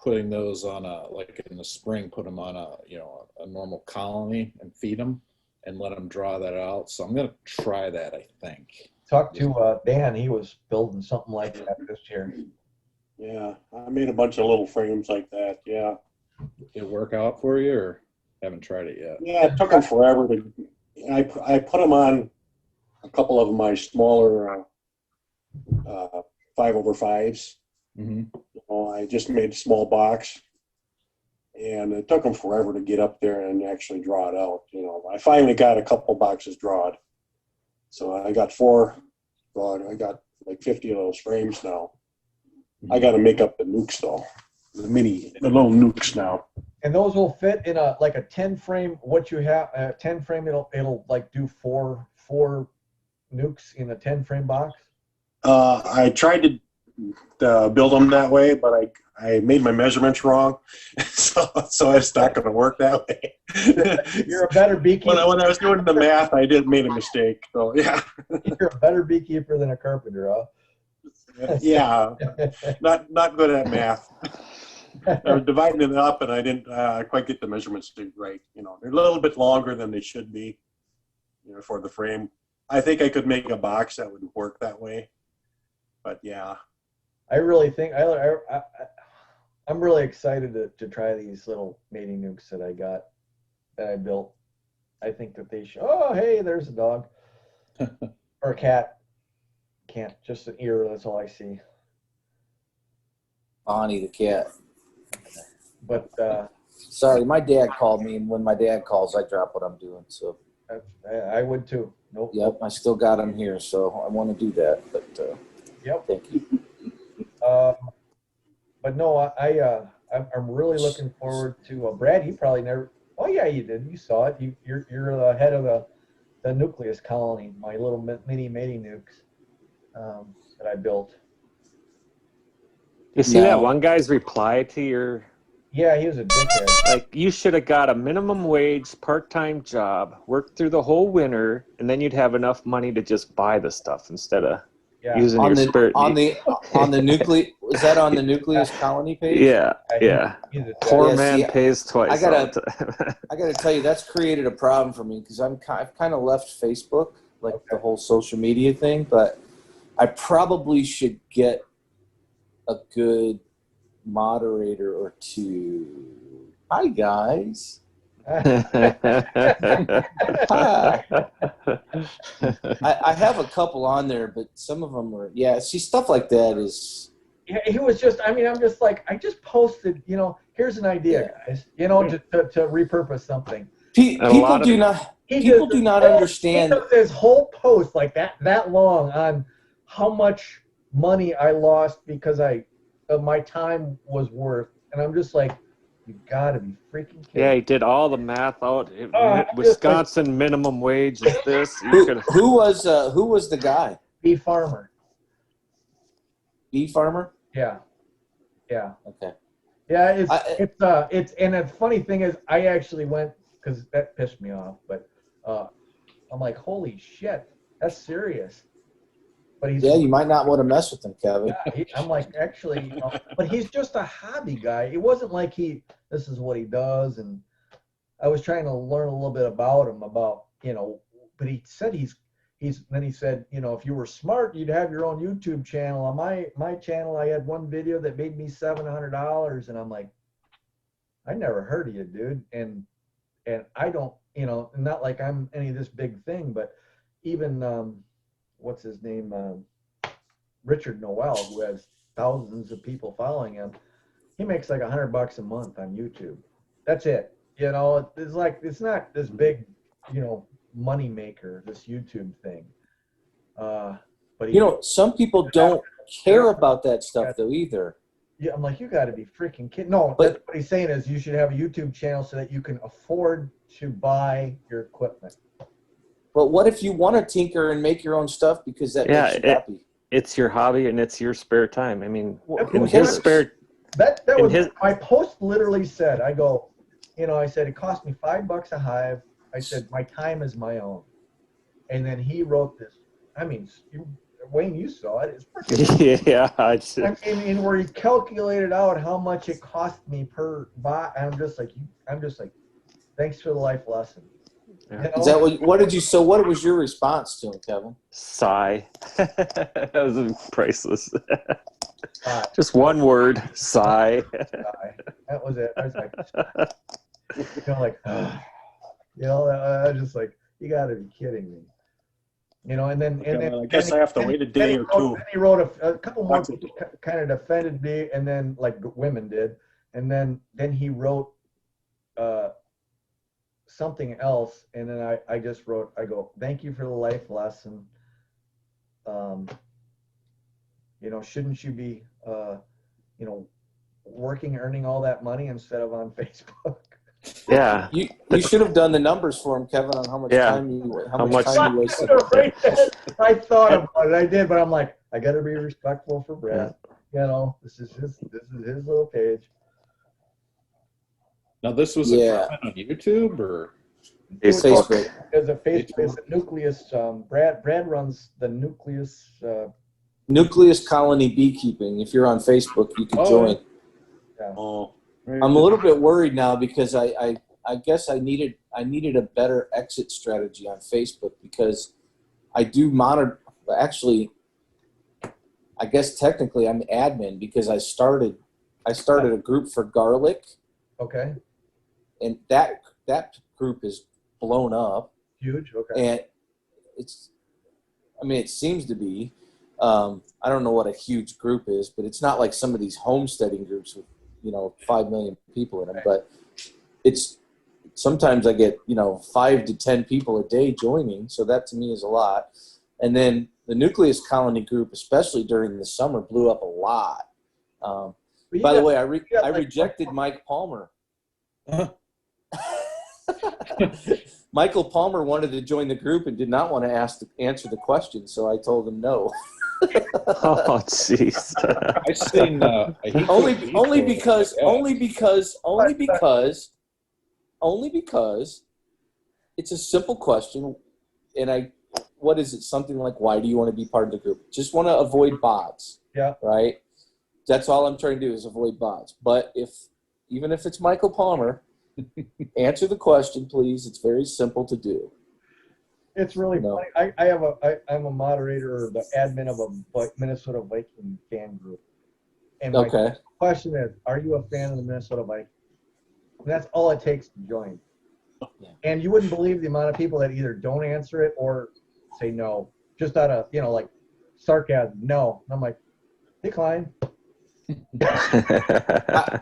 putting those on like in the spring, put them on a normal colony and feed them and let them draw that out. So I'm going to try that, I think. talk to Dan. He was building something like that this year. Yeah, I made a bunch of little frames like that. Yeah. Did it work out for you, or? Haven't tried it yet. Yeah, it took them forever to. I put them on a couple of my smaller 5/5s. Mm-hmm. I just made a small box, and it took them forever to get up there and actually draw it out. I finally got a couple boxes drawn, so I got 4. Well, I got like 50 of those frames now. I got to make up the nukes though, the little nukes now. And those will fit in a 10 frame. What you have, a 10 frame, it'll like do four nukes in a 10 frame box. I tried to build them that way, but I made my measurements wrong, so it's not going to work that way. You're a better beekeeper. When I was doing the math, I made a mistake. So yeah. You're a better beekeeper than a carpenter, huh? Yeah, not good at math. I was dividing it up, and I didn't quite get the measurements right. They're a little bit longer than they should be, for the frame. I think I could make a box that would work that way, but yeah. I really think I'm really excited to try these little mating nukes that I built. I think that they should. Oh, hey, there's a dog or a cat. Can't, just an ear. That's all I see. Bonnie the cat. But Sorry, my dad called me, and when my dad calls, I drop what I'm doing. So, I would too. Nope. yep, I still got him here, so I want to do that. But Yep. thank you. But no, I'm really looking forward to Brad. You probably never. Oh yeah, you did. You saw it. You're the head of the nucleus colony. My little mini mating nukes that I built. You see No. that one guy's reply to your, Yeah, he was a dickhead. like, you should have got a minimum wage part-time job, worked through the whole winter, and then you'd have enough money to just buy the stuff instead of Yeah. using On your the spirit. on the nucleus, was that on the nucleus colony page? Yeah, yeah. He's a Poor Yeah, man see, pays twice. I gotta- all the time. I got to tell you, that's created a problem for me because I've kind of left Facebook, like the whole social media thing. But I probably should get a good moderator or two. Hi guys. I have a couple on there, but some of them are see, stuff like that is. Yeah, he was just. I mean, I'm just like, I just posted. Here's an idea, guys. To repurpose something. People do not understand. He does this whole post like that long on how much money I lost because my time was worth, and I'm just like, you gotta be freaking kidding. Yeah, he did all the math out. Just Wisconsin minimum wage is this. Who was the guy? Bee farmer. Bee farmer? Yeah. Yeah. Okay. Yeah, it's and the funny thing is I actually went because that pissed me off, but I'm like, holy shit, that's serious. But you might not want to mess with him, Kevin. Yeah, I'm like, actually, but he's just a hobby guy. It wasn't like this is what he does, and I was trying to learn a little bit about him, but he said then he said, if you were smart, you'd have your own YouTube channel. On my channel, I had one video that made me $700, and I'm like, I never heard of you, dude, and I don't, not like I'm any of this big thing, but even what's his name, Richard Noel, who has thousands of people following him, he makes like $100 a month on YouTube. That's it. It's like, it's not this big, money maker, this YouTube thing. But some people don't care about that stuff though either. Yeah, I'm like, you got to be freaking kidding. No, but what he's saying is you should have a YouTube channel so that you can afford to buy your equipment. But what if you want to tinker and make your own stuff because that makes you happy? It's your hobby and it's your spare time. I mean, my post literally said, I go, I said, it cost me $5 a hive. I said, my time is my own. And then he wrote this. I mean, Wayne, you saw it. It's pretty. Yeah. And where he calculated out how much it cost me per bot. I'm just like, thanks for the life lesson. Yeah. Is that what did you? So what was your response to him, Kevin? Sigh. That was priceless. Just one word, sigh. That was it. I was like, Like, I was just like, you got to be kidding me. And then I guess I have to wait a day or two. Then he wrote a couple more That's it. kind of defended me, and then like women did, and then he wrote something else, and then I just wrote, I go, thank you for the life lesson. Shouldn't you be working, earning all that money instead of on Facebook? Yeah. You should have done the numbers for him, Kevin, on how much Yeah. time you How much- wasted. I thought about it. I did, but I'm like, I got to be respectful for Brad. This is his little page. Now, this was a comment on YouTube or? Facebook. There's a Facebook. There's a nucleus. Brad runs the nucleus. Nucleus Colony Beekeeping. If you're on Facebook, you can join. Oh, I'm a little bit worried now because I guess I needed a better exit strategy on Facebook because I do monitor. Actually, I guess technically I'm admin because I started a group for garlic. Okay. And that group is blown up. Huge. Okay. And it seems to be. I don't know what a huge group is, but it's not like some of these homesteading groups with 5 million people in them. But it's sometimes I get 5 to 10 people a day joining, so that to me is a lot. And then the Nucleus Colony group, especially during the summer, blew up a lot. By the way, I rejected Mike Palmer. Michael Palmer wanted to join the group and did not want to answer the question, so I told him no. Oh, jeez. I've seen only because it's a simple question, and what is it? Something like, why do you want to be part of the group? Just want to avoid bots. Yeah. Right. That's all I'm trying to do is avoid bots. But even if it's Michael Palmer, answer the question, please. It's very simple to do. It's really funny. I'm a moderator or the admin of a Minnesota Viking fan group. And my question is, are you a fan of the Minnesota Vikings? And that's all it takes to join. Yeah. And you wouldn't believe the amount of people that either don't answer it or say no, just out of, like sarcasm. No. And I'm like, decline.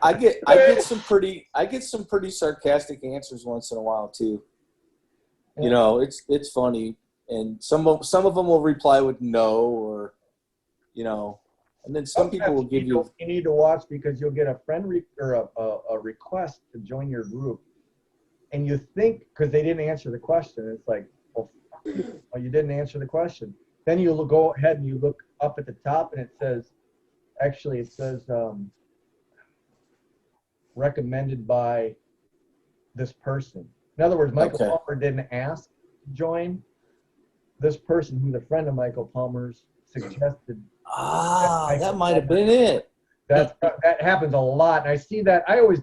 I get some pretty sarcastic answers once in a while too. It's funny, and some of them will reply with no, or and then some people will give you. You need to watch because you'll get a friend or a request to join your group, and you think because they didn't answer the question, it's like, well, you didn't answer the question. Then you go ahead and you look up at the top, and it says recommended by this person. In other words, Michael Palmer didn't ask to join. This person, who's a friend of Michael Palmer's, suggested. That might have been it. That happens a lot, and I see that. I always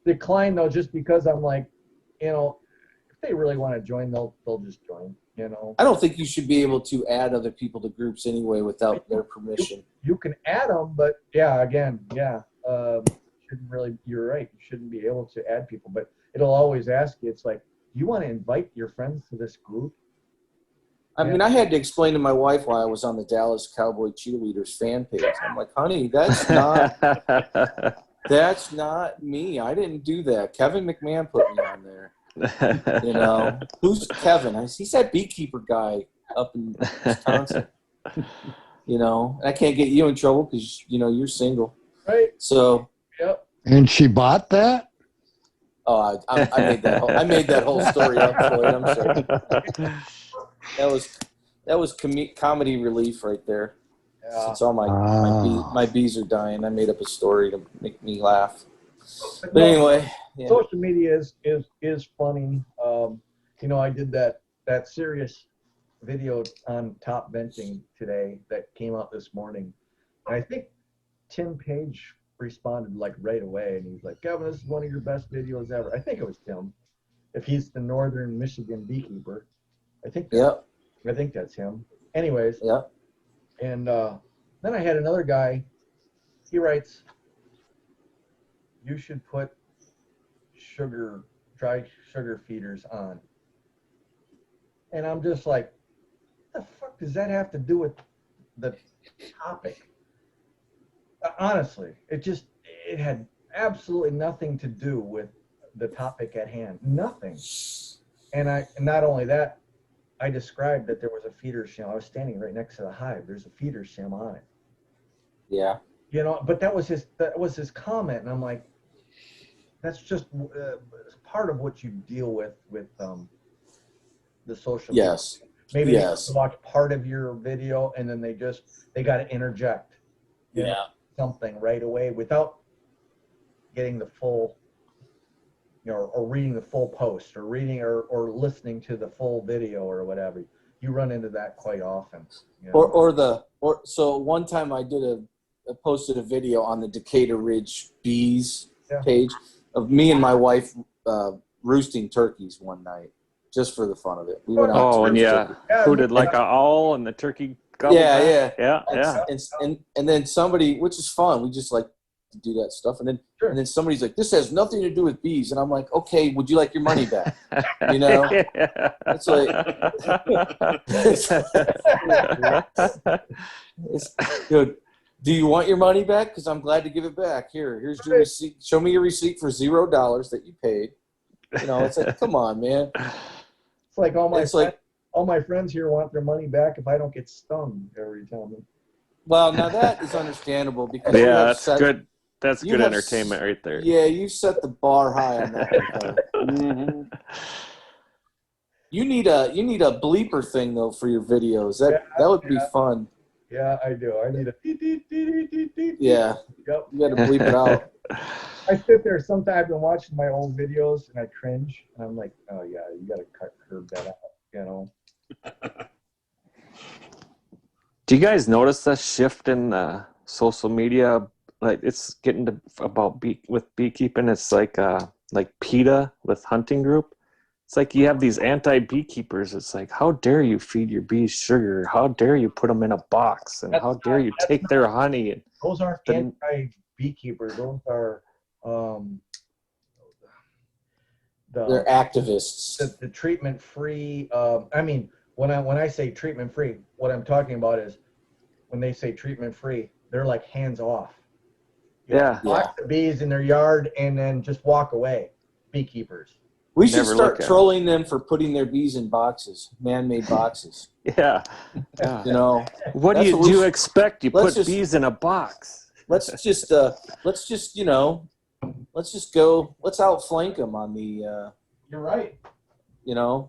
decline though, just because I'm like, if they really want to join, they'll just join. I don't think you should be able to add other people to groups anyway without their permission. You can add them, but shouldn't really. You're right. You shouldn't be able to add people, but it'll always ask you. It's like, do you want to invite your friends to this group? I mean, I had to explain to my wife why I was on the Dallas Cowboy Cheerleaders fan page. I'm like, honey, that's not me. I didn't do that. Kevin McMahon put me on there. Who's Kevin? He's that beekeeper guy up in Wisconsin. I can't get you in trouble because you're single. Right. So. Yep. And she bought that? Oh, I made that whole story up, Floyd. I'm sorry. That was comedy relief right there. Yeah. Since all my bees are dying, I made up a story to make me laugh. But anyway, social media is funny. I did that serious video on top venting today that came out this morning, and I think Tim Page responded like right away, and he's like, Kevin, this is one of your best videos ever. I think it was Tim, if he's the Northern Michigan beekeeper. I think that's him. Anyways, and then I had another guy. He writes, you should put sugar dry sugar feeders on. And I'm just like, what the fuck does that have to do with the topic? Honestly, it had absolutely nothing to do with the topic at hand. Nothing. And not only that, I described that there was a feeder shim. I was standing right next to the hive. There's a feeder shim on it. Yeah. You know, but that was his comment, and I'm like, that's just part of what you deal with the social media. Yes. Maybe Yes. they watch part of your video and then they got to interject something right away without getting the full, or reading the full post or reading or listening to the full video or whatever. You run into that quite often. You know? So one time I posted a video on the Decatur Ridge Bees page of me and my wife roosting turkeys one night, just for the fun of it. We went out to and roost yeah, turkeys. hooted like an owl, and the turkey gobbled Yeah, back. Yeah. And then somebody, which is fun, we just like to do that stuff. And then somebody's like, "This has nothing to do with bees," and I'm like, "Okay, would you like your money back?" You know, it's like, do you want your money back? Because I'm glad to give it back. Here's your receipt. Show me your receipt for $0 that you paid. You know, it's like, come on, man. It's like all my friends here want their money back if I don't get stung every time. Well, now that is understandable because that's good. That's good entertainment right there. Yeah, you set the bar high on that. Mm-hmm. You need a bleeper thing though for your videos. That would be fun. Yeah, I do. I need a Yeah. Yep. You got to bleep it out. I sit there sometimes. I've been watching my old videos and I cringe, and I'm like, oh yeah, you got to curb that out, you know. Do you guys notice the shift in social media? Like it's getting to about with beekeeping. It's like PETA with hunting group. It's like you have these anti-beekeepers. It's like, how dare you feed your bees sugar? How dare you put them in a box? And how dare you take their honey? And those aren't anti-beekeepers. Those are they're activists. The treatment-free. I mean, when I say treatment-free, what I'm talking about is when they say treatment-free, they're like hands off. Lock the bees in their yard and then just walk away. Beekeepers. We should start trolling them for putting their bees in boxes, man-made boxes. Yeah. You know, what do you expect? You put bees in a box. Let's just you know, let's outflank them on the. You're right. You know,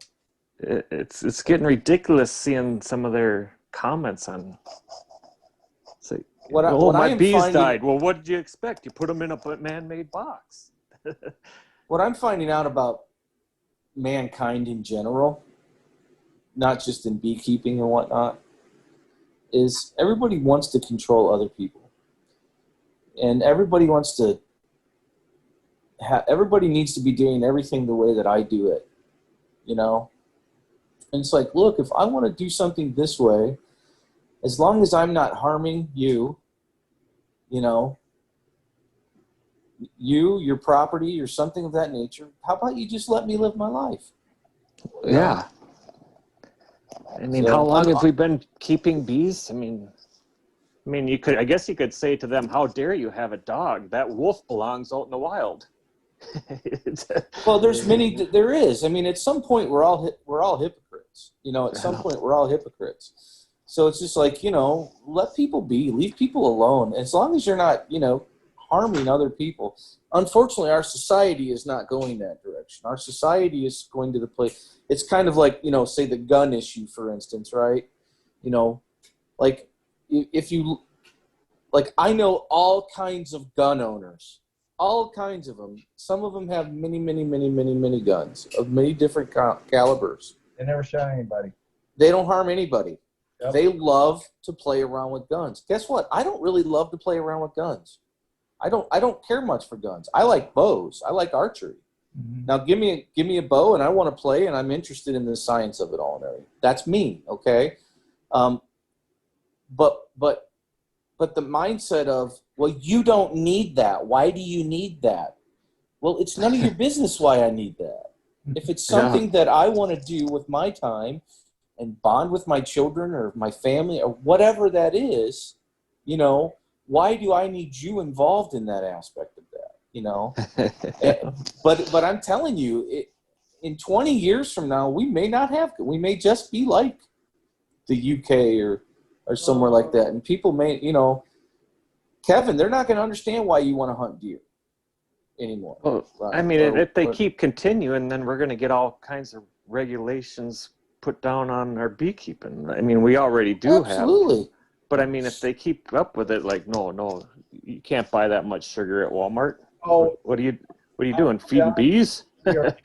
it's getting ridiculous seeing some of their comments on. It's like, my bees died. Well, what did you expect? You put them in a man-made box. What I'm finding out about mankind in general, not just in beekeeping and whatnot, is everybody wants to control other people. And everybody wants to everybody needs to be doing everything the way that I do it, you know? And it's like, look, if I want to do something this way, as long as I'm not harming you, you know, your property or something of that nature, how about you just let me live my life? Yeah. I mean, how long have we been keeping bees? I mean, I guess you could say to them, how dare you have a dog? That wolf belongs out in the wild. Well, there is. I mean, at some point we're all hypocrites. You know, at some point we're all hypocrites. So it's just like, you know, let people be, leave people alone. As long as you're not, you know, harming other people. Unfortunately, our society is not going that direction. Our society is going to the place. It's kind of like, you know, say the gun issue, for instance, right? You know, like if you, like I know all kinds of gun owners, all kinds of them. Some of them have many, many, many, many, many guns of many different calibers. They never shot anybody. They don't harm anybody. Yep. They love to play around with guns. Guess what? I don't really love to play around with guns. I don't care much for guns. I like bows. I like archery. Mm-hmm. Now give me a bow and I want to play and I'm interested in the science of it all and everything. That's me, okay? But the mindset of, well, you don't need that. Why do you need that? Well, it's none of your business why I need that. If it's something that I want to do with my time and bond with my children or my family or whatever that is, you know, why do I need you involved in that aspect of that? You know, but I'm telling you, in 20 years from now, we may just be like the UK or somewhere like that, and people may, you know, Kevin, they're not going to understand why you want to hunt deer anymore. Well, Right. I mean, if they keep continuing, then we're going to get all kinds of regulations put down on our beekeeping. I mean, we already do absolutely. have, but I mean, if they keep up with it, like, no, you can't buy that much sugar at Walmart. Oh, What are you doing? Feeding bees? we already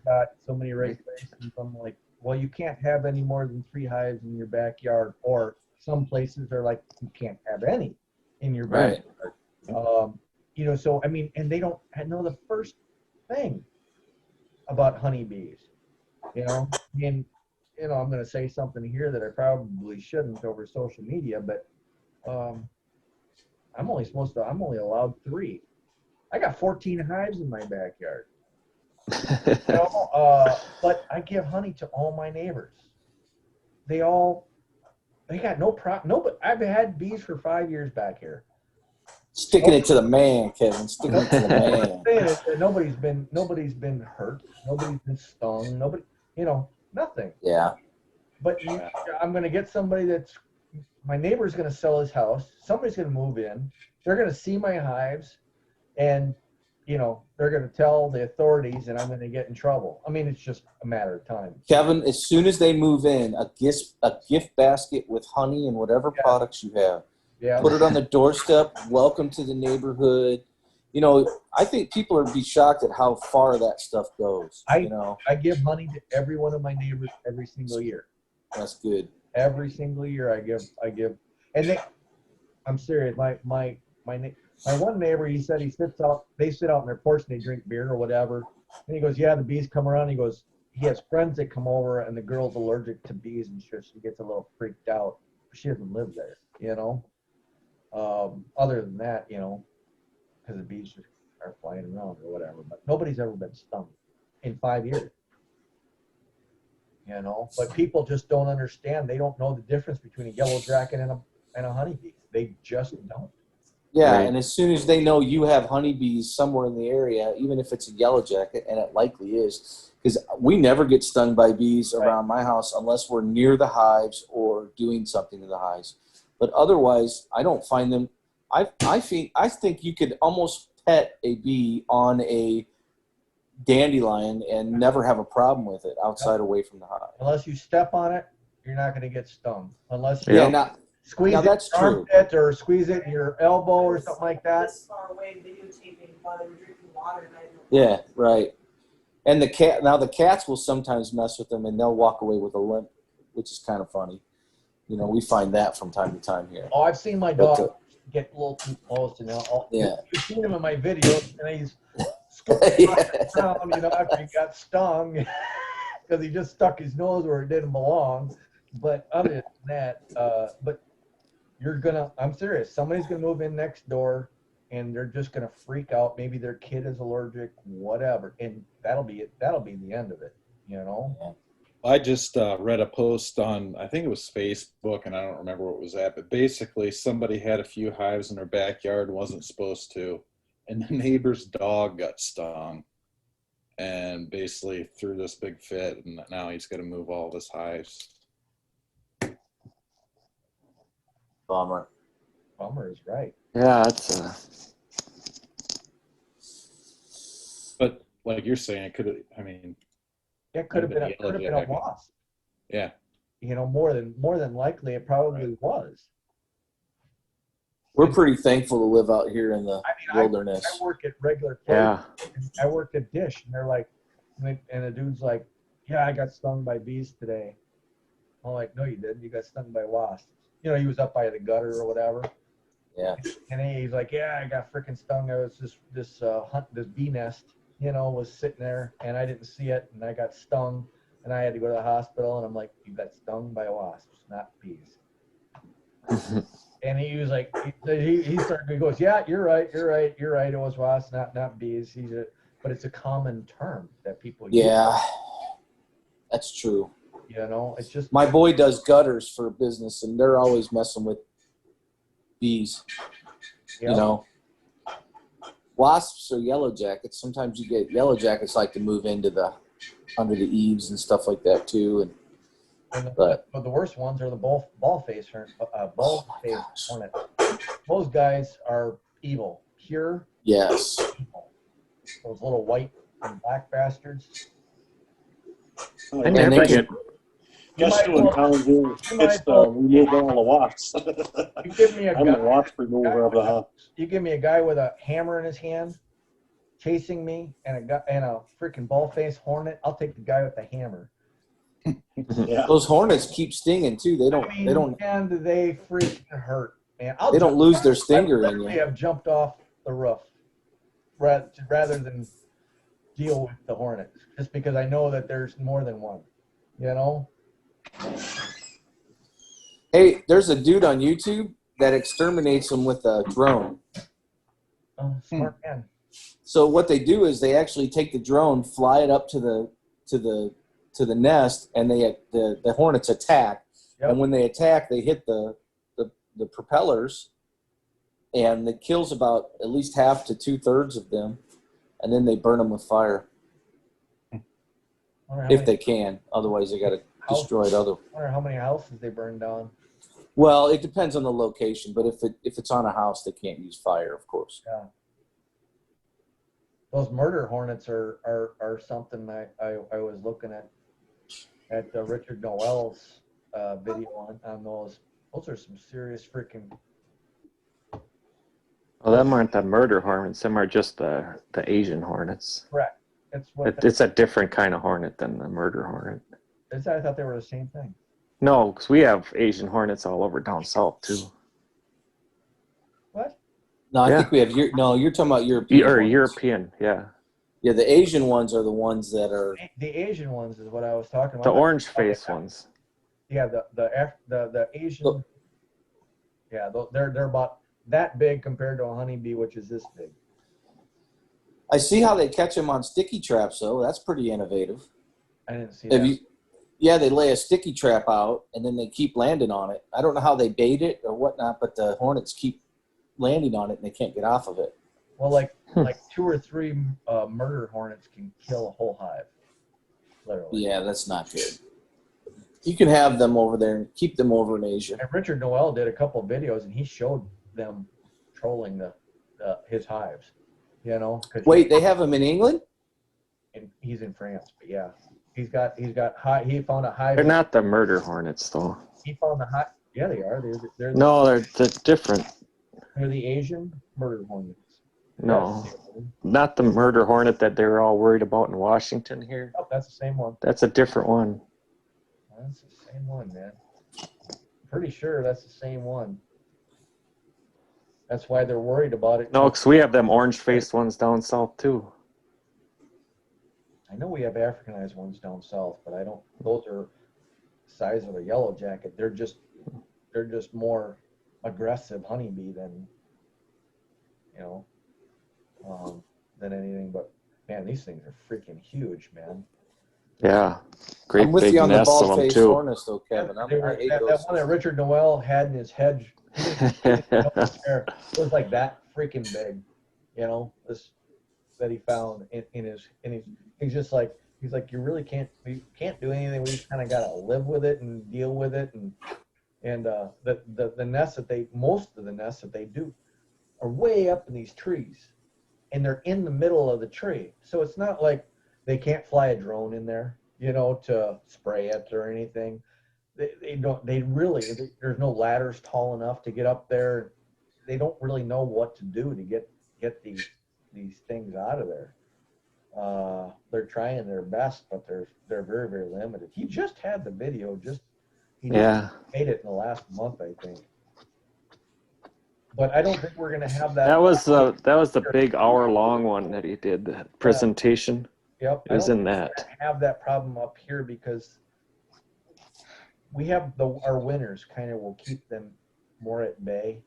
got so many regulations. I'm like, well, you can't have any more than 3 hives in your backyard, or some places are like, you can't have any in your Right. backyard. You know, so I mean, and they don't know the first thing about honeybees. You know, and you know, I'm going to say something here that I probably shouldn't over social media, but I'm only allowed 3. I got 14 hives in my backyard. You know, but I give honey to all my neighbors. They got no problem. No, but I've had bees for 5 years back here. Sticking it to the man, Kevin. Sticking it to the man. Saying is that nobody's been hurt. Nobody's been stung. Nobody, you know, nothing. Yeah. But I'm going to get somebody my neighbor's going to sell his house. Somebody's going to move in. They're going to see my hives, and you know, they're going to tell the authorities, and I'm going to get in trouble. I mean, it's just a matter of time. Kevin, as soon as they move in, a gift basket with honey and whatever products you have. Yeah. Put it on the doorstep. Welcome to the neighborhood. You know, I think people would be shocked at how far that stuff goes. You know, I give honey to every one of my neighbors every single year. That's good. Every single year I give, and I'm serious. My one neighbor, he said they sit out on their porch and they drink beer or whatever. And he goes, yeah, the bees come around. He goes, he has friends that come over and the girl's allergic to bees and shit. She gets a little freaked out. She doesn't live there, you know. Other than that, you know, because the bees just are flying around or whatever. But nobody's ever been stung in 5 years. You know, but people just don't understand. They don't know the difference between a yellow jacket and a honeybee. They just don't. Yeah, Right. and as soon as they know you have honeybees somewhere in the area, even if it's a yellow jacket, and it likely is, because we never get stung by bees around my house unless we're near the hives or doing something to the hives. But otherwise, I don't find them. I think you could almost pet a bee on a dandelion and never have a problem with it outside away from the hive. Unless you step on it, you're not going to get stung. Unless you Yeah, squeeze now it that's in your true. armpit or squeeze it in your elbow or something like that. This far away videotaping while they were drinking water, and I didn't know. Yeah, right. And the cats will sometimes mess with them and they'll walk away with a limp, which is kind of funny. You know, we find that from time to time here. Oh, I've seen my dog get a little too close, and you've seen him in my videos, and he's around, you know, after he got stung because he just stuck his nose where it didn't belong. But other than that, but I'm serious. Somebody's gonna move in next door, and they're just gonna freak out. Maybe their kid is allergic, whatever, and that'll be it. That'll be the end of it. You know. I just read a post on, I think it was Facebook, and I don't remember what it was at, but basically somebody had a few hives in their backyard and wasn't supposed to, and the neighbor's dog got stung and basically threw this big fit, and now he's going to move all of his hives. Bummer. Bummer is right. Yeah, it's But like you're saying, it could have, I mean, It could have been a wasp. yeah. You know, more than likely, it probably was. We're pretty thankful to live out here in the wilderness. I work at regular place. yeah. I worked at Dish, and they're like, and the dude's like, yeah, I got stung by bees today. I'm like, no, you didn't. You got stung by wasps. You know, he was up by the gutter or whatever. Yeah. And he's like, yeah, I got freaking stung. I was this bee nest, you know, was sitting there, and I didn't see it, and I got stung, and I had to go to the hospital. And I'm like, you got stung by wasps, not bees. And he was like, he goes, yeah, you're right. It was wasps, not bees. but it's a common term that people Yeah, that's true. use. You know, it's just My boy does gutters for business, and they're always messing with bees. Yep. You know, wasps or yellow jackets. Sometimes you get yellow jackets like to move into the under the eaves and stuff like that too. And but the worst ones are the ball face hornet. Those guys are evil, pure yes, evil. Those little white and black bastards. Oh, I yeah. and never they get. can, Guess who in town here You gets might to well- remove all the wasps? You give me a I'm the guy. wasp remover of the house. You give me a guy with a hammer in his hand, chasing me, and a freaking ball face hornet. I'll take the guy with the hammer. Yeah. those hornets keep stinging too. They don't. I mean, They don't. and they freaking hurt, man. They don't lose their stinger I in literally you. have jumped off the roof rather than deal with the hornets, just because I know that there's more than one. You know. Hey, there's a dude on YouTube that exterminates them with a drone. Oh, smart man. So what they do is they actually take the drone, fly it up to the nest, and the hornets attack. Yep. And when they attack, they hit the propellers, and it kills about at least half to 2/3 of them, and then they burn them with fire if they can. Otherwise, they got to destroy it. I wonder how many houses they burned down. Well, it depends on the location, but if it's on a house, they can't use fire, of course. Yeah. Those murder hornets are something I was looking at Richard Noel's video on those. Those are some serious freaking. Well, them aren't the murder hornets. Them are just the Asian hornets. Correct. That's what. It's a different kind of hornet than the murder hornet. I thought they were the same thing. No, because we have Asian hornets all over down south too. What? No, I Yeah. think we have. You're talking about European. Or ones. European, yeah. Yeah, the Asian ones are the ones that are. The Asian ones is what I was talking The about. orange face ones. Yeah, the Asian. Yeah, they're about that big compared to a honeybee, which is this big. I see how they catch them on sticky traps, though. That's pretty innovative. I didn't see Have that. you? Yeah, they lay a sticky trap out, and then they keep landing on it. I don't know how they bait it or whatnot, but the hornets keep landing on it, and they can't get off of it. Well, like 2 or 3 murder hornets can kill a whole hive. Literally. Yeah, that's not good. You can have them over there and keep them over in Asia. And Richard Noel did a couple of videos, and he showed them trolling his hives. You know, Wait, they have them in England? and he's in France, but yeah, he found a hive. They're not the murder hornets, though. He found the hive. Yeah, they are. They're No, they're different. they're the Asian murder hornets. No, That's the same one. not the murder hornet that they were all worried about in Washington here. Oh, that's the same one. That's a different one. That's the same one, man. Pretty sure that's the same one. That's why they're worried about it. No, because we have them orange-faced ones down south, too. I know we have Africanized ones down south, but I don't. Those are the size of a yellow jacket. They're just more aggressive honeybee than than anything. But man, these things are freaking huge, man. Yeah. Great I'm with big you on the nests of them, ball-faced too. hornets, though, Kevin. I hate that those. one that Richard Noel had in his hedge. It was like that freaking big, this that he found in his he's just like you can't do anything. We just kind of got to live with it and deal with it, and the nests most of the nests that they do are way up in these trees, and they're in the middle of the tree, so it's not like they can't fly a drone in there, to spray it or anything. There's no ladders tall enough to get up there. They don't really know what to do to get these things out of there. They're trying their best, but they're very, very limited. He just had the video. He Yeah. made it in the last month, I think. But I don't think we're gonna have that. That was the big hour-long one that he did, the presentation. Yep. It was in that. Have that problem up here because we have our winters kind of will keep them more at bay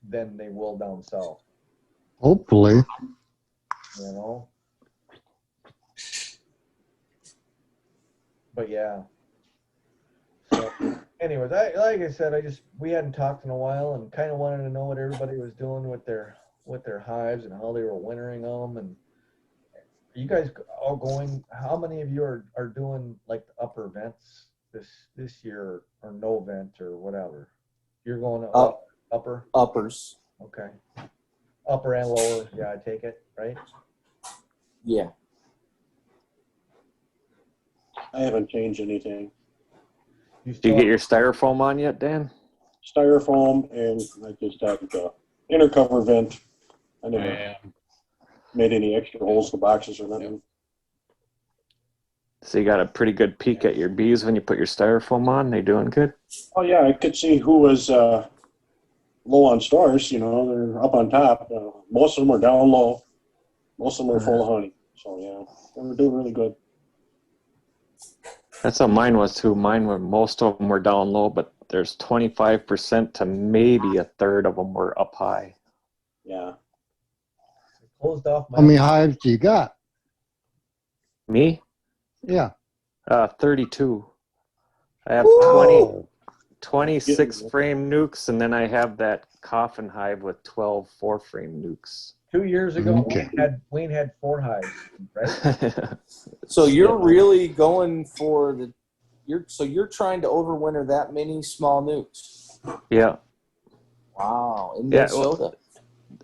than they will down south. Hopefully. you know. But yeah. So, anyways, like I said, we hadn't talked in a while, and kind of wanted to know what everybody was doing with their hives and how they were wintering them. And you guys all going? How many of you are doing like the upper vents this year, or no vent or whatever? You're going upper. Uppers. Okay. Upper and lower. Yeah, I take it, right? Yeah. I haven't changed anything. You Do you still get your styrofoam on yet, Dan? Styrofoam, and I just have the inner cover vent. I never And made any extra holes to boxes or nothing. So you got a pretty good peek at your bees when you put your styrofoam on. They doing good? Oh yeah, I could see who was low on stars. You know, they're up on top. Most of them are down low. Most of them are full of honey. So yeah, they were doing really good. That's how mine was too. Mine were, most of them were down low, but there's 25% to maybe a third of them were up high. Yeah. closed off my. How many hives do you got? Me? Yeah. 32. I have Wow. 26 frame nukes, and then I have that coffin hive with 12 4-frame nukes. 2 years ago, Okay. Wayne had 4 hives, right? So you're really going for you're trying to overwinter that many small nukes. Yeah. Wow, in Yeah, well,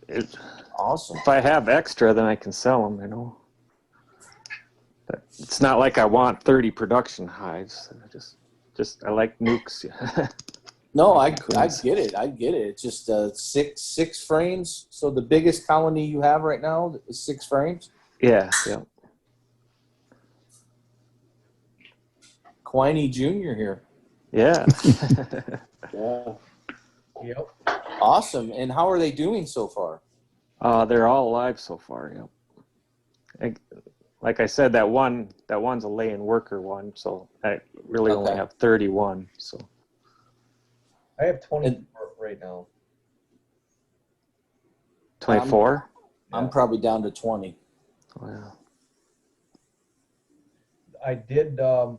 Minnesota. Awesome. If I have extra, then I can sell them, you know. But it's not like I want 30 production hives. I like nukes. No, I get it. I get it. It's just six frames. So the biggest colony you have right now is 6 frames. Yeah. Quiney Jr. here. Yeah. Yeah. Yep. Awesome. And how are they doing so far? They're all alive so far. Yep. Like I said, that one's a laying worker one, so I really only have 31. So I have 24 right now. 24. I'm probably down to 20. Wow. I did a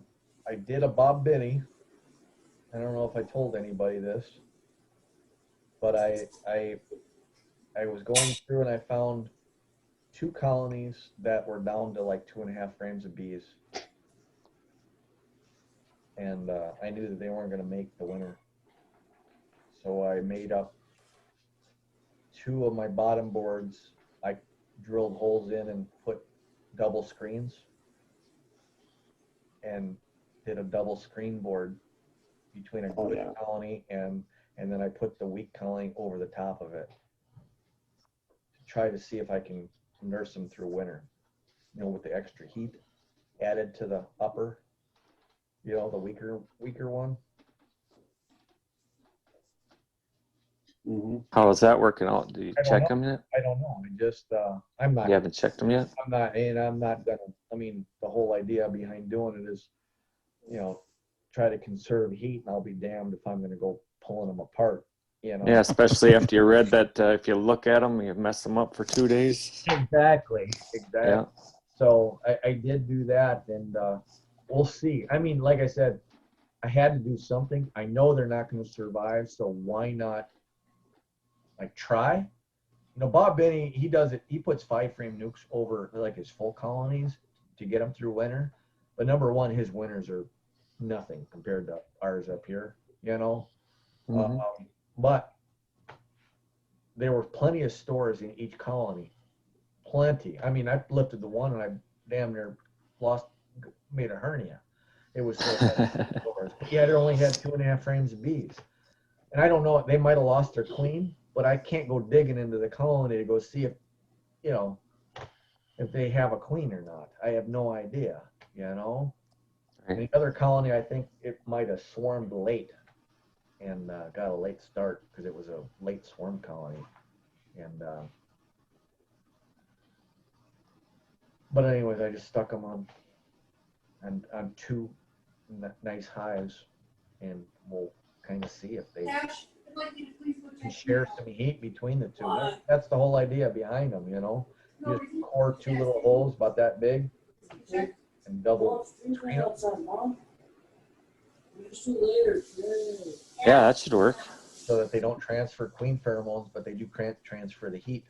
Bob Binney. I don't know if I told anybody this, but I was going through and I found 2 colonies that were down to like 2.5 frames of bees, and I knew that they weren't going to make the winter, so I made up 2 of my bottom boards. I drilled holes in and put double screens, and did a double screen board between a good colony and then I put the weak colony over the top of it to try to see if I can nurse them through winter, you know, with the extra heat added to the upper, you know, the weaker one. Mm-hmm. How is that working out? Do you check them yet? I don't know. I just I'm not. You haven't checked them yet? I'm not gonna. I mean, the whole idea behind doing it is, you know, try to conserve heat, and I'll be damned if I'm gonna go pulling them apart. You know. Yeah, especially after you read that if you look at them, you mess them up for 2 days. Exactly. Yeah. So I did do that, and we'll see. I mean, like I said, I had to do something. I know they're not going to survive, so why not, like, try? You know, Bob Binney, he does it. He puts 5-frame nukes over like his full colonies to get them through winter. But number one, his winters are nothing compared to ours up here. You know, Mhm. but there were plenty of stores in each colony. Plenty. I mean, I lifted the one and I damn near made a hernia. It was so stores. But yet it only had 2.5 frames of bees. And I don't know, they might have lost their queen, but I can't go digging into the colony to go see if, you know, if they have a queen or not. I have no idea, you know. Right. And the other colony, I think it might have swarmed late and got a late start because it was a late swarm colony. And but anyways, I just stuck them on 2 nice hives, and we'll kind of see if they can share some heat between the 2. That's the whole idea behind them, you know. You just core 2 little holes about that big and double screen them Yeah, that should work. so that they don't transfer queen pheromones, but they do transfer the heat.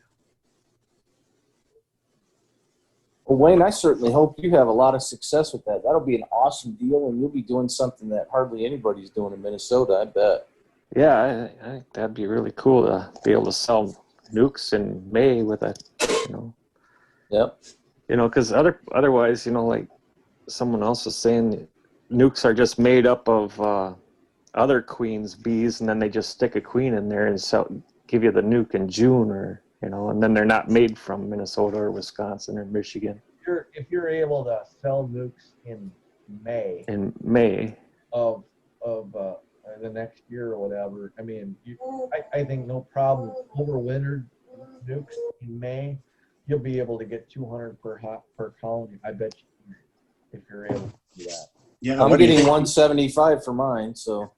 Well, Wayne, I certainly hope you have a lot of success with that. That'll be an awesome deal, and you'll be doing something that hardly anybody's doing in Minnesota, I bet. Yeah, I think that'd be really cool to be able to sell nukes in May with a, Yep. because otherwise, like someone else was saying, nukes are just made up of other queens, bees, and then they just stick a queen in there and give you the nuke in June, or and then they're not made from Minnesota or Wisconsin or Michigan. If you're able to sell nukes in May In May. of the next year or whatever, I mean, I think no problem. Overwintered nukes in May, you'll be able to get 200 per colony. I bet you, if you're able to do that. Yeah, I'm what do you getting think? 175 for mine, so.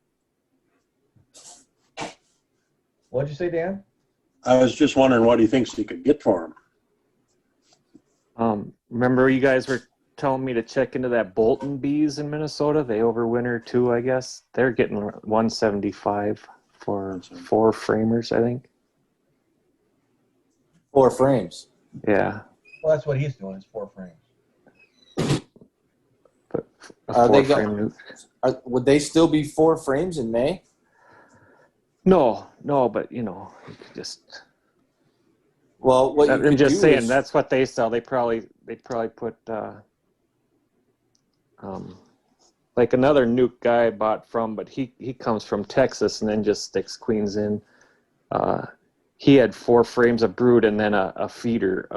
What'd you say, Dan? I was just wondering what he thinks he could get for him. Remember you guys were telling me to check into that Bolton bees in Minnesota? They overwinter too, I guess. They're getting 175 for 4 framers, I think. 4 frames. Yeah. Well, that's what he's doing, is 4 frames. But a Are they 4-frame nuke. Would they still be 4 frames in May? No, but you could just. Well, what you I'm could just do saying is, that's what they sell. They probably put like another nuke guy I bought from, but he comes from Texas and then just sticks queens in. He had 4 frames of brood and then a feeder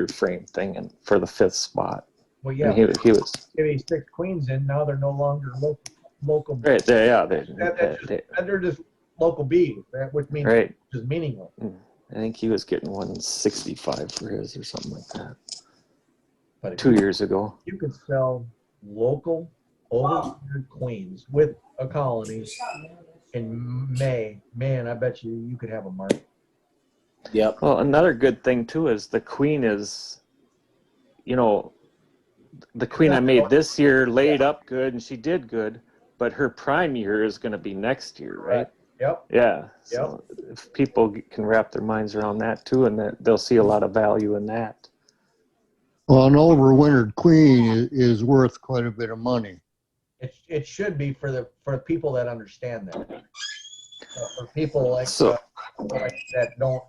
frame thing, and for the 5th spot. Well, yeah. And he was If he sticks queens in, now they're no longer local. right there. Yeah, They're just local bees, which means right. just meaningless. I think he was getting 165 for his or something like that But if 2 years ago. you could sell local overwintered queens with a colony in May, man, I bet you could have a market. yep. Well, another good thing too is the queen is, the queen I made this year laid up good and she did good, but her prime year is going to be next year, right? Yep. Yeah. So if people can wrap their minds around that too, and that they'll see a lot of value in that. Well, an overwintered queen is worth quite a bit of money. It should be for people that understand that. For people like that don't,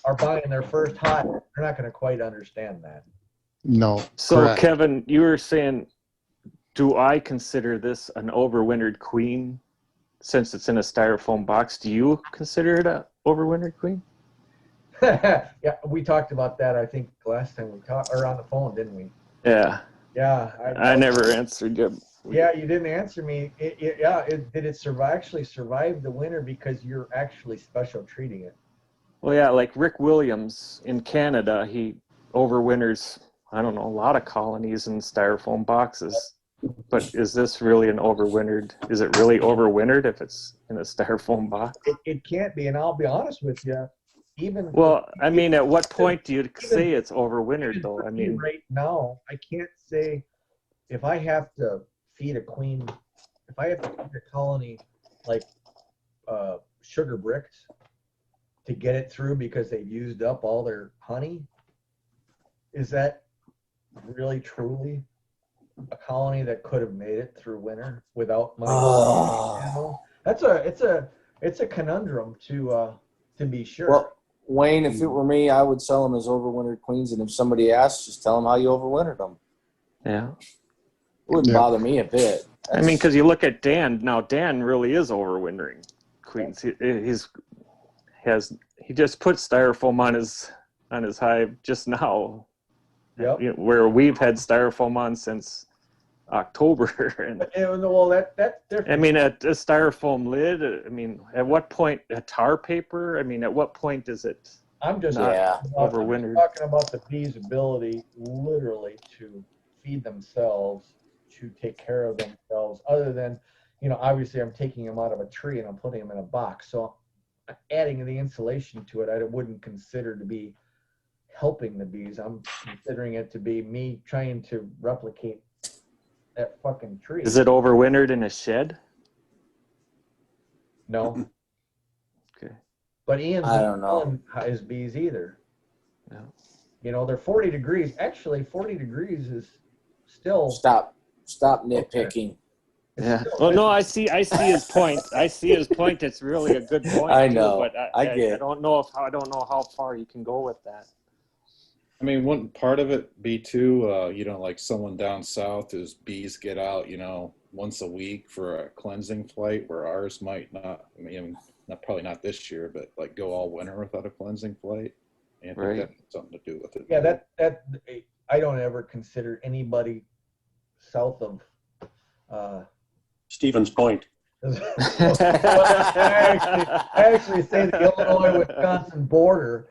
are buying their first hive, they're not going to quite understand that. No. So correct. Kevin, you were saying, do I consider this an overwintered queen since it's in a styrofoam box? Do you consider it a overwintered queen? Yeah, we talked about that, I think, last time we talked, or on the phone, didn't we? Yeah. Yeah. I never answered you. Yeah, you didn't answer me. Did it actually survive the winter because you're actually special treating it? Well, yeah, like Rick Williams in Canada, he overwinters, I don't know, a lot of colonies in styrofoam boxes. But is this really an overwintered? Is it really overwintered if it's in a styrofoam box? It can't be, and I'll be honest with you. Well, I mean, at what point do you say it's overwintered, though? I mean, right now, I can't say if I have to feed a queen, if I have to feed a colony like sugar bricks to get it through because they've used up all their honey, is that really truly a colony that could have made it through winter without money? It's a conundrum to be sure. Well, Wayne, if it were me, I would sell them as overwintered queens, and if somebody asks, just tell them how you overwintered them. yeah. It wouldn't bother me a bit. I mean, because you look at Dan now. Dan really is overwintering queens. He just put styrofoam on his hive just now. Yep. Where we've had styrofoam on since October. And well, that's different. I mean, a styrofoam lid. I mean, at what point a tar paper? I mean, at what point is it? I'm just overwintered. talking about the bees' ability, literally, to feed themselves, to take care of themselves. Other than, obviously, I'm taking them out of a tree and I'm putting them in a box. So, adding the insulation to it, I wouldn't consider to be helping the bees. I'm considering it to be me trying to replicate that fucking tree. Is it overwintered in a shed? No. Okay. But Ian's I not don't know. killing his bees either. Yeah. You know, they're 40 degrees. Actually, 40 degrees is still. Stop nitpicking. Yeah. Well, no, I see his point. I see his point. It's really a good point I too. know. But I get I it. don't know how far you can go with that. I mean, wouldn't part of it be too, you know, like someone down south whose bees get out, you know, once a week for a cleansing flight, where ours might not, I mean, probably not this year, but like go all winter without a cleansing flight. And I think Right. that has something to do with it. Yeah, that I don't ever consider anybody south of. Stevens Point. I actually say the Illinois-Wisconsin border.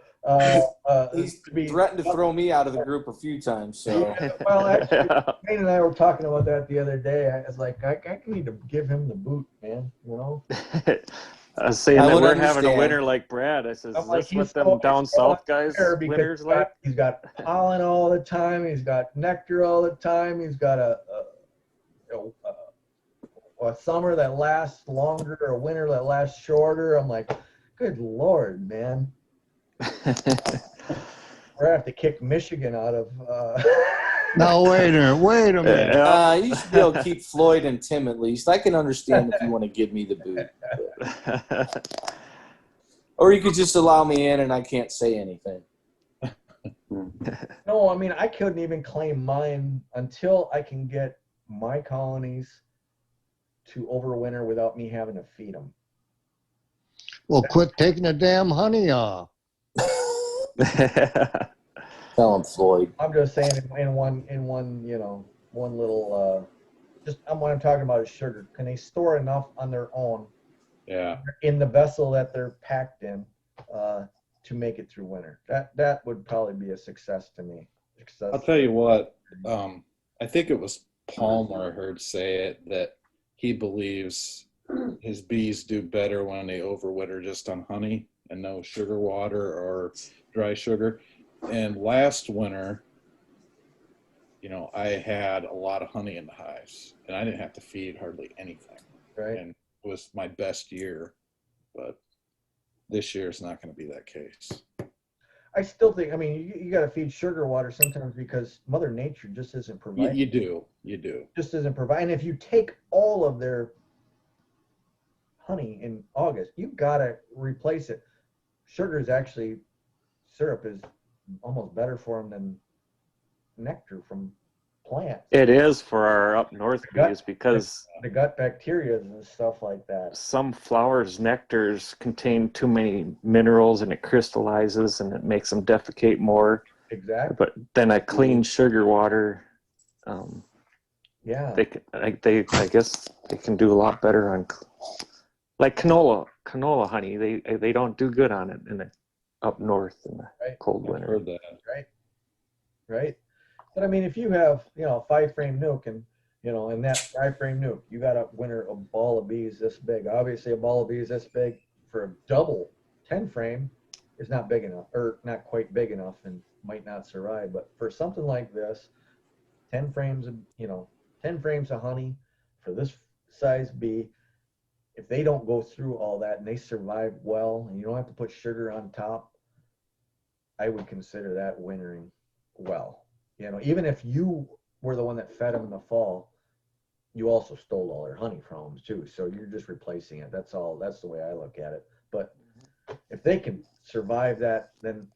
He's to be- threatened to throw me out of the group a few times. So Yeah, well, actually, Wayne and I were talking about that the other day. I was like, I need to give him the boot, man. You know. I was saying I that would we're having a understand. winter like Brad. I says, I'm is like, this what he's them so- down he's so south guys unfair because winters like? he's got pollen all the time. He's got nectar all the time. He's got a summer that lasts longer, a winter that lasts shorter. I'm like, good Lord, man. We're gonna have to kick Michigan out of. Now, wait a minute. Yeah. you should be able to keep Floyd and Tim at least. I can understand if you want to give me the boot. Or you could just allow me in and I can't say anything. No, I mean, I couldn't even claim mine until I can get my colonies to overwinter without me having to feed them. Well, quit taking the damn honey off. Tell him, Floyd. I'm just saying in one, you know, one little, just what I'm talking about is sugar. Can they store enough on their own Yeah. in the vessel that they're packed in to make it through winter? That would probably be a success to me. Success. I'll tell you what, I think it was Palmer I heard say it, that he believes his bees do better when they overwinter just on honey and no sugar water or dry sugar. And last winter, you know, I had a lot of honey in the hives and I didn't have to feed hardly anything. Right. And it was my best year, but this year is not going to be that case. I still think, I mean, you got to feed sugar water sometimes because Mother Nature just isn't providing. You do. Just isn't providing. If you take all of their honey in August, you got to replace it. Sugar is actually, syrup is almost better for them than nectar from plants. It is for our up north bees because The gut bacteria and stuff like that. some flowers' nectars contain too many minerals and it crystallizes and it makes them defecate more. Exactly. But then a clean sugar water, Yeah. I guess they can do a lot better on, like canola honey. They don't do good on it in the up north in the Right. cold I've winter. heard that. Right. But I mean, if you have, you know, a 5-frame nuke and, you know, in that 5-frame nuke, you got to winter a ball of bees this big. Obviously, a ball of bees this big for a double 10-frame is not big enough, or not quite big enough, and might not survive. But for something like this, 10 frames of, you know, 10 frames of honey for this size bee, if they don't go through all that and they survive well, and you don't have to put sugar on top, I would consider that wintering well. You know, even if you were the one that fed them in the fall, you also stole all their honey from them too. So you're just replacing it. That's all. That's the way I look at it. But if they can survive that, then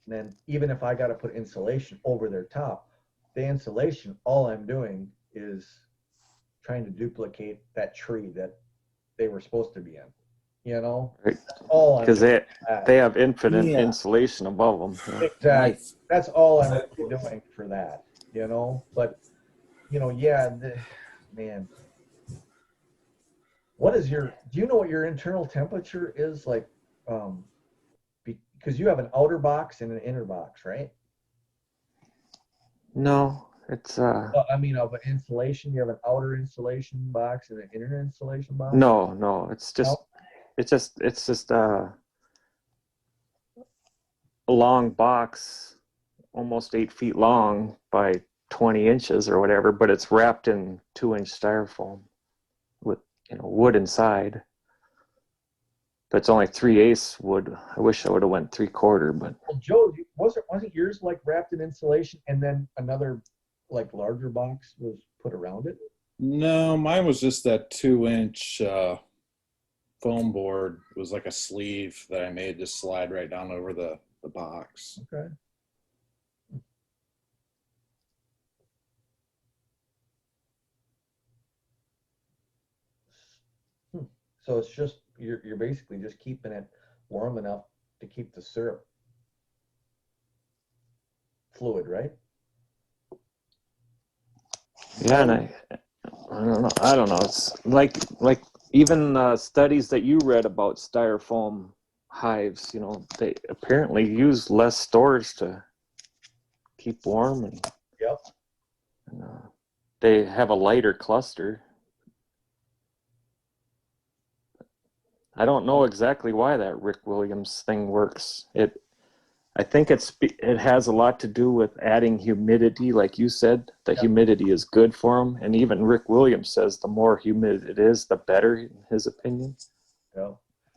even if I got to put insulation over their top, the insulation, all I'm doing is trying to duplicate that tree that they were supposed to be in. You know, Right. all I'm Because doing. they have infinite Yeah. insulation above them. Yeah. Exactly. Nice. That's all I'm really doing for that, you know. But you know, yeah, man. What is your? Do you know what your internal temperature is like? Because you have an outer box and an inner box, right? No, it's I mean, of an insulation, you have an outer insulation box and an inner insulation box. no. It's just a long box almost 8 feet long by 20 inches or whatever, but it's wrapped in 2-inch styrofoam with, you know, wood inside. But it's only 3/8 wood. I wish I would have went 3/4, but Well, Joe, wasn't yours like wrapped in insulation and then another like larger box was put around it? No, mine was just that 2-inch foam board. It was like a sleeve that I made just slide right down over the box. Okay. So it's just you're basically just keeping it warm enough to keep the syrup fluid, right? yeah, and I don't know. It's like even studies that you read about styrofoam hives. You know, they apparently use less storage to keep warm, and, Yep. and they have a lighter cluster. I don't know exactly why that Rick Williams thing works. I think it has a lot to do with adding humidity, like you said. The humidity is good for them, and even Rick Williams says the more humid it is, the better, in his opinion. Yeah.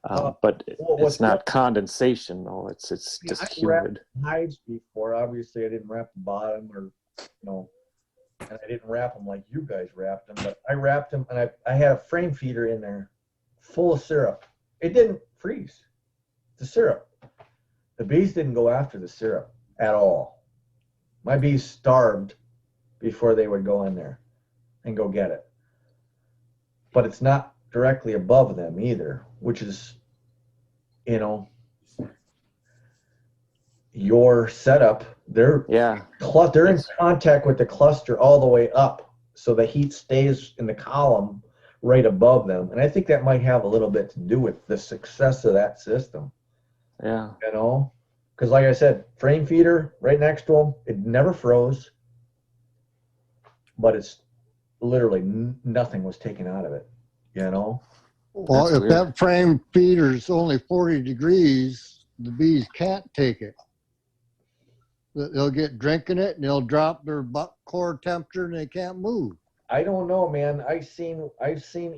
But well, it's what's not condensation, though. It's just I've humid. wrapped hives before. Obviously, I didn't wrap the bottom, or and I didn't wrap them like you guys wrapped them. But I wrapped them, and I had a frame feeder in there, full of syrup. It didn't freeze. The syrup. The bees didn't go after the syrup at all. My bees starved before they would go in there and go get it. But it's not directly above them either, which is, your setup. They're in contact with the cluster all the way up, so the heat stays in the column right above them. And I think that might have a little bit to do with the success of that system. Yeah. Because like I said, frame feeder right next to them, it never froze, but it's literally nothing was taken out of it, Well, That's if weird. that frame feeder's only 40 degrees, the bees can't take it. They'll get drinking it and they'll drop their core temperature and they can't move. I don't know, man. I've seen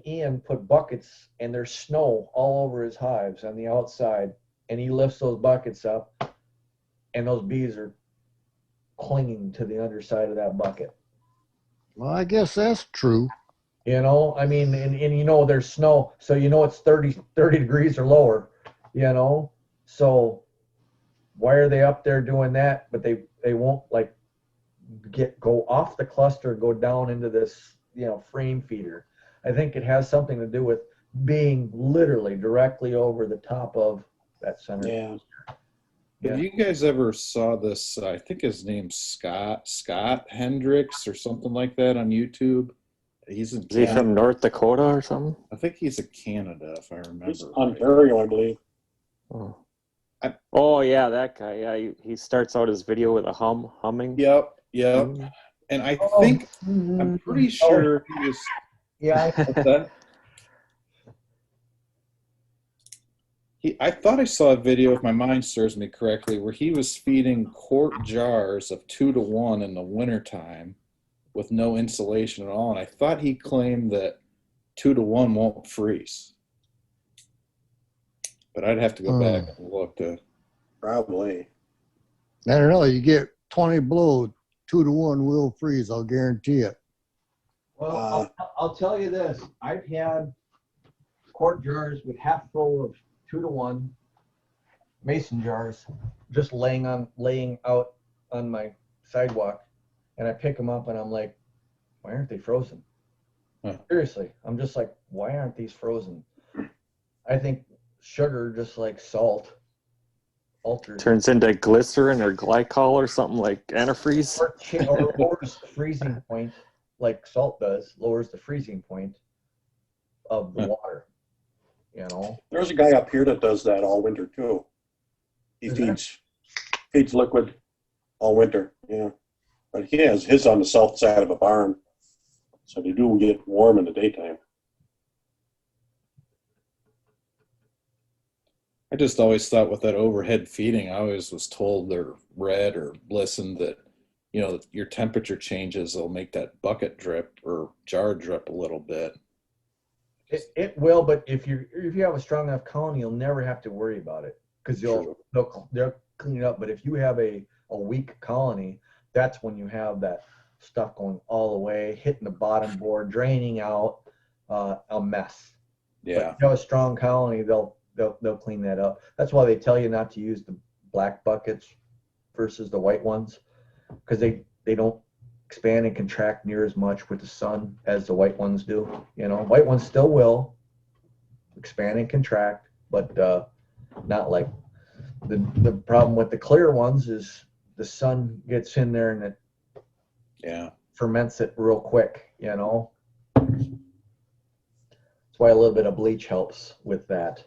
Ian put buckets and there's snow all over his hives on the outside, and he lifts those buckets up, and those bees are clinging to the underside of that bucket. Well, I guess that's true. I mean, and there's snow, so it's 30 degrees or lower, so why are they up there doing that? But they won't like go off the cluster, go down into this, frame feeder. I think it has something to do with being literally directly over the top of that center. Yeah. Have you guys ever saw this? I think his name's Scott Hendricks or something like that on YouTube. He's in Is he Canada. from North Dakota or something? I think he's in Canada, if I remember. It's Ontario, I believe. Oh. Oh yeah, that guy. Yeah, he starts out his video with a humming. Yep. And I think I'm pretty sure he was. Yeah. What's that? I thought I saw a video, if my mind serves me correctly, where he was feeding quart jars of 2-to-1 in the wintertime with no insulation at all. And I thought he claimed that 2-to-1 won't freeze. But I'd have to go back and look to. Probably. I don't know. You get 20 below, 2-to-1 will freeze. I'll guarantee it. Well, I'll tell you this. I've had quart jars with half full of 2-to-1 mason jars just laying out on my sidewalk, and I pick them up and I'm like, why aren't they frozen? Huh. Seriously, I'm just like, why aren't these frozen? I think sugar, just like salt, alters Turns into glycerin or glycol or something like antifreeze. or lowers the freezing point, like salt does, lowers the freezing point of the water. There's a guy up here that does that all winter too. He feeds liquid all winter. Yeah, but he has his on the south side of a barn, so they do get warm in the daytime. I just always thought with that overhead feeding, I always was told or read or listened that, you know, your temperature changes will make that bucket drip or jar drip a little bit. It will, but if you have a strong enough colony, you'll never have to worry about it because True. they'll clean it up. But if you have a weak colony, that's when you have that stuff going all the way, hitting the bottom board, draining out, a mess. But Yeah. if you have a strong colony, they'll clean that up. That's why they tell you not to use the black buckets versus the white ones, because they don't expand and contract near as much with the sun as the white ones do. You know, white ones still will expand and contract, but not like the problem with the clear ones is the sun gets in there and it Yeah. ferments it real quick, you know. That's why a little bit of bleach helps with that.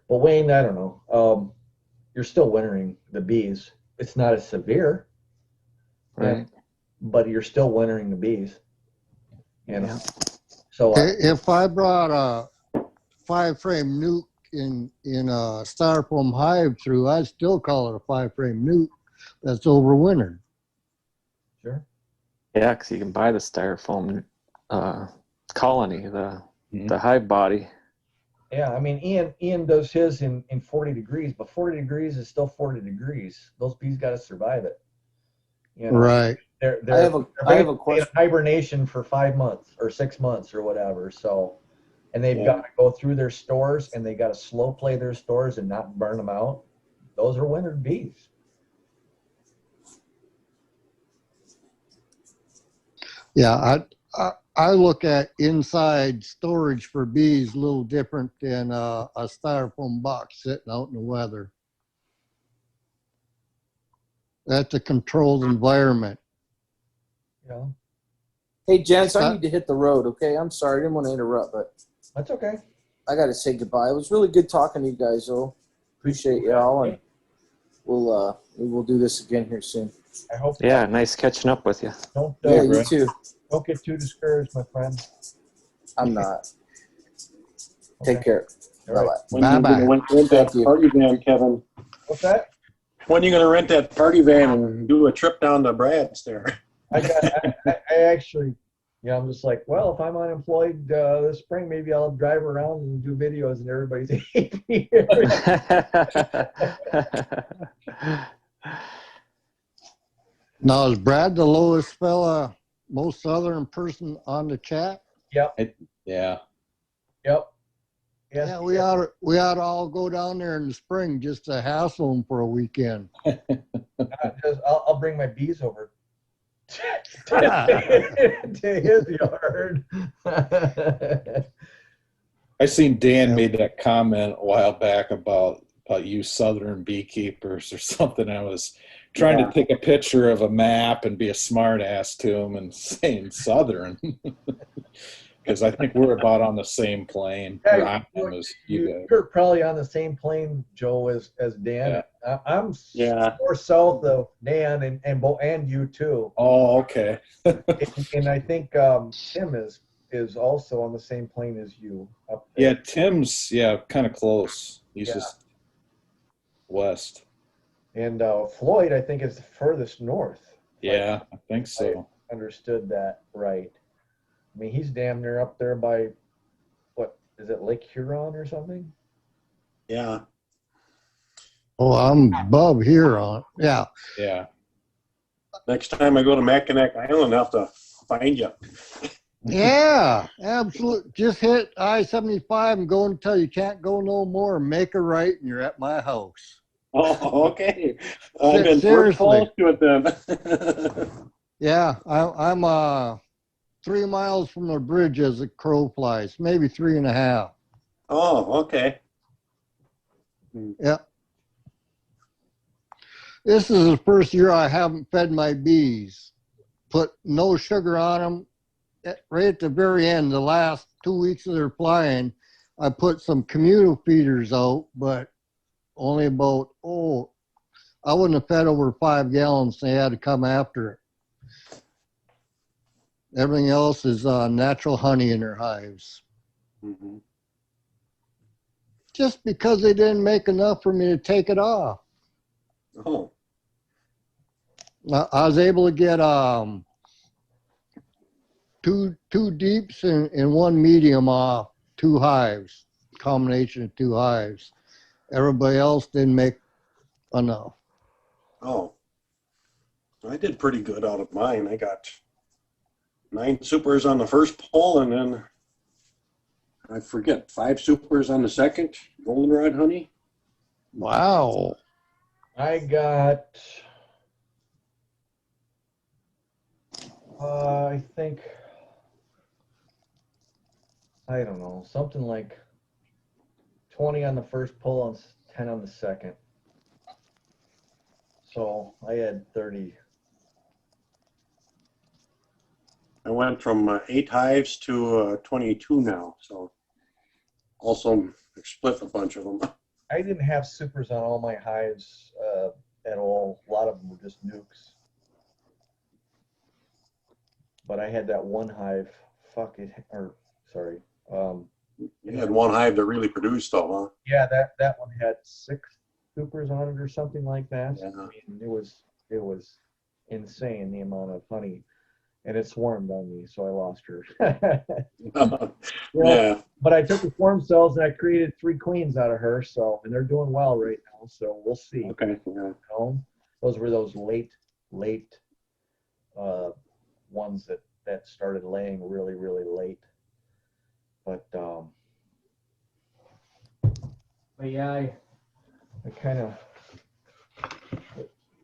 But Wayne, I don't know. You're still wintering the bees. It's not as severe, Right. but you're still wintering the bees. You know. Yeah. So If I brought a 5-frame nuke in a styrofoam hive through, I'd still call it a 5-frame nuke that's overwintered. sure. Yeah, because you can buy the styrofoam colony, the Mhm. the hive body. Yeah, I mean, Ian does his in 40 degrees, but 40 degrees is still 40 degrees. Those bees got to survive it. You know, Right. they're I have a basically in question. hibernation for 5 months or 6 months or whatever. So, and they've Yeah. got to go through their stores and they got to slow play their stores and not burn them out. Those are wintered bees. Yeah, I look at inside storage for bees a little different than a styrofoam box sitting out in the weather. That's a controlled environment. You know, Hey, gents, I need to hit the road. Okay, I'm sorry, I didn't want to interrupt, but that's okay. I got to say goodbye. It was really good talking to you guys, though. Appreciate y'all, and we'll do this again here soon. I hope. Yeah, nice catching up with you. Don't Yeah, you Brett. too. don't get too discouraged, my friend. I'm not. Okay. Take care. All right. Bye-bye. When you Bye-bye. gonna rent Thank that you. party van, Kevin? What's that? When you gonna rent that party van and do a trip down to Brad's there? I actually, I'm just like, well, if I'm unemployed this spring, maybe I'll drive around and do videos and everybody's happy. Now, is Brad the lowest fella, most southern person on the chat? Yep. Yeah. Yep. Yes. Yeah, we ought to all go down there in the spring just to hassle them for a weekend. I'll bring my bees over to his yard. I seen Dan made that comment a while back about you southern beekeepers or something. I was trying to take a picture of a map and be a smart ass to him and saying southern. Because I think we're about on the same plane. Or I am as you guys. You're probably on the same plane, Joe, as Dan. I'm more south of Dan and you too. Oh, okay. and I think Tim is also on the same plane as you up there. Yeah, Tim's kind of close. He's just west. And Floyd, I think, is the furthest north. Yeah, I think so. I understood that right. I mean, he's damn near up there by, what, is it Lake Huron or something? Yeah. Oh, I'm above here on. Yeah. Yeah. Next time I go to Mackinac Island, I'll have to find you. Yeah, absolutely. Just hit I-75 and go until you can't go no more. Make a right and you're at my house. Oh, okay. I've been pretty Seriously. close to it then. Yeah, I'm 3 miles from the bridge as the crow flies, maybe 3.5. Oh, okay. Yeah. This is the first year I haven't fed my bees. Put no sugar on them. Right at the very end, the last 2 weeks of their flying, I put some communal feeders out, but only about, I wouldn't have fed over 5 gallons. They had to come after it. Everything else is natural honey in their hives. Mhm. just because they didn't make enough for me to take it off. Oh, I was able to get two deeps and one medium off 2 hives, combination of 2 hives. Everybody else didn't make enough. oh. I did pretty good out of mine. I got 9 supers on the first pull, and then I forget 5 supers on the second. Goldenrod honey. Wow. I got, I think, I don't know, something like 20 on the first pull and 10 on the second. So I had 30. I went from 8 hives to 22 now. So also split a bunch of them. I didn't have supers on all my hives at all. A lot of them were just nukes. But I had that one hive, sorry. You had one hive that really produced, though, huh? Yeah, that one had 6 supers on it or something like that. Yeah. I mean, it was insane, the amount of honey, and it swarmed on me, so I lost her. Yeah. But I took the swarm cells and I created 3 queens out of her, and they're doing well right now. So we'll see. Okay. Yeah. You know? Those were those late ones that started laying really, really late. But yeah, I kind of,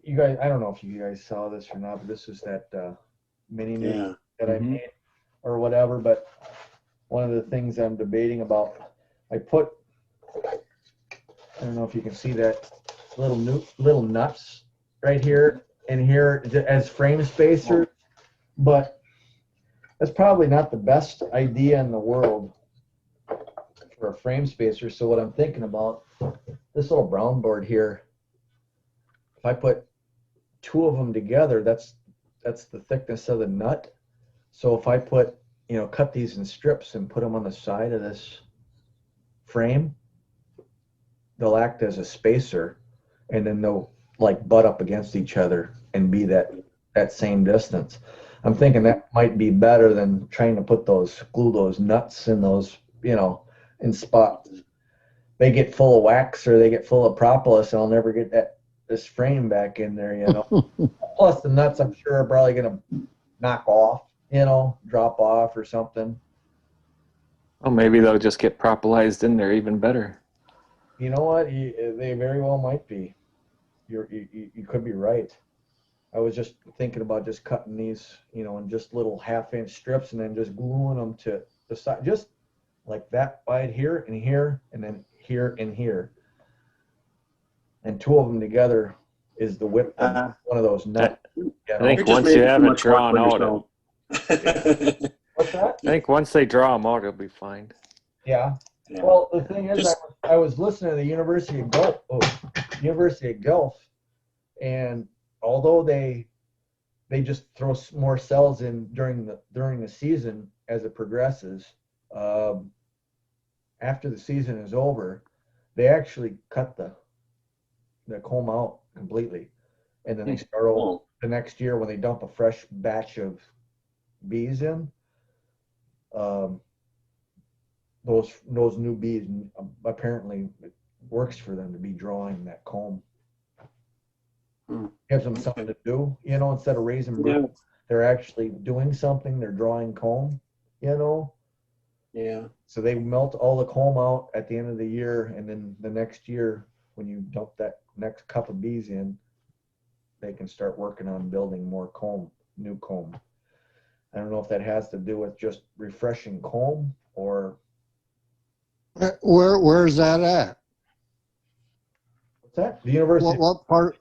you guys, I don't know if you guys saw this or not, but this is that mini nuke Yeah. that I made or whatever. But one of the things I'm debating about, I don't know if you can see that little nuts right here and here as frame spacers, but that's probably not the best idea in the world for a frame spacer. So what I'm thinking about, this little brown board here, if I put 2 of them together, that's the thickness of the nut. So if I cut these in strips and put them on the side of this frame, they'll act as a spacer, and then they'll like butt up against each other and be that same distance. I'm thinking that might be better than trying to glue those nuts in those, in spots. They get full of wax or they get full of propolis, and I'll never get this frame back in there, Plus the nuts, I'm sure, are probably going to knock off, drop off or something. Oh, maybe they'll just get propolized in there even better. You know what? They very well might be. You could be right. I was just thinking about just cutting these, in just little 1/2-inch strips and then just gluing them to the side, just like that wide here, and then here and here. And 2 of them together is the width of one of those nuts. I think once you have it drawn out, What's that? I think once they draw them out, it'll be fine. Yeah. Well, the thing is, I was listening to the University of Guelph, and although they just throw more cells in during the season as it progresses, after the season is over, they actually cut the comb out completely, and then they start over the next year when they dump a fresh batch of bees in. Those new bees, apparently it works for them to be drawing that comb. Gives them something to do, instead of raising brood, they're actually doing something. They're drawing comb, Yeah. So they melt all the comb out at the end of the year, and then the next year when you dump that next cup of bees in, they can start working on building more comb, new comb. I don't know if that has to do with just refreshing comb or Where's that at? what's that? The University What part?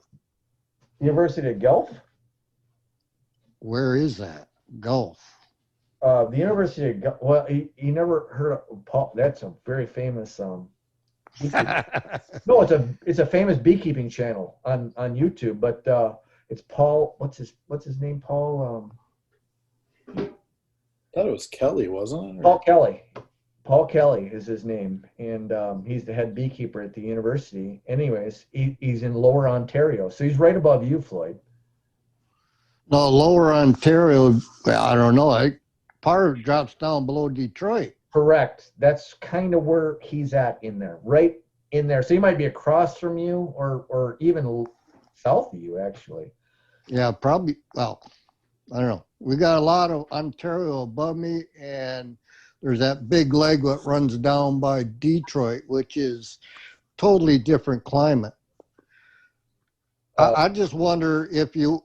University of Guelph. Where is that? Gulf. The University of Guelph. Well, you never heard of Paul? That's a very famous. No, it's a famous beekeeping channel on YouTube. But it's Paul. What's his name? Paul. I thought it was Kelly, wasn't it? Paul Kelly. Paul Kelly is his name, and he's the head beekeeper at the university. Anyways, he's in Lower Ontario, so he's right above you, Floyd. No, Lower Ontario, well, I don't know. Part of it drops down below Detroit. Correct. That's kind of where he's at in there, right in there. So he might be across from you, or even south of you, actually. Yeah, probably. Well, I don't know. We got a lot of Ontario above me, and there's that big leg that runs down by Detroit, which is totally different climate. I just wonder if you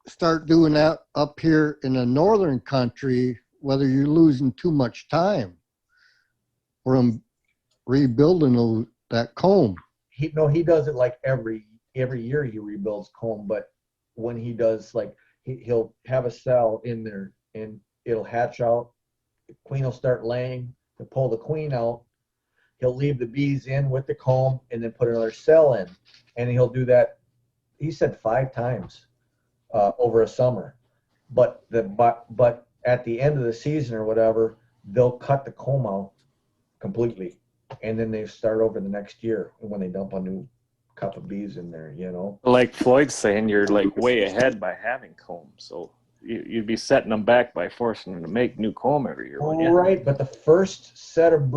start doing that up here in the northern country, whether you're losing too much time from rebuilding that comb. He does it like every year he rebuilds comb, but when he does, like, he'll have a cell in there and it'll hatch out. The queen will start laying. To pull the queen out, he'll leave the bees in with the comb and then put another cell in, and he'll do that. He said 5 times over a summer, but at the end of the season or whatever, they'll cut the comb out completely, and then they start over the next year when they dump a new cup of bees in there. Like Floyd's saying, you're like way ahead by having comb, so you'd be setting them back by forcing them to make new comb every year, wouldn't you? Right, but the first set of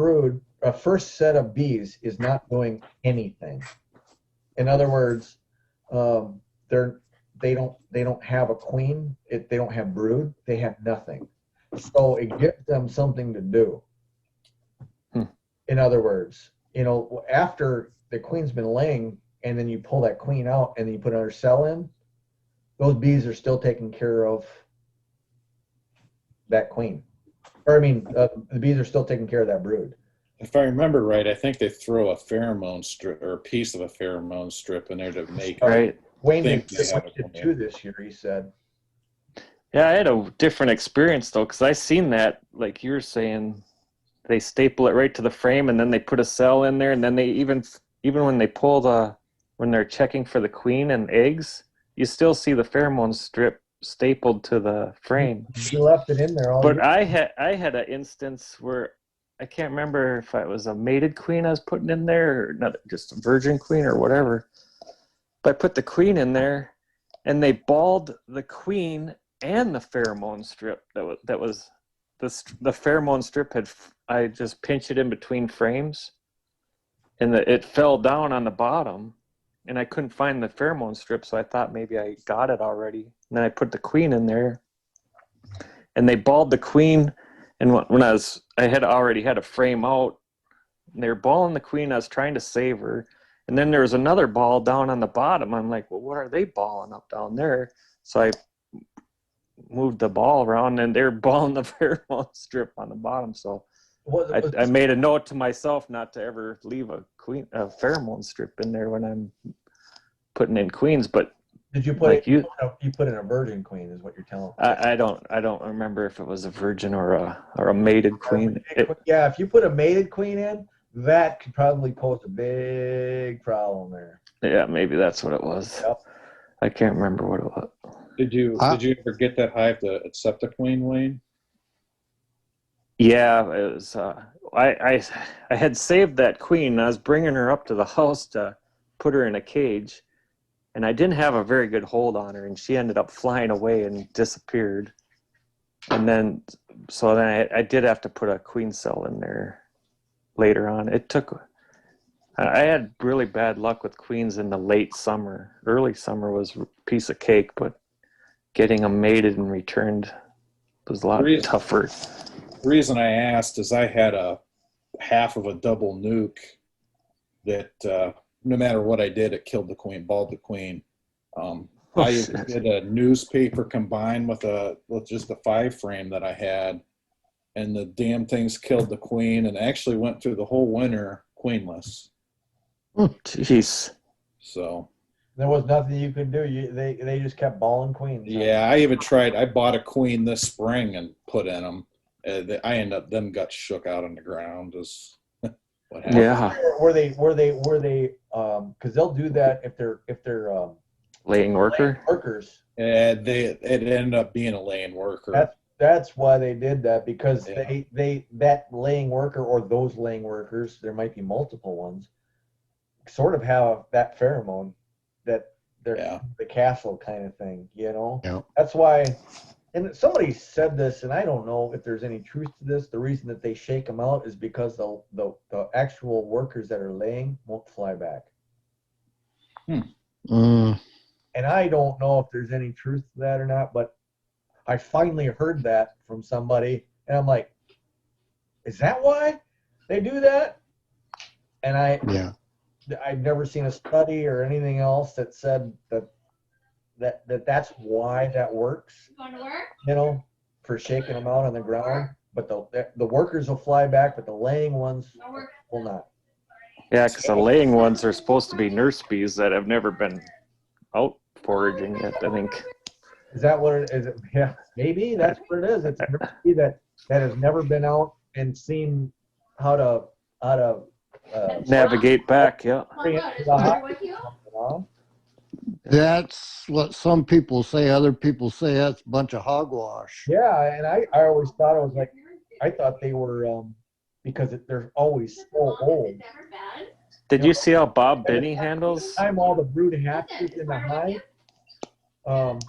bees is not doing anything. In other words, they don't have a queen. They don't have brood. They have nothing. So it gives them something to do. In other words, after the queen's been laying, and then you pull that queen out, and then you put another cell in, those bees are still taking care of that queen. Or I mean, the bees are still taking care of that brood. If I remember right, I think they throw a pheromone strip or a piece of a pheromone strip in there to make Right. Wayne think did they have a 2 this year, he said. Yeah, I had a different experience though, because I seen that, like you were saying, they staple it right to the frame, and then they put a cell in there, and then they even when they when they're checking for the queen and eggs, you still see the pheromone strip stapled to the frame. He left it in there all But year. I had an instance where I can't remember if it was a mated queen I was putting in there, or not, just a virgin queen or whatever. But I put the queen in there, and they balled the queen and the pheromone strip. That was the pheromone strip I just pinched it in between frames, and it fell down on the bottom, and I couldn't find the pheromone strip, so I thought maybe I got it already. And then I put the queen in there, and they balled the queen. And when I had already had a frame out, and they were balling the queen. I was trying to save her, and then there was another ball down on the bottom. I'm like, well, what are they balling up down there? So I moved the ball around, and they're balling the pheromone strip on the bottom. So I made a note to myself not to ever leave a pheromone strip in there when I'm putting in queens. But Did you put like you put in a virgin queen, is what you're telling me? I don't remember if it was a virgin or a mated queen. Yeah, if you put a mated queen in, that could probably pose a big problem there. Yeah, maybe that's what it was. Yep. I can't remember what it was. Did you ever get that hive to accept a queen, Wayne? Yeah, it was. I had saved that queen. I was bringing her up to the house to put her in a cage, and I didn't have a very good hold on her, and she ended up flying away and disappeared. And then, I did have to put a queen cell in there later on. I had really bad luck with queens in the late summer. Early summer was a piece of cake, but getting them mated and returned was a lot tougher. The reason I asked is I had a half of a double nuke that no matter what I did, it killed the queen, balled the queen. I did a newspaper combined with just a 5 frame that I had, and the damn things killed the queen, and actually went through the whole winter queenless. Jeez. So there was nothing you could do. They just kept balling queens. Yeah, I even tried. I bought a queen this spring and put in them. I ended up them got shook out on the ground. Is what happened. Yeah. Were they? Because they'll do that if they're laying worker. Workers. It ended up being a laying worker. That's why they did that, because Yeah. that laying worker or those laying workers, there might be multiple ones, sort of have that pheromone that they're Yeah. the castle kind of thing, you know? Yeah. That's why, and somebody said this, and I don't know if there's any truth to this. The reason that they shake them out is because the actual workers that are laying won't fly back. Mm, And I don't know if there's any truth to that or not, but I finally heard that from somebody, and I'm like, is that why they do that? And yeah. I've never seen a study or anything else that said that's why that works. Going to work? You know, for shaking them out on the ground. But the workers will fly back, but the laying ones No work. will not. Yeah, because the laying ones are supposed to be nurse bees that have never been out foraging yet, I think. Is that what it is? Yeah, maybe that's what it is. It's a nurse bee that has never been out and seen how to Navigate back, yeah. Well, good. Is Mother with you? That's what some people say. Other people say that's a bunch of hogwash. Yeah, and I always thought it was like, I thought they were because they're always so old. It's never bad. Did you see how Bob Binney handles? I'm all the brood hatches in the hive. Awesome.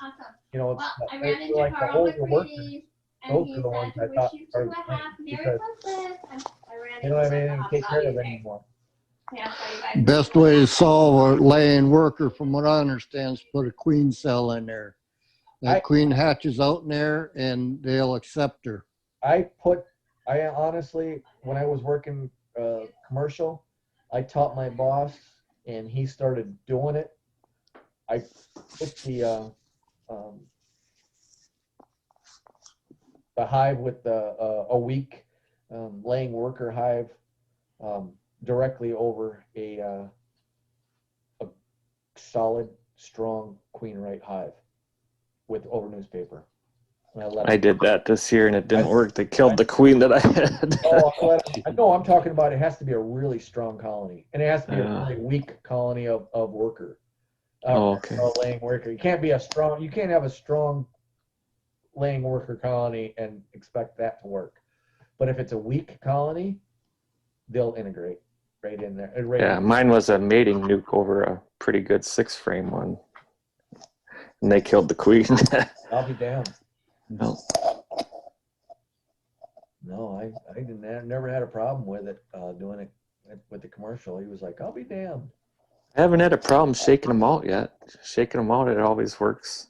You know, it's Well, I ran into like the Carl older workers. McCready, Those and he are the ones said, I "Wish thought you are two the a same, happy Merry because Christmas." I ran you know what I into mean? him They take care of it outside. anymore. Yeah, so you guys- Best way to solve a laying worker, from what I understand, is put a queen cell in there. That queen hatches out in there, and they'll accept her. I honestly, when I was working commercial, I taught my boss, and he started doing it. I put the hive with a week laying worker hive directly over a solid, strong queen right hive with over newspaper. And I did that this year and it didn't work. They killed the queen that I had. No, I'm talking about it has to be a really strong colony, and it has to be a Yeah. really weak colony of worker. Oh, okay. Laying worker. You can't have a strong laying worker colony and expect that to work. But if it's a weak colony, they'll integrate right in there. Yeah, mine was a mating nuke over a pretty good 6-frame one. And they killed the queen. I'll be damned. No. No, I never had a problem with it doing it with the commercial. He was like, I'll be damned. I haven't had a problem shaking them out yet. Shaking them out, it always works.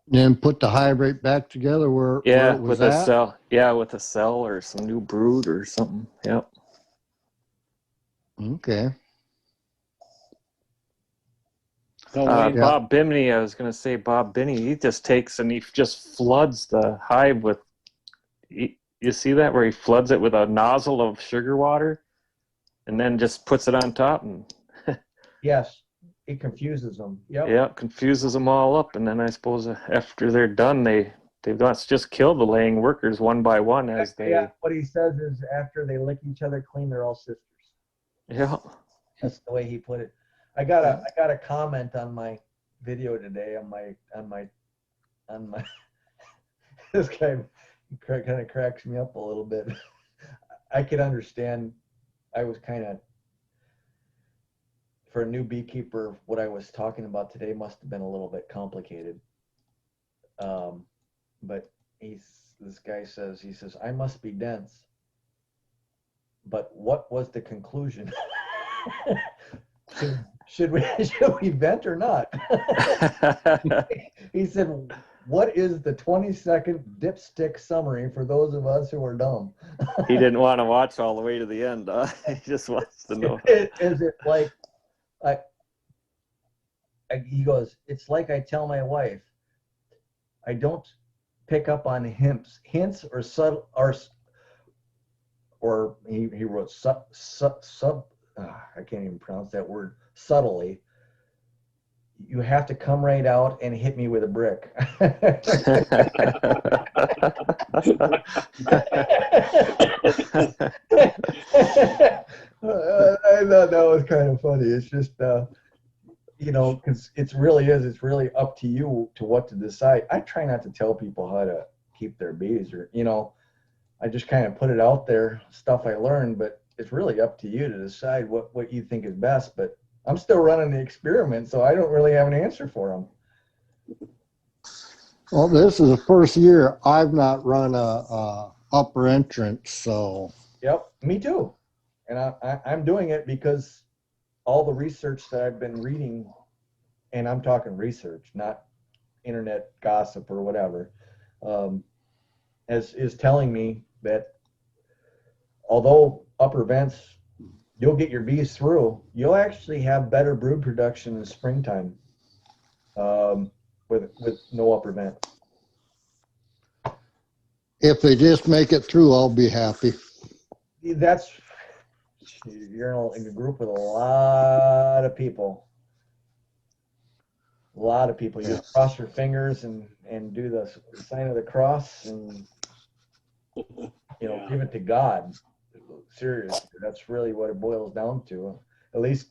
Then put the hive right back together where Yeah, it was with a at. cell. Yeah, with a cell or some new brood or something. Yep. Okay. No, Wayne, Yeah. Bob Bimney, I was going to say Bob Binney, he just takes and he just floods the hive with, you see that where he floods it with a nozzle of sugar water and then just puts it on top and Yes, it confuses them. Yep. yeah, confuses them all up. And then I suppose after they're done, they just kill the laying workers one by one as they. Yeah, what he says is after they lick each other clean, they're all sisters. Yeah. That's the way he put it. I got a comment on my video today on my this guy kind of cracks me up a little bit. I could understand. I was kind of, for a new beekeeper, what I was talking about today must have been a little bit complicated. But this guy says, I must be dense. But what was the conclusion? Should we vent or not? He said, what is the 20-second dipstick summary for those of us who are dumb? He didn't want to watch all the way to the end. He just wants to know. Is it like, he goes, it's like I tell my wife, I don't pick up on hints or subtle, or he wrote I can't even pronounce that word, subtly. You have to come right out and hit me with a brick. I thought that was kind of funny. It's just, you know, because it's really up to you to what to decide. I try not to tell people how to keep their bees, or, you know, I just kind of put it out there, stuff I learned, but it's really up to you to decide what you think is best. But I'm still running the experiment, so I don't really have an answer for them. Well, this is the first year I've not run a upper entrance, so Yep, me too. And I'm doing it because all the research that I've been reading, and I'm talking research, not internet gossip or whatever, is telling me that although upper vents, you'll get your bees through, you'll actually have better brood production in springtime with no upper vent. if they just make it through, I'll be happy. That's, you're in a group with a lot of people. A lot of people. You just cross your fingers and do the sign of the cross and, you know, give it to God. Seriously, that's really what it boils down to. At least,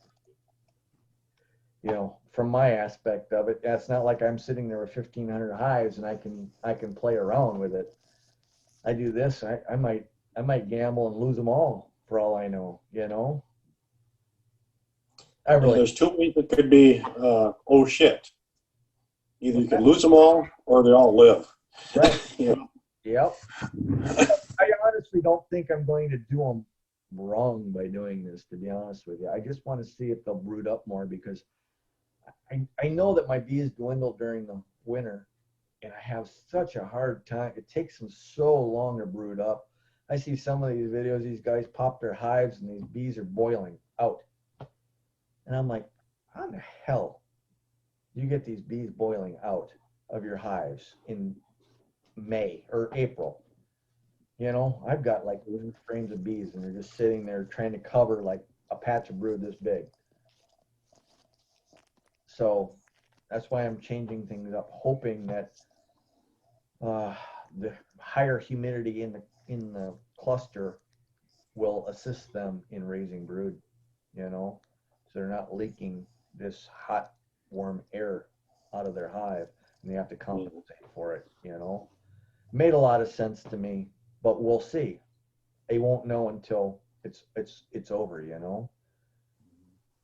you know, from my aspect of it. It's not like I'm sitting there with 1,500 hives and I can play around with it. I do this, I might gamble and lose them all for all I know, you know. There's two ways it could be, oh shit. Either you can lose them all or they all live. Right. You know? Yep. I honestly don't think I'm going to do them wrong by doing this, to be honest with you. I just want to see if they'll brood up more, because I know that my bees dwindle during the winter, and I have such a hard time. It takes them so long to brood up. I see some of these videos, these guys pop their hives and these bees are boiling out. And I'm like, how in the hell do you get these bees boiling out of your hives in May or April? You know, I've got like frames of bees and they're just sitting there trying to cover like a patch of brood this big. So that's why I'm changing things up, hoping that the higher humidity in the cluster will assist them in raising brood, you know, so they're not leaking this hot, warm air out of their hive and they have to compensate for it, you know. Made a lot of sense to me, but we'll see. They won't know until it's over, you know.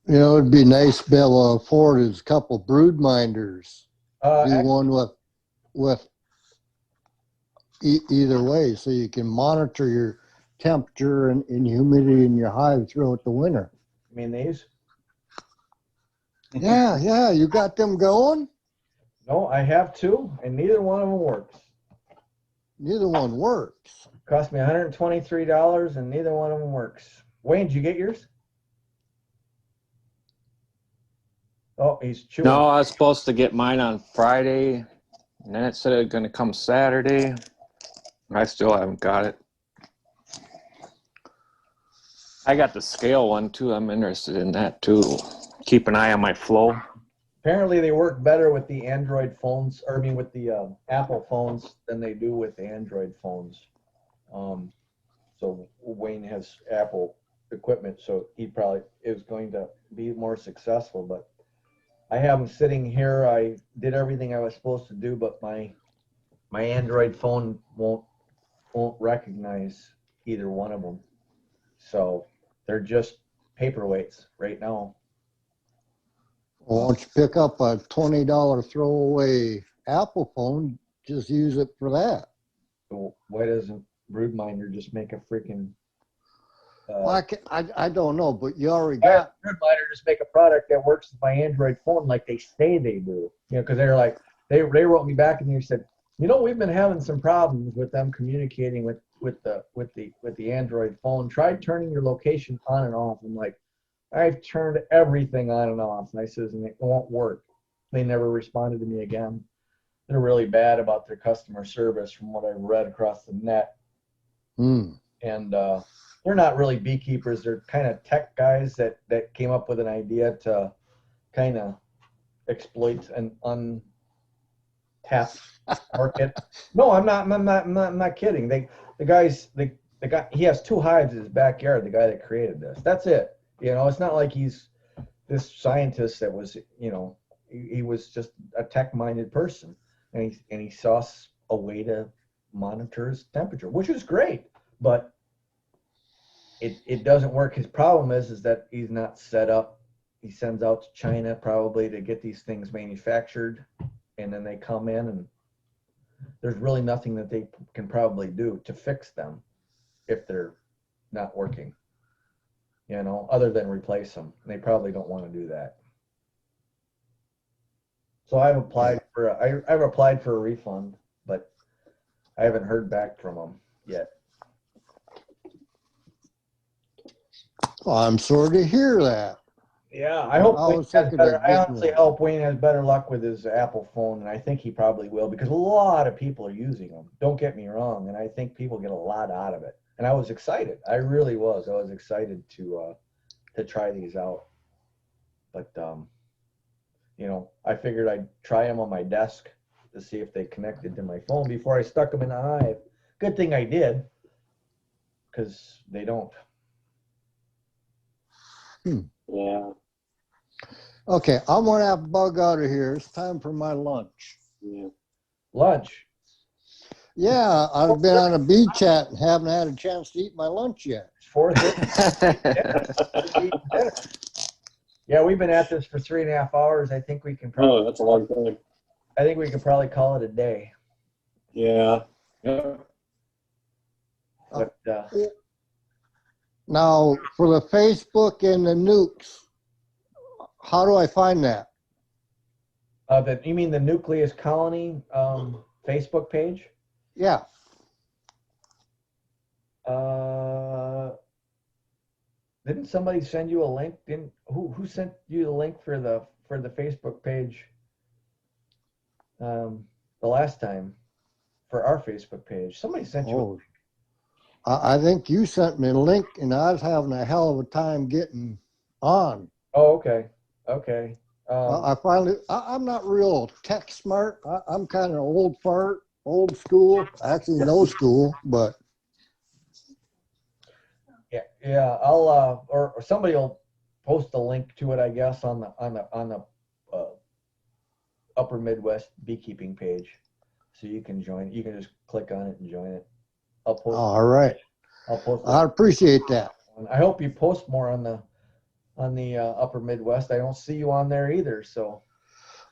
You know, it'd be nice to be able to afford is a couple brood minders. Do one with either way, so you can monitor your temperature and humidity in your hive throughout the winter. I mean, these? Yeah, you got them going? No, I have two, and neither one of them works. Neither one works. Cost me $123, and neither one of them works. Wayne, did you get yours? Oh, he's chewing. No, I was supposed to get mine on Friday, and then it said it was going to come Saturday. I still haven't got it. I got the scale one too. I'm interested in that too. Keep an eye on my flow. Apparently, they work better with the Android phones, or I mean, with the Apple phones than they do with the Android phones. So Wayne has Apple equipment, so he probably is going to be more successful. But I have them sitting here. I did everything I was supposed to do, but my Android phone won't recognize either one of them. So they're just paperweights right now. Well, why don't you pick up a $20 throwaway Apple phone? Just use it for that. So why doesn't Broodminder just make a freaking Well, I don't know, but you already got. Broodminder just make a product that works with my Android phone like they say they do? You know, because they're like they wrote me back and they said, you know, we've been having some problems with them communicating with the Android phone. Try turning your location on and off. I'm like, I've turned everything on and off. And I says, and it won't work. They never responded to me again. They're really bad about their customer service from what I've read across the net. And they're not really beekeepers. They're kind of tech guys that came up with an idea to kind of exploit an untapped market. No, I'm not kidding. The guy, he has 2 hives in his backyard, the guy that created this. That's it. You know, it's not like he's this scientist that was, you know, he was just a tech-minded person, and he saw a way to monitor his temperature, which is great, but it doesn't work. His problem is that he's not set up. He sends out to China probably to get these things manufactured, and then they come in, and there's really nothing that they can probably do to fix them if they're not working, you know, other than replace them. They probably don't want to do that. So I've applied for I've applied for a refund, but I haven't heard back from them yet. Well, I'm sorry to hear that. Yeah, I hope I Wayne was has thinking better. of I getting honestly one. hope Wayne has better luck with his Apple phone, and I think he probably will because a lot of people are using them. Don't get me wrong, and I think people get a lot out of it. And I was excited. I really was. I was excited to try these out. But you know, I figured I'd try them on my desk to see if they connected to my phone before I stuck them in the Hive. Good thing I did, because they don't. Yeah. Okay, I'm gonna have to bug out of here. It's time for my lunch. Yeah. Lunch. Yeah, I've been on a bee chat and haven't had a chance to eat my lunch yet. It's 4:30. Yeah, we've been at this for 3.5 hours. I think we can probably. Oh, that's a long time. I think we could probably call it a day. Yeah. Yeah. But Now, for the Facebook and the nukes, how do I find that? you mean the Nucleus Colony Facebook page? Yeah, Didn't somebody send you a link? Didn't who sent you the link for the Facebook page? The last time for our Facebook page, somebody sent you. oh, I think you sent me a link and I was having a hell of a time getting on. Oh, okay, okay. I finally, I'm not real tech smart. I'm kind of old fart, old school, actually no school, but Yeah. I'll or somebody will post a link to it, I guess, on the Upper Midwest Beekeeping page, so you can join. You can just click on it and join it. I'll post. all right. I'll post. I appreciate that. I hope you post more on the Upper Midwest. I don't see you on there either. So.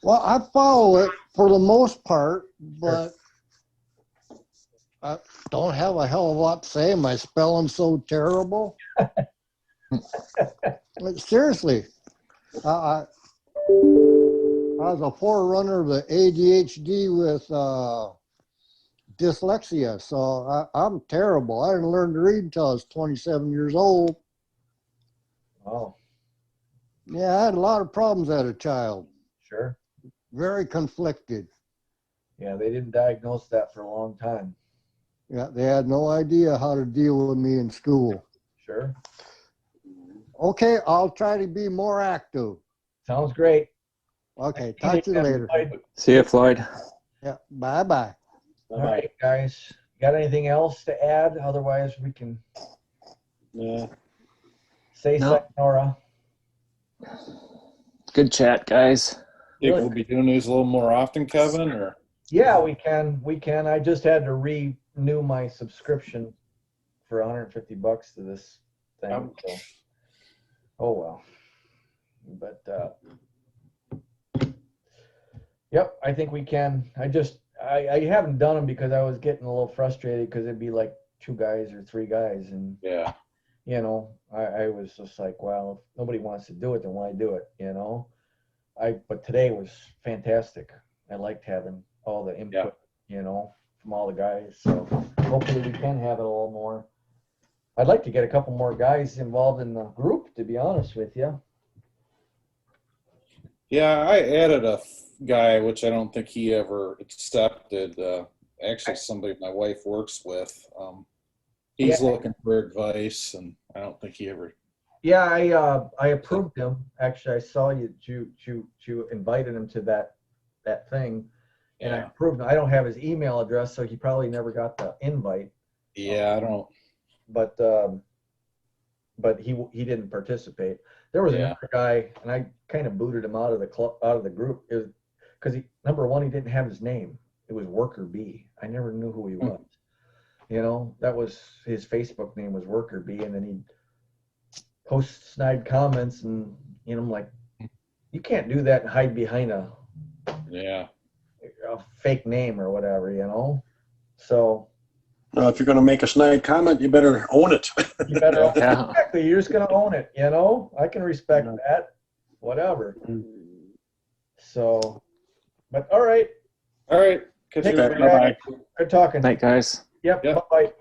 Well, I follow it for the most part, but I don't have a hell of a lot to say. My spelling's so terrible. But seriously, I was a forerunner of the ADHD with dyslexia, so I'm terrible. I didn't learn to read until I was 27 years old. Oh, Yeah, I had a lot of problems as a child. sure. Very conflicted. Yeah, they didn't diagnose that for a long time. Yeah, they had no idea how to deal with me in school. Sure. Okay, I'll try to be more active. Sounds great. Okay, talk to you later. See you, Floyd. Yeah, bye-bye. All right, guys. Got anything else to add? Otherwise, we can Yeah. say No. sayonara. Good chat, guys. Think we'll be doing these a little more often, Kevin, or? Yeah, we can. We can. I just had to renew my subscription for $150 to this thing. So. Oh well. But yep, I think we can. I haven't done them because I was getting a little frustrated because it'd be like 2 guys or 3 guys, and Yeah. you know, I was just like, well, if nobody wants to do it, then why do it? You know, but today was fantastic. I liked having all the input, you know, from all the guys. So hopefully we can have it a little more. I'd like to get a couple more guys involved in the group, to be honest with you. Yeah, I added a guy, which I don't think he ever accepted. Actually, somebody my wife works with. He's looking for advice, and I don't think he ever. Yeah, I approved him. Actually, I saw you invited him to that thing, and I Yeah. approved him. I don't have his email address, so he probably never got the invite. Yeah, I don't. But he didn't participate. There was Yeah. another guy, and I kind of booted him out of the club, out of the group, because he, number one, he didn't have his name. It was Worker B. I never knew who he was. You know, that was his Facebook name was Worker B, and then he'd post snide comments, and you know, I'm like, you can't do that and hide behind a fake name or whatever, you know. So If you're going to make a snide comment, you better own it. you better own Yeah. exactly. You're just gonna own it, you know. I can respect that, whatever. So, but all right, All right. Catch you Take later. care. Bye-bye. good talking. Night, guys. Yep. Yep. Bye.